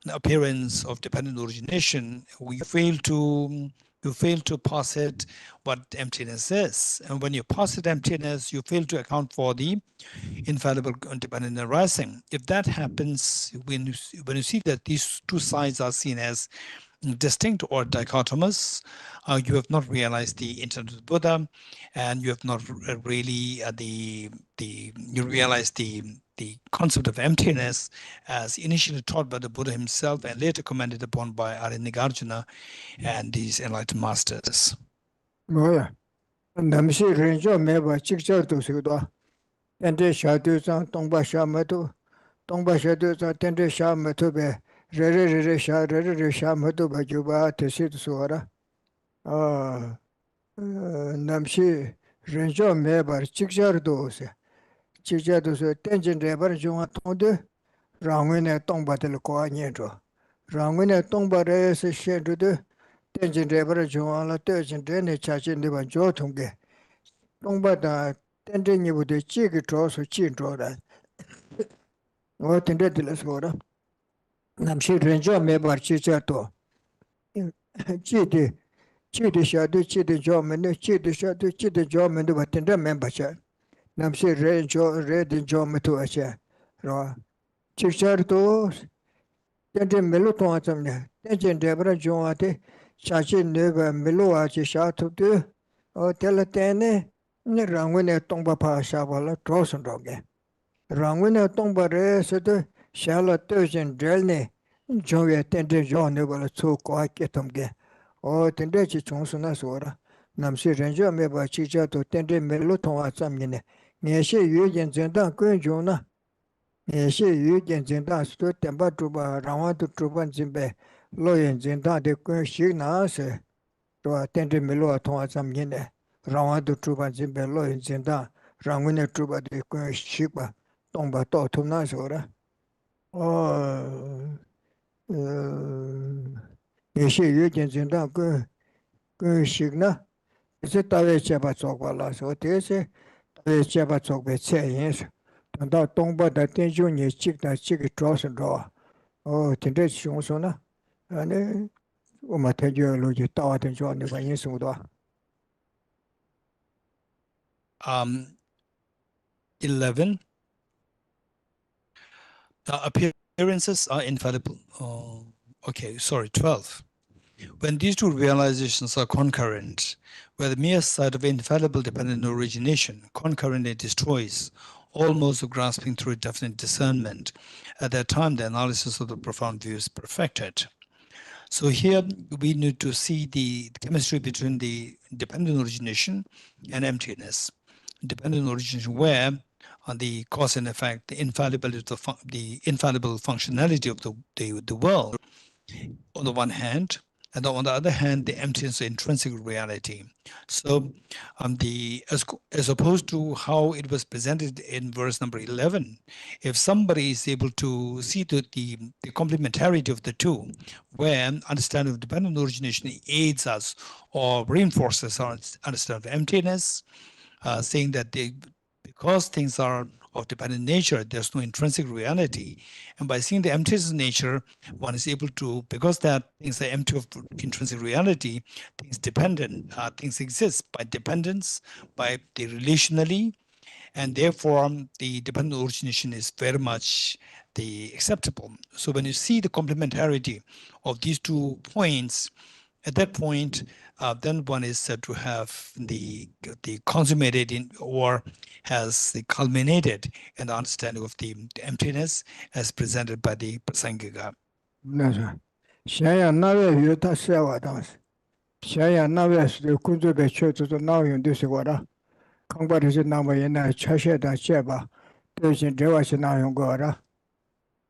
of dependent origination, you fail to posit what emptiness is. And when you posit emptiness, you fail to account for the infallible dependent arising. If that happens, when you see that these two sides are seen as distinct or dichotomous, you have not realized the intent of the Buddha, and you have not really you realize the concept of emptiness as initially taught by the Buddha himself and later commented upon by Arya Nagarjuna and these enlightened masters. Moya. Namshi Renjo Meba Chikchar to Suda. Tende Shadu San Tongba Shamatu. Tongba Shadu San Tende Shamatu be. Rere Shamatu Bajuba Tesit Suara. Namshi Renjo Meba Chikchar dose. Chikchar dose Tenjin Reber Junga Tonde. Rangwine Tongba Telkoa Nyentro. Rangwine Tongba Res Shedu. Tenjin Reber Junga La Tenjin Dene Chachin Deba Jotunge. Tongba da Tenjin you would cheek it also chin draw that. What in the Telescora? Namshi Renjo Mebar Chichato. Chidi Shadu Chidi Joman, Chidi Shadu Chidi Joman, but in the membership. Namshi Renjo Red and Jomato Acha. Chicharto Tenjin Meluton, Tenjin Debra Joate, Chachin Neva Meluachi Shatu do, or Telatene, Rangwine Tomba Pashavala, Trosan Roge. Rangwine Tomba Resed, Shala Turjan Delne, Joya Tender John Never so quite get them ge. O tende chi chonsuna sora. Namsi renjo meba chicha to tende melo tonga tsamgine. Yeshe yu jen zendang kun jona. Yeshe yu jen zendang sto temba truba rawa tu truban zimbe. Lo yen zendang de kun shik na se. To tende melo tonga tsamgine. Rawa tu truban zimbe lo yen zendang. Rangwine truba de kun shikba. Tongba to tumna sora. O Yeshe yu jen zendang kun shik na. Ese tawe cheba tsokwa la so tese tawe cheba tsokwe tse yinsa. Tanda tongpa da tenjo nye chik da chik trosan rawa. O tende shiong so na. Ane uma tenjo lo je tawa tenjo nipa yinsa udwa. 11. Appearances are infallible. Okay, sorry, 12. When these two realizations are concurrent, where the mere sight of infallible dependent origination concurrently destroys all modes of grasping through definite discernment, at that time the analysis of the profound view is perfected. So here we need to see the chemistry between the dependent origination and emptiness. Dependent origination where on the cause and effect, the infallible functionality of the world on the one hand, and on the other hand, the emptiness of intrinsic reality. So as opposed to how it was presented in verse number 11, if somebody is able to see the complementarity of the two, where understanding of dependent origination aids us or reinforces our understanding of emptiness, saying that because things are of dependent nature, there's no intrinsic reality. And by seeing the emptiness of nature, one is able to, because that things are empty of intrinsic reality, things dependent, things exist by dependence, by the relationally, and therefore the dependent origination is very much the acceptable. So when you see the complementarity of these 2 points, at that point, then one is said to have the consummated in, or has the culminated in the understanding of the emptiness as presented by the Prasangika. Nasa. Shaya nawe yu ta sewa dansi. Shaya nawe su kunzu be che tu nawe yun du se wara. Kangpa risi nama yena chashe da cheba. Tenshin dewa si na yung wara.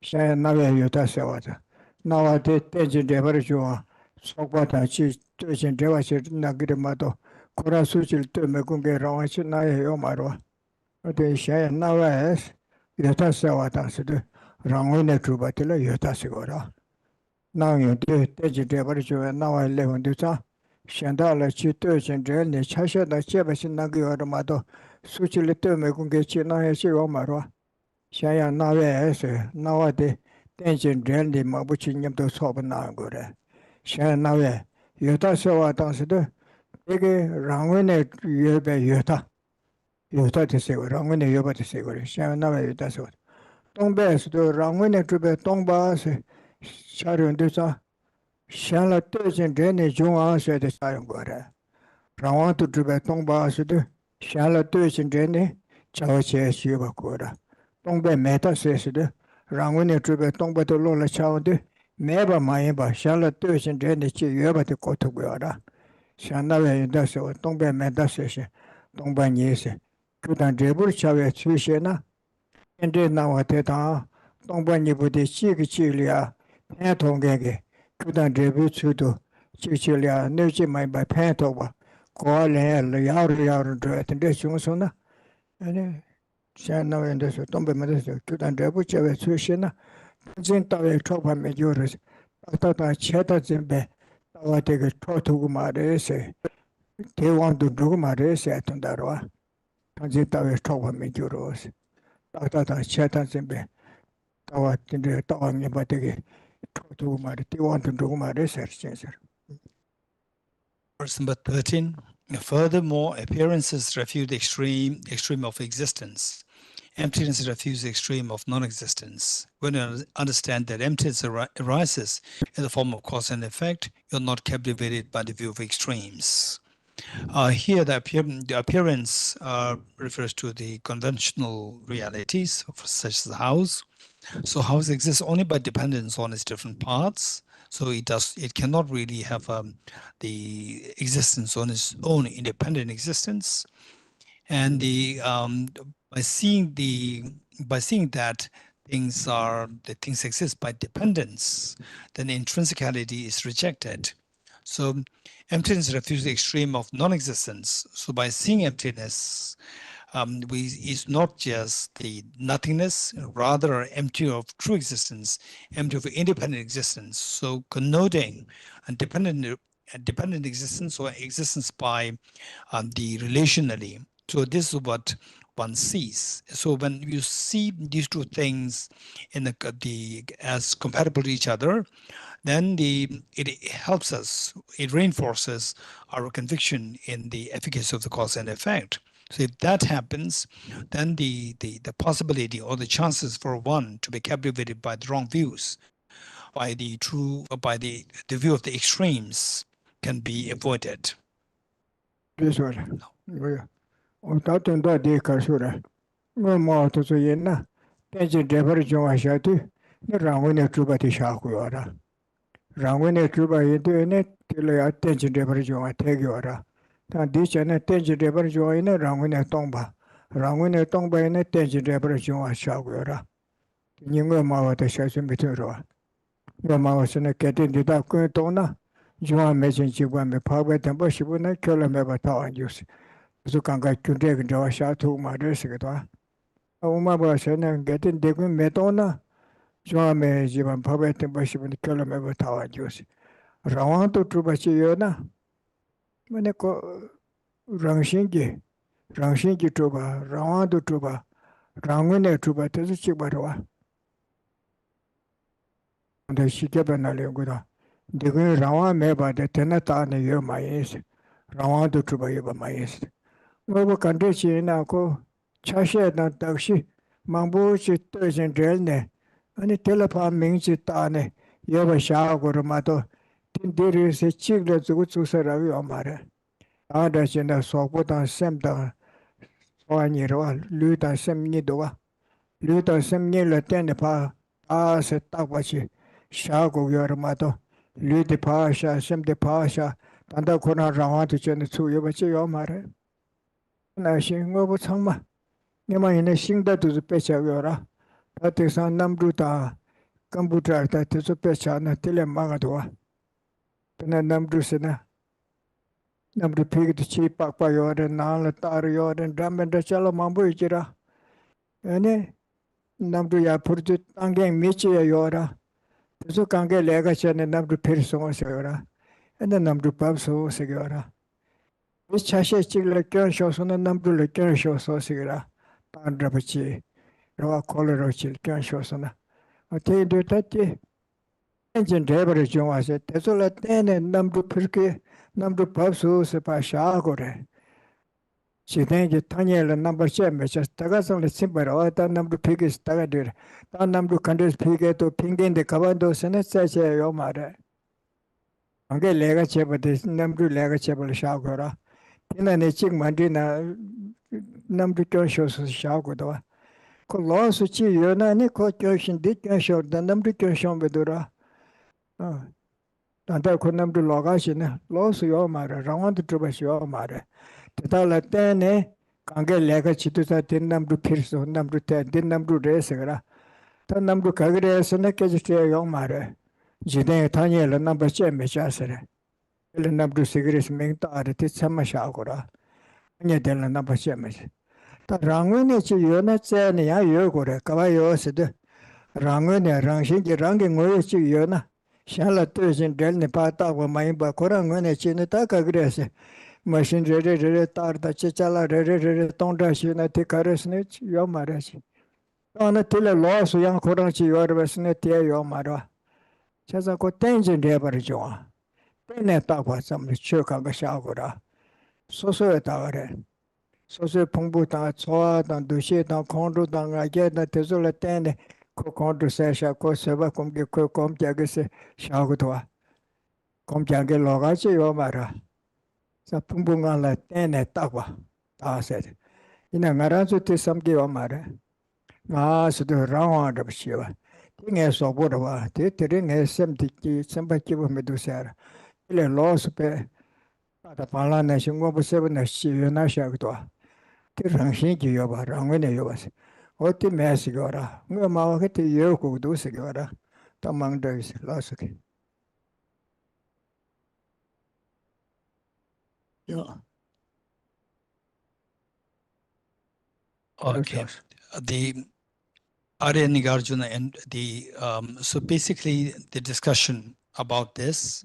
Shaya nawe yu ta sewa da. Nawa de tenshin dewa rishwa. Sokpa da chi tenshin dewa si nagiri mato. Kura suchil tu me kunge rawa si na yo marwa. Ate shaya nawe es yu ta sewa dansi du. Rangu ne truba tila yu ta se wara. Now you do the now I live on the top. Shandala Chitu and Jelly, Chasha, the Chebasin Nagi or the Mato, Suchi Litu Mekungi China, Shiromaro. Shaya Nave, now I did Tension Jelly, Mabuchin to Soban Nagore. Shaya Nave, Yuta Sawa Tansido, Big Rangwine Yube Yuta. Yuta to say, Rangwine Yuba to say, Shaya Nave Yuta. Don't best do Rangwine to be Tongbas. Sharon Dusa, Shala Tusin Jenny Junga said the Sayangore. Rawan to Tibet Tongba said, Shala Tusin Jenny, Chawache Shivakura. Tongbe Meta says the Rangwini Tibet Tongba to Lola Chawde, never Mayba, Shala Tusin Jenny Chiva to Kotoguara. Shanawe Dasso, Tongbe Meta says, Tongba Yese. Kudan Jebur Chawe Swishena, and then now at the Tongba Nibudi Chilia. Pen Tongage, couldn't debut to Chichilia, Nuchi my by Pantova, Koala, Yar, and this Johnson. And Shana and this Tomba Medicine, couldn't debut a Sushina, Zinta Tropa Majoris, Tata Cheta Zimbe, I take a Trotu Marese. They want to do Marese at Tandarwa, Zinta Tropa Majoros, Tata Cheta Zimbe, Tawa in the Tawang Bategi. Verse number 13. Furthermore, appearances refute the extreme of existence. Emptiness refutes the extreme of non-existence. When you understand that emptiness arises in the form of cause and effect, you're not captivated by the view of extremes. Here, the appearance refers to the conventional realities, such as the house. So house exists only by dependence on its different parts. So it cannot really have the existence on its own, independent existence. And by seeing that things exist by dependence, then intrinsicality is rejected. So emptiness refuses the extreme of non-existence. So by seeing emptiness, is not just the nothingness, rather empty of true existence, empty of independent existence. So connoting a dependent existence or existence by the relationally. So this is what one sees. So when you see these two things in as compatible to each other, then it helps us, it reinforces our conviction in the efficacy of the cause and effect. So if that happens, then the possibility or the chances for one to be captivated by the wrong views, by the view of the extremes, can be avoided. This one. Without the Kasura. No more to say na. Tension dever Joa Shatu. The Rangwin Trubati Shakuara. Rangwin Truba into it till attention dever Joa Tegiora. Tan ditch and attention dever join a Rangwin Tomba. Rangwin Tomba in attention dever Joa Shakuara. Ningo Mawa the Shasum Bituro. No Mawas and a cat in the dark tona. Joa mentioned she won the power and bush would not kill him ever and use. So can't get to take Joa Shatu, my dressing. Uma Basan and getting Degun Metona. Joa may even poet and bush would kill him ever tower use. Rawanto Trubachiona. Maneko Rangshingi Truba, Rawanto Truba, Rangwine Truba, Chibarua. And the Shikabanale. Degun Rawan meba the Tenata and your my is. Rawanto Truba my is. Over country Chinako. Chashe na takshi mambu chi toisen drelne ani telephone mingchi tane yoba sha gormato tin diri se chigle zu zu sarawi amare ada chena sokpo ta semda soani ro lu ta semni dowa lu ta semni le tene pa a se takwachi sha go yormato lu de pa sha sem de pa sha tanda kona rawa tu chen chu yoba chi yomare na shingo bo changma Nema in a singda to the Pechagora, that is on Namduta, Kambutra, that is a Pecha, Natile Magadua. Then a Namdusena Namdu Pig, the cheap Papayor, and Nalatario, and Dram and the Chala Mambuira. And Namduya put it Tangang Michia Yora, the Zukange Legachan and Namdu Pirso Segura, and the Namdu Pabso Segura. This Chashe Chigla Kershaws on the Namdu Kershaws or Segura. Pandrapachi, Rawa Colorochi, Kanshosana. I tell you that engine driver John said, that's all at 10 and Namdu Pirke, Namdu Pabsu, Sepasha Gore. She then get Tanya and number 7, which is Tagas the simple, or that Namdu Pig is Tagadir. That Namdu countries pig to ping in the Cavandos and it's such a Yomara. I get Legache, but this Namdu Legache Shagora. In a Niching Mandina. Namdu Kershaws Shagoda. Colosso Chiona, Nico Kershin did Kershaw, the Namdu Kershon Vedura. And I could Namdu Logashin, Los Yomara, round the Trubas Yomara. Tala Tene, Kange Legachituta, Tin Namdu Pirso, Namdu Ten, Din Namdu Resera. Tan Namdu Kagres and a Kajistia Yomara. Jide Tanya, the number Chem, Chasere. El Namdu Sigris Mingta, Titsama Shagora. Della number Chemis. The Rangwini Chiyona Tsania Yogore, Kavayo said, Rangwini, Rangshingi, Ranging Chiyona, Shala Tusin Del Nepata, my Bakorangwini Chinataka Grace, Machine Rede Tarta Chichala Rede Tonda Shina Tikaresnich, Yomarashi. On a tiller loss, young Koranchi Yorvesnetia Yomara. Chazako Tenjin Debarjoa. Tenetapa some Chukanga Shagora. 소소에 따라래. 소소 풍부다 좋아다 도시다 건도다 가게다 대sol에 때네 그 건도 세샤 그 세바 공기 그 검자게세 샤고도와 검자게 로가지 요 말아. 자 풍부간라 때네 딱와 다세. 이나 나라서 때 삼게 요 말아. 아 수도 라와다 비시와. Thing is, or whatever, the ring has somebody with Medusa. Ile loss pe the Pala Nation over 7 as she and I shall do. The Rangshin Yoba, Rangwene Yobas. What the Messigora? No more get the Yoko do Sigora. Among those loss. Yeah. Okay. The Arya Nagarjuna and the so basically the discussion about this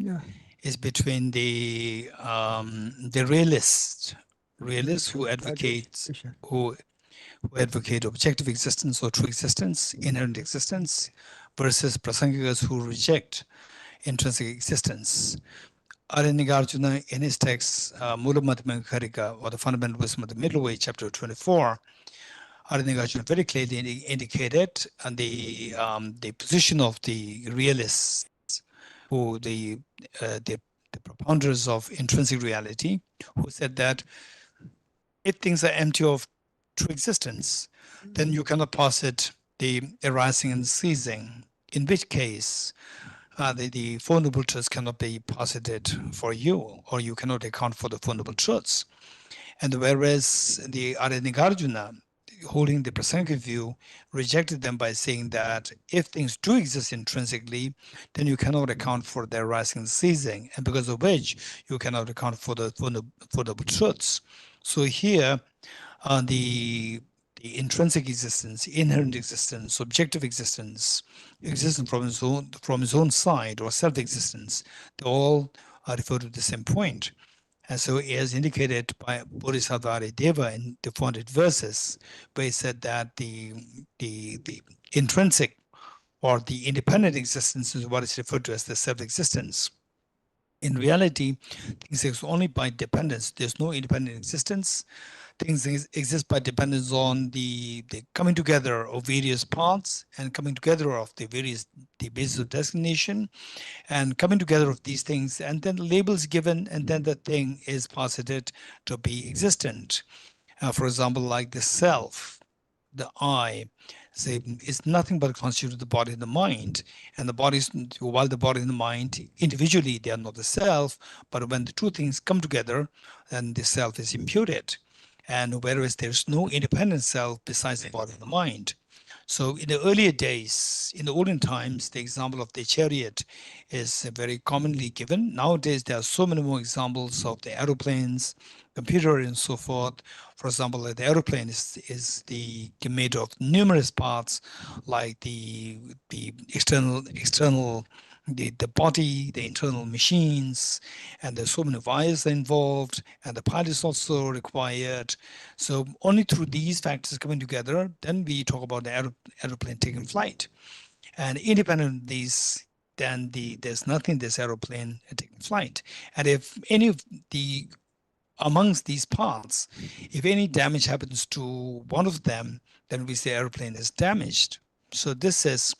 is between the realists who advocate objective existence or true existence, inherent existence, versus prasangikas who reject intrinsic existence. Arya Nagarjuna in his text Mula Madhyamaka Karika, or the Fundamental Wisdom of the Middle Way, chapter 24, Arya Nagarjuna very clearly indicated the position of the realists, who the propounders of intrinsic reality, who said that if things are empty of true existence, then you cannot posit the arising and ceasing, in which case the Four Noble Truths cannot be posited for you, or you cannot account for the Four Noble Truths. And whereas the Arya Nagarjuna, holding the Prasangika view, rejected them by saying that if things do exist intrinsically, then you cannot account for their rising and ceasing, and because of which you cannot account for the Four Noble Truths. So here, the intrinsic existence, inherent existence, subjective existence from his own side, or self-existence, they all refer to the same point. And so, as indicated by Bodhisattva Deva in the 400 verses, where he said that the intrinsic or the independent existence is what is referred to as the self-existence. In reality, things exist only by dependence. There's no independent existence. Things exist by dependence on the coming together of various parts and coming together of the basis of designation and coming together of these things, and then labels given, and then the thing is posited to be existent. For example, like the self, the I, say, is nothing but a constitute of the body and the mind. And the bodies, while the body and the mind individually, they are not the self, but when the two things come together, then the self is imputed. And whereas there's no independent self besides the body and the mind. So in the earlier days, in the olden times, the example of the chariot is very commonly given. Nowadays, there are so many more examples of the aeroplanes, computer, and so forth. For example, like the aeroplane is made of numerous parts, like the external the body, the internal machines, and there's so many wires involved, and the pilot is also required. So only through these factors coming together, then we talk about the aeroplane taking flight. And independent of these, then there's nothing, this aeroplane taking flight. And if any of the amongst these parts, if any damage happens to one of them, then we say airplane is damaged. So this is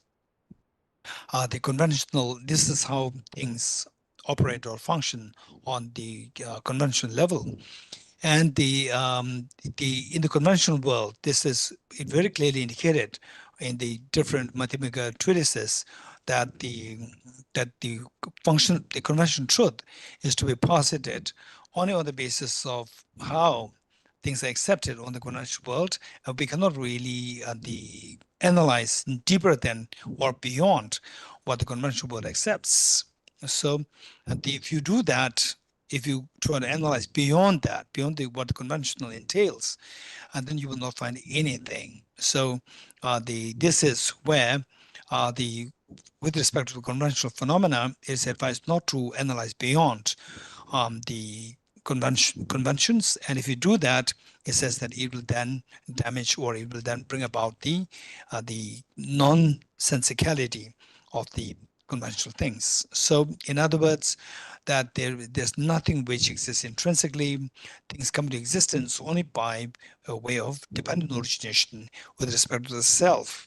the conventional, this is how things operate or function on the conventional level. And in the conventional world, this is very clearly indicated in the different Madhyamaka treatises that the conventional truth is to be posited only on the basis of how things are accepted on the conventional world. We cannot really analyze deeper than or beyond what the conventional world accepts. So if you do that, if you try to analyze beyond that, beyond what the conventional entails, and then you will not find anything. So this is where with respect to the conventional phenomena, it's advised not to analyze beyond the conventions, and if you do that, it says that it will then damage, or it will then bring about the non-sensicality of the conventional things. So in other words, that there's nothing which exists intrinsically. Things come to existence only by a way of dependent origination with respect to the self.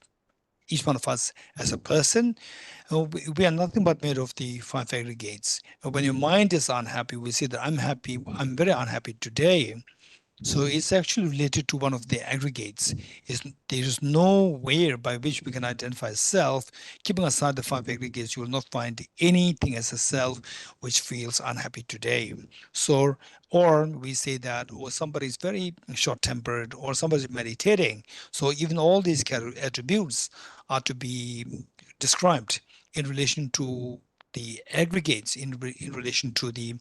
Each one of us as a person, we are nothing but made of the five aggregates. When your mind is unhappy, we say that I'm happy, I'm very unhappy today. So it's actually related to one of the aggregates. There is no way by which we can identify self. Keeping aside the 5 aggregates, you will not find anything as a self which feels unhappy today. So, or we say that, or somebody is very short-tempered, or somebody is meditating. So even all these attributes are to be described in relation to the aggregates, in relation to the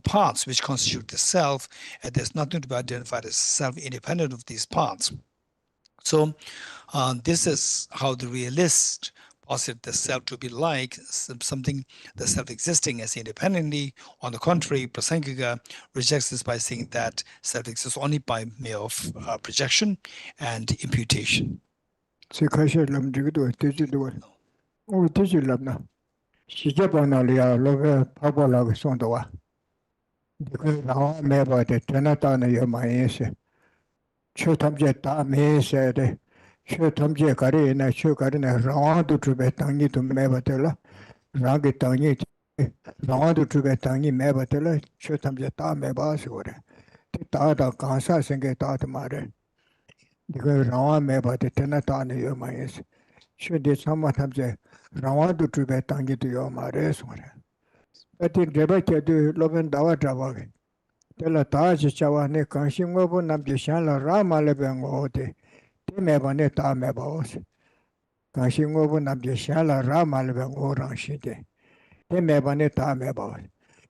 parts which constitute the self, and there's nothing to be identified as self independent of these parts. So this is how the realist posit the self to be like something, the self existing as independently. On the contrary, Prasangika rejects this by saying that self exists only by way of projection and imputation. Should some tabje Rawadu Trube Tangi to your mares. But in Rebecca do Loven Dawa Travag. Tell a Taj Chawane Kanshimobo Nabjishala Rama Lebangote. Timebane Tamebos. Kanshimobo Nabjishala Rama Lebangoranshite. Timebane Tamebos.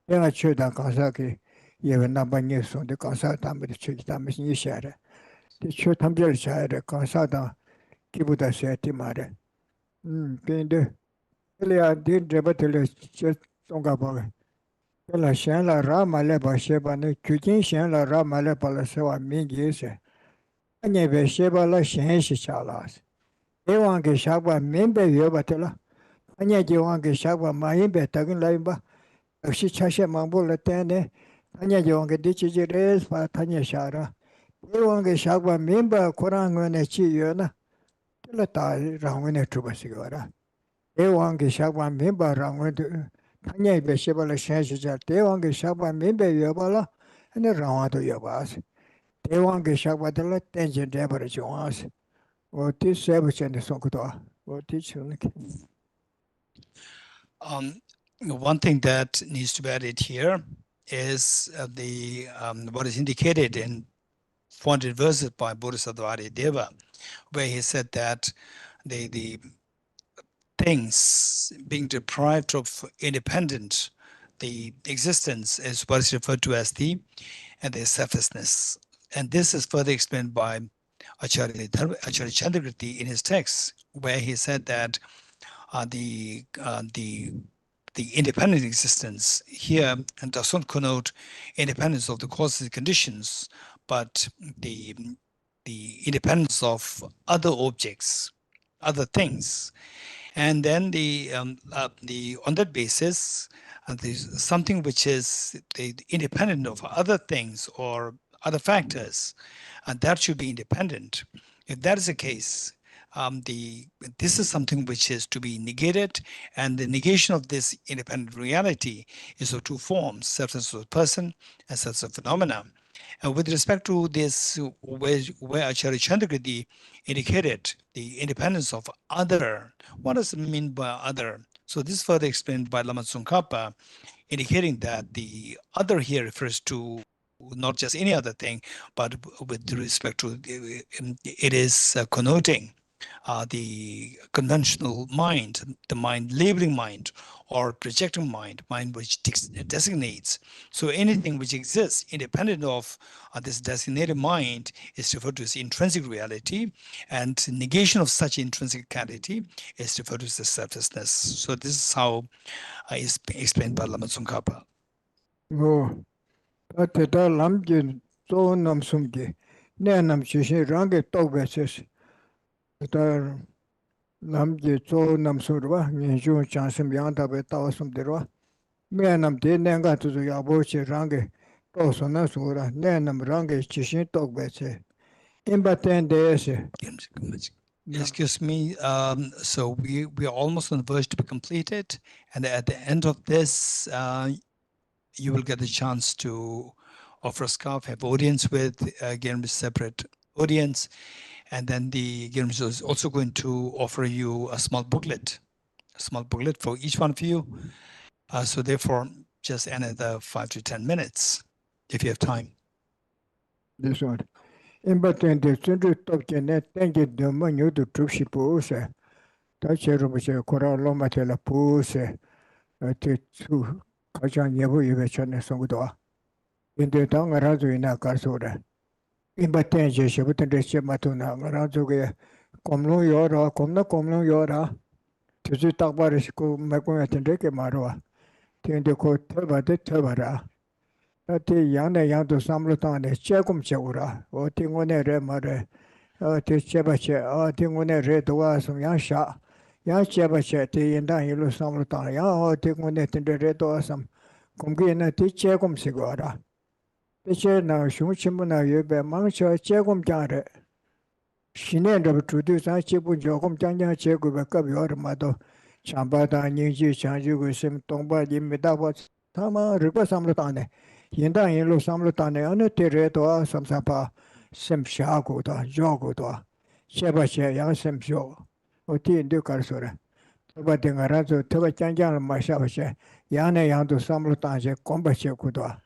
Then I should have Kazaki. Even Nabanis on the Kansata with the Chitamis Nishare. The Chutamjel Shire, Kansata, Kibuda Setimare. Pinde. Elia did Rebatele just Tonga. La Shan la Rama le Basheba ne Kukin Shan la Rama le Palasewa Mingis. Anya Besheba la Shan Shalas. Ewange Shaba Mimbe Yobatela. Anya Jiwange Shaba Maimbe Tagan Laiba. She Chasha Mambola Tane. Anya Jiwange Dichis Tanya Shara. Ewange Shaba Mimba Korangone Chiyona. Telata Rangone Trubasigora. Ewange Shaba Mimba Rangone. Tanya Beshebala Shansha, Tewang Shaba Mimbe Yabala, and the Rawado Yabas. Tewang Shabadala, Tension Debra Jones, or this Savage and the Sokoto, or teach you. One thing that needs to be added here is the what is indicated in 400 verses by Bodhisattva Deva, where he said that the things being deprived of independent, the existence is what is referred to as the selflessness. And this is further explained by Acharya Chandragirti in his text, where he said that the independent existence here does not connote independence of the causes and conditions, but the independence of other objects, other things. And then on that basis, there's something which is independent of other things or other factors, and that should be independent. If that is the case, this is something which is to be negated, and the negation of this independent reality is of two forms: substance of person and substance of phenomena. And with respect to this, where Acharya Chandragirti indicated the independence of other, what does it mean by other? So this is further explained by Lama Tsongkhapa, indicating that the other here refers to not just any other thing, but with respect to it is connoting the conventional mind, the mind labeling mind, or projecting mind which designates. So anything which exists independent of this designated mind is referred to as intrinsic reality, and negation of such intrinsic reality is referred to as the selflessness. So this is how is explained by Lama Tsongkhapa. Oh, but the Lamjin, so Namsumgi, Nanam Shishi Rangi Togbasis. The Lamji, so Namsurva, Ninju Chansim Yanta Betawasum Derva. Manam de Nanga to the Yabochi Rangi, Tosona Sura, Nanam Rangi Chishin Togbese. In Baten Dese. Excuse me. So we are almost on the verge to be completed, and at the end of this, you will get the chance to offer a scarf, have audience with, again with separate audience, and then the Girmjo is also going to offer you a small booklet for each one of you. So therefore, just another 5 to 10 minutes if you have time. This one. In between the Sunday talk, thank you the menu to Trupsi Pose. Touch a Rinpoche, Kora Lomatela Pose, to Kajan Yabu Yvechana Songdoa. In the tongue around in a Karsura. In between Geshe, but the Shematuna, around Komno Yora, Komno Yora. To talk about it, Magoya Tendeke Marua. Tende ko teba de tebara. Ati yana yanto samlutane chekum cheura. O tingone re mare. Ati chebache. O tingone re doa sum yang sha. Yang chebache ti yinda yilu samlutane. Yang o tingone tende re doa sam. Kumgi na ti chekum sigora. Ti che na shung chimbu na yube mangcha chekum jangre. Shinen rabu chudu san chebu jokum jangjang chegube kab yor mado. Chambada Niji Chanju Sim Tongba Yimidaba Tama Riba Samlutane. Yinda Yinlu Samlutane Anutereto Samsapa Sim Shaguda, Joguda, Shebache Yang Sim Sho, Oti Dukarsura. Toba Dingarazo, Toba Chanjan Mashabache, Yana Yandu Samlutanje, Kombache Kudwa.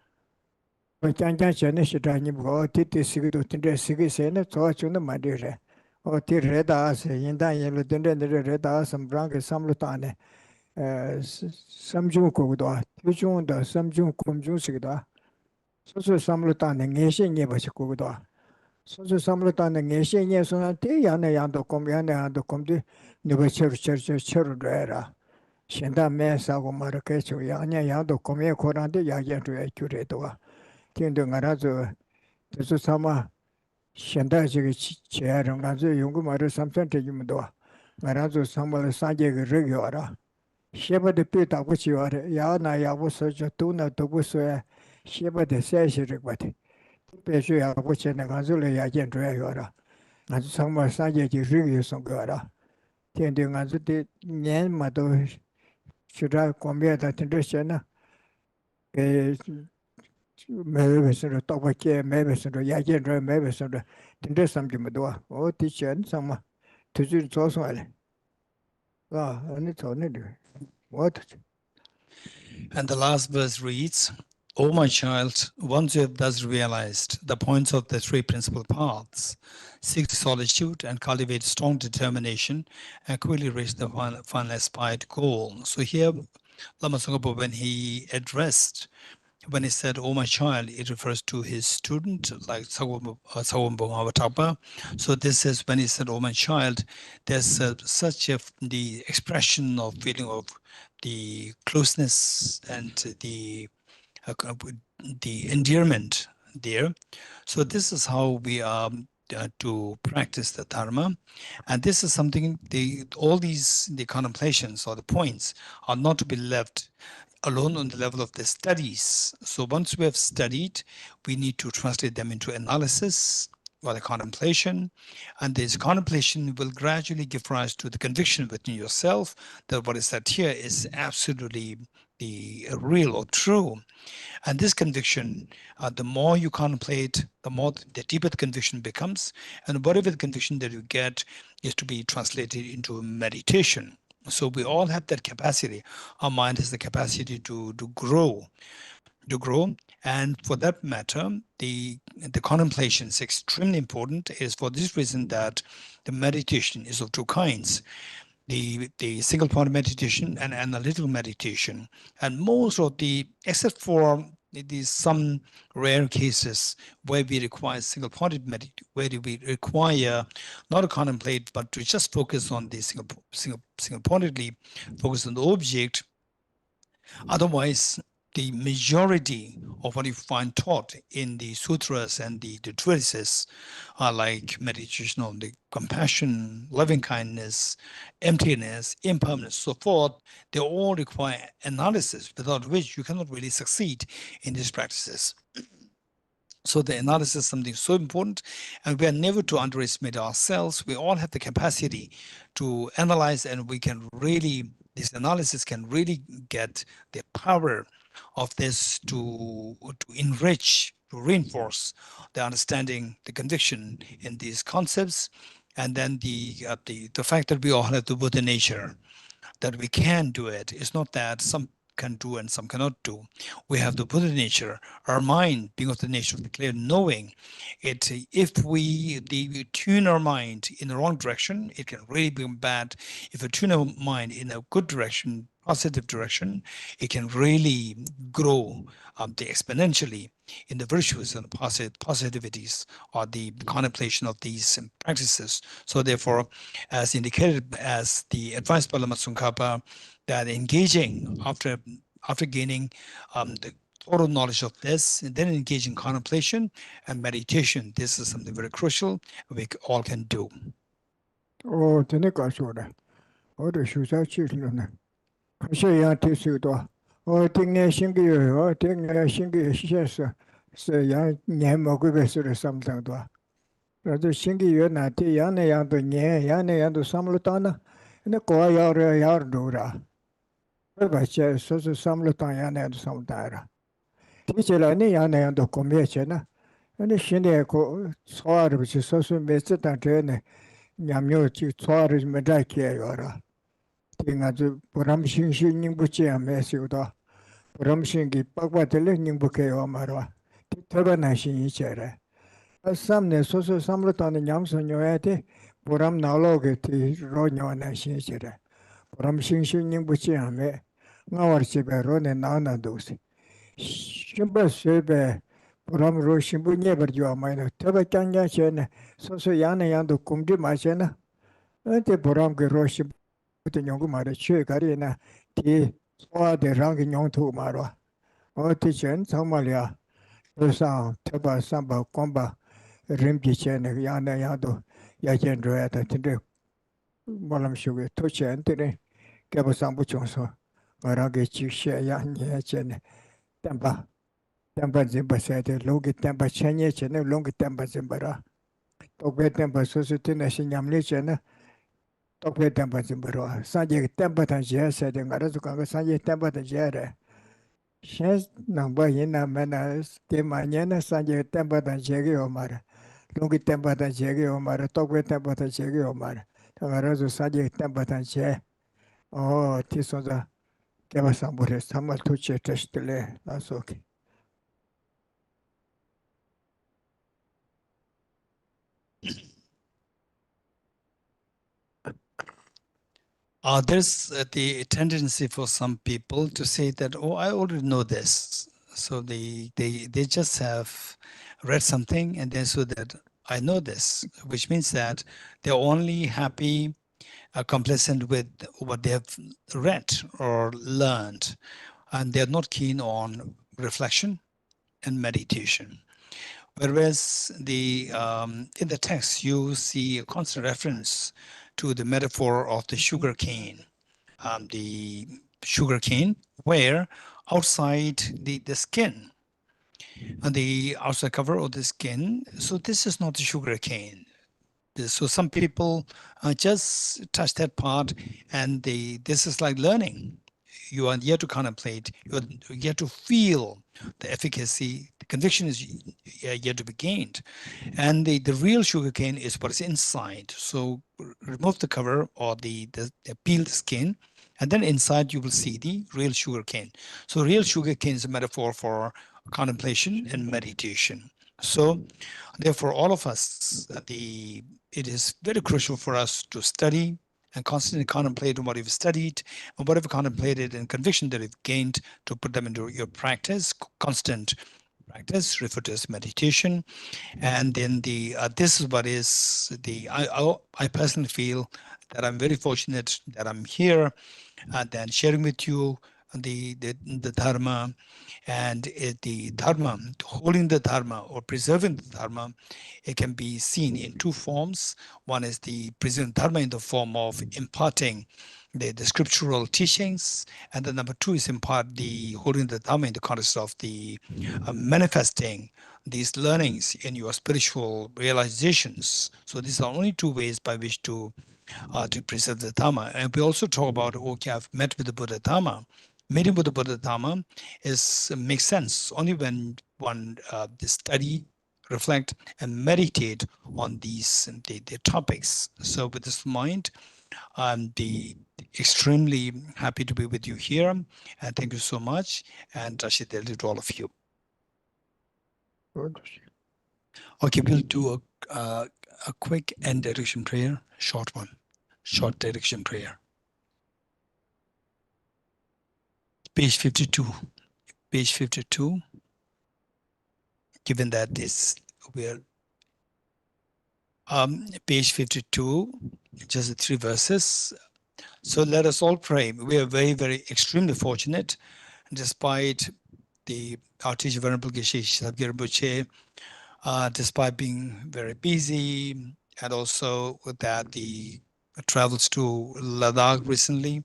Chanjan Chanishita Nibo, Titi Sigidu Tinde Sigisene, Toachuna Madire. O ti reda as yinda yinlu dinde reda sam brang samlutane samjung ko do tujung da samjung kumjung sigda so samlutane ngeshe nye ba ko do so samlutane ngeshe nye so na te yana yando kom yana yando kom de ne ba cher rera shinda me sa go mar ke chu yana yando kom ye koran de ya ye tu e kyure do kendo ngara zo so sama Shenda Jig Chair and Gazu Yungu Mara Samson Tajimudo, Marazo Samuel Sanjay Regulara. Sheba the Pita which you are Yana Yabu such a tuna to Busso, Sheba the Sashi, Pesha which and Gazula Yajan Regulara, and Samuel Sanjay Rigu Songara. Tending Gazu Nyan Mado should I come here that in maybe sort of talk about maybe sort of Yajan, maybe sort of there's something more. Oh, teacher, and some to do it also. And it's only what? And the last verse reads, O my child, once you have thus realized the points of the three principal paths, seek solitude and cultivate strong determination and quickly reach the final aspired goal. So here, Lama Tsongkhapa, when he said, "Oh my child," it refers to his student, like Tsawon Bonghawa. So this is when he said, "Oh my child," there's such the expression of feeling of the closeness and the endearment there. So this is how we are to practice the dharma, and this is something all these contemplations or the points are not to be left alone on the level of the studies. So once we have studied, we need to translate them into analysis or the contemplation, and this contemplation will gradually give rise to the conviction within yourself that what is said here is absolutely the real or true. And this conviction, the more you contemplate, the deeper the conviction becomes, and whatever the conviction that you get is to be translated into meditation. So we all have that capacity. Our mind has the capacity to grow, and for that matter, the contemplation is extremely important. It is for this reason that the meditation is of two kinds: the single point meditation and analytical meditation. And most of except for these some rare cases where we require single pointed meditation, where we require not to contemplate but to just focus on the single pointedly focus on the object. Otherwise, the majority of what you find taught in the sutras and the treatises are like meditation on the compassion, loving kindness, emptiness, impermanence, so forth. They all require analysis, without which you cannot really succeed in these practices. So the analysis is something so important, and we are never to underestimate ourselves. We all have the capacity to analyze, and this analysis can really get the power of this to enrich to reinforce the understanding, the conviction in these concepts, and then the fact that we all have the Buddha nature, that we can do it. It's not that some can do and some cannot do. We have the Buddha nature, our mind being of the nature of the clear knowing. If we tune our mind in the wrong direction, it can really be bad. If we tune our mind in a good direction, positive direction, it can really grow exponentially in the virtues and the positivities or the contemplation of these practices. So therefore, as indicated as the advice by Lama Tsongkhapa, that engaging after gaining the total knowledge of this, and then engage in contemplation and meditation. This is something very crucial we all can do. Oh, tene ka sura. Oh, the shoes are children. Kashe ya te su do. Oh, tinge shingi yo. Oh, tinge shingi shesa. Se ya nye mo ku be su de samtang do. Raja shingi yo na te ya ne ya do nye ya ne ya do samlu ta na. Ne ko ya re ya do ra. Ba che so so samlu ta ya ne do samta ra. Ti che la ne ya ne ya do ko me che na. Ne shinde ko so ar bi so so me che ta te ne. Nyamyo chi tsuari medai kia yora. Ti nga zu puram shingshi nyingbu chi ya me si uda. Puram shingi pakwa tili nyingbu kia yo marwa. Ti teba na shingi che re. Samne soso samlo tani nyamso nyo ya ti puram nalo ki ti ro nyo na shingi che re. Puram shingshi nyingbu chi ya me. Nga war chi be ro ne na na dosi. Shimba sui be puram ro shimbu nye bar juwa mayna. Teba kyangya che ne soso yana yandu kumdi ma che na. Ante puram ke roshi buti nyongu mara chue kari na ti soa de rangi nyong marwa. O ti chen tsangmal ya sang teba samba komba rimji chen yana yado ya chen roya ta tinte malam shuge to chen tine keba sambu chongso rangi chi she ya nye chen tempa zimba sayate longi tempa chenye chen longi tempa zimba ra. Tokwe tempa susu tina shi nyamli chen Tokwe tempa zimbaro, sanje tempa tan jia se de ngara zu kanga sanje tempa tan jia re. Shen nangba yina mena te ma nyena sanje tempa tan jia ge omara. Lungi tempa tan jia ge omara, tokwe tempa tan jia ge omara. Ngara zu sanje tempa tan jia. Oh, ti sonza keba sambure, samal tuche teshtile, asoki. There's the tendency for some people to say that, oh, I already know this. So they just have read something and then so that I know this, which means that they're only happy, complacent with what they have read or learned, and they're not keen on reflection and meditation. Whereas in the text, you see a constant reference to the metaphor of the sugar cane, where outside the skin, on the outside cover of the skin, so this is not the sugar cane. So some people just touch that part, and this is like learning. You are yet to contemplate, you are yet to feel the efficacy, the conviction is yet to be gained. And the real sugarcane is what is inside. So remove the cover or the peeled skin, and then inside you will see the real sugarcane. So real sugarcane is a metaphor for contemplation and meditation. So therefore, all of us, it is very crucial for us to study and constantly contemplate on what you've studied and whatever contemplated and conviction that you've gained, to put them into your practice, constant practice, refer to as meditation. And then this is what is I personally feel that I'm very fortunate that I'm here and then sharing with you the dharma, and the dharma, holding the dharma or preserving the dharma, it can be seen in two forms. One is the preserving dharma in the form of imparting the scriptural teachings, and the number two is the holding the dharma in the context of the manifesting these learnings in your spiritual realizations. So these are only two ways by which to preserve the dharma. And we also talk about, okay, I've met with the Buddha Dharma. Meeting with the Bodhisattva makes sense only when one study, reflect, and meditate on these the topics. So with this mind, I'm extremely happy to be with you here, and thank you so much. And Rashid to all of you. Okay, we'll do a quick end direction prayer, short one, short direction prayer. Page 52. Page 52. Given that we're page 52, just the 3 verses. So let us all pray. We are very, very extremely fortunate, despite our teacher Venerable Geshe Rinpoche, despite being very busy, and also with that the travels to Ladakh recently,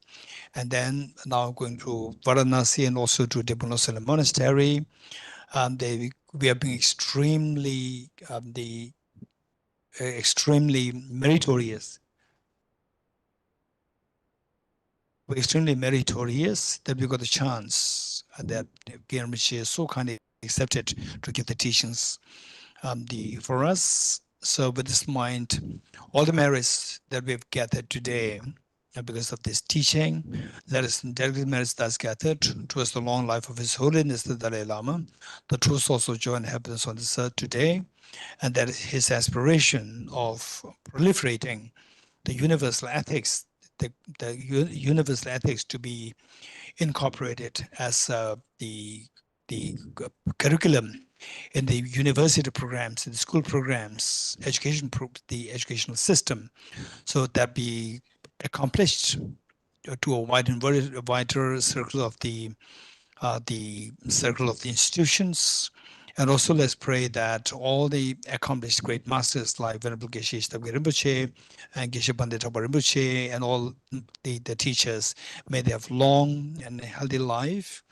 and then now going to Varanasi and also to Debunosala Monastery. We are being extremely extremely meritorious. We're extremely meritorious that we got the chance that Rinpoche so kindly accepted to give the teachings for us. So with this mind, all the merits that we've gathered today, because of this teaching, let us directly merits that's gathered towards the long life of His Holiness the Dalai Lama, the true source of joy and happiness on this earth today, and that is his aspiration of proliferating the universal ethics, the universal ethics to be incorporated as the curriculum in the university programs, in the school programs, the educational system, so that be accomplished to a wider circle of the circle of the institutions. And also let's pray that all the accomplished great masters like Venerable Geshe Thapkay Rinpoche and Geshe Pandit Thapkay Rinpoche and all the teachers, may they have long and healthy life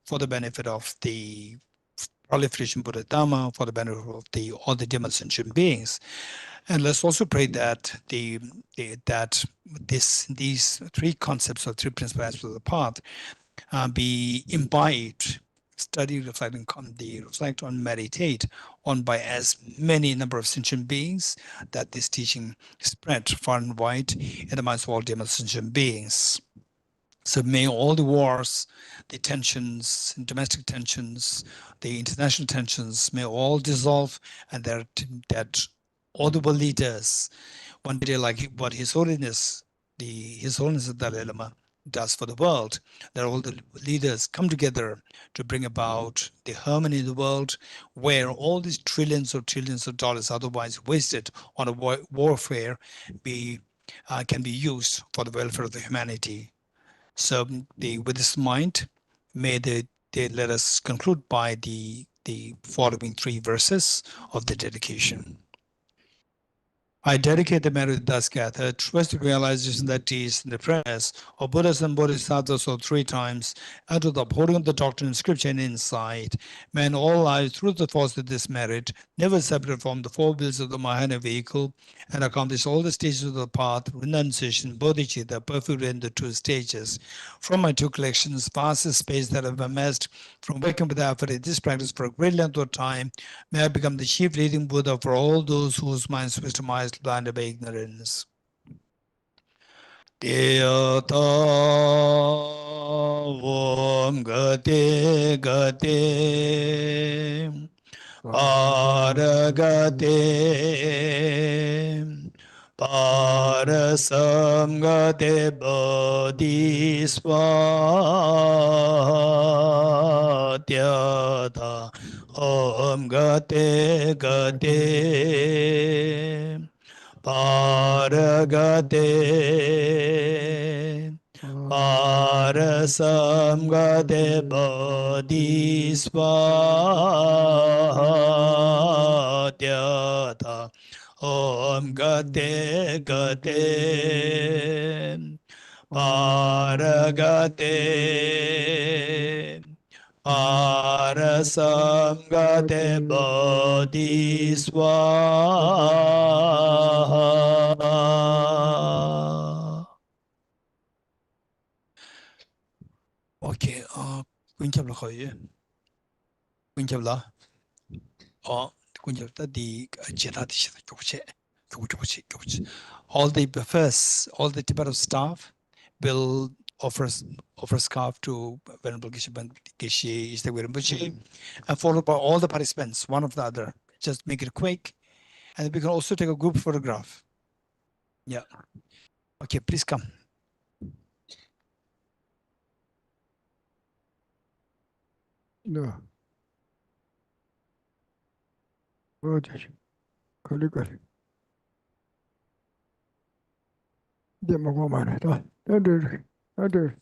for the benefit of the proliferation Buddha Dhamma, for the benefit of all the Dhamma sentient beings. And let's also pray that these 3 concepts or 3 principal aspects of the path be imbibed, study, reflect on, meditate on by as many number of sentient beings, that this teaching spread far and wide in the minds of all Dhamma sentient beings. So may all the wars, the tensions, domestic tensions, the international tensions, may all dissolve, and that all the world leaders, one day like what His Holiness, His Holiness the Dalai Lama does for the world, that all the leaders come together to bring about the harmony in the world, where all these trillions of dollars otherwise wasted on a warfare can be used for the welfare of the humanity. So with this mind, may let us conclude by the following 3 verses of the dedication. I dedicate the merit thus gathered towards the realization that is in the prayers of Buddhas and Bodhisattvas of 3 times, and to the upholding of the doctrine of scripture and insight. May in all lives, through the force of this merit, never separate from the 4 wheels of the Mahayana vehicle, and accomplish all the stages of the path, renunciation, bodhicitta, perfect in the 2 stages. From my 2 collections, vast space that I've amassed from working with effort in this practice for a great length of time, may I become the chief leading Buddha for all those whose minds wisdomized blinded by ignorance. Deyata Om Gate Gate Paragate Parasamgate Bodhiswatyata Om Gate Gate Paragate Parasamgate Bodhiswatyata Om Gate Gate Paragate Parasamgate Bodhiswaha. OK, quyển chấp là khỏi quyển chấp là quyển chấp là đi chế ra đi chế 교체. All the Tibetan staff will offer scarf to Venerable Geshe, Yeshe Rinpoche, and followed by all the participants, one after the other. Just make it quick, and we can also take a group photograph. Yeah. Okay, please come. No. Bodhisattva. Kalikali. Demogomana. Ada.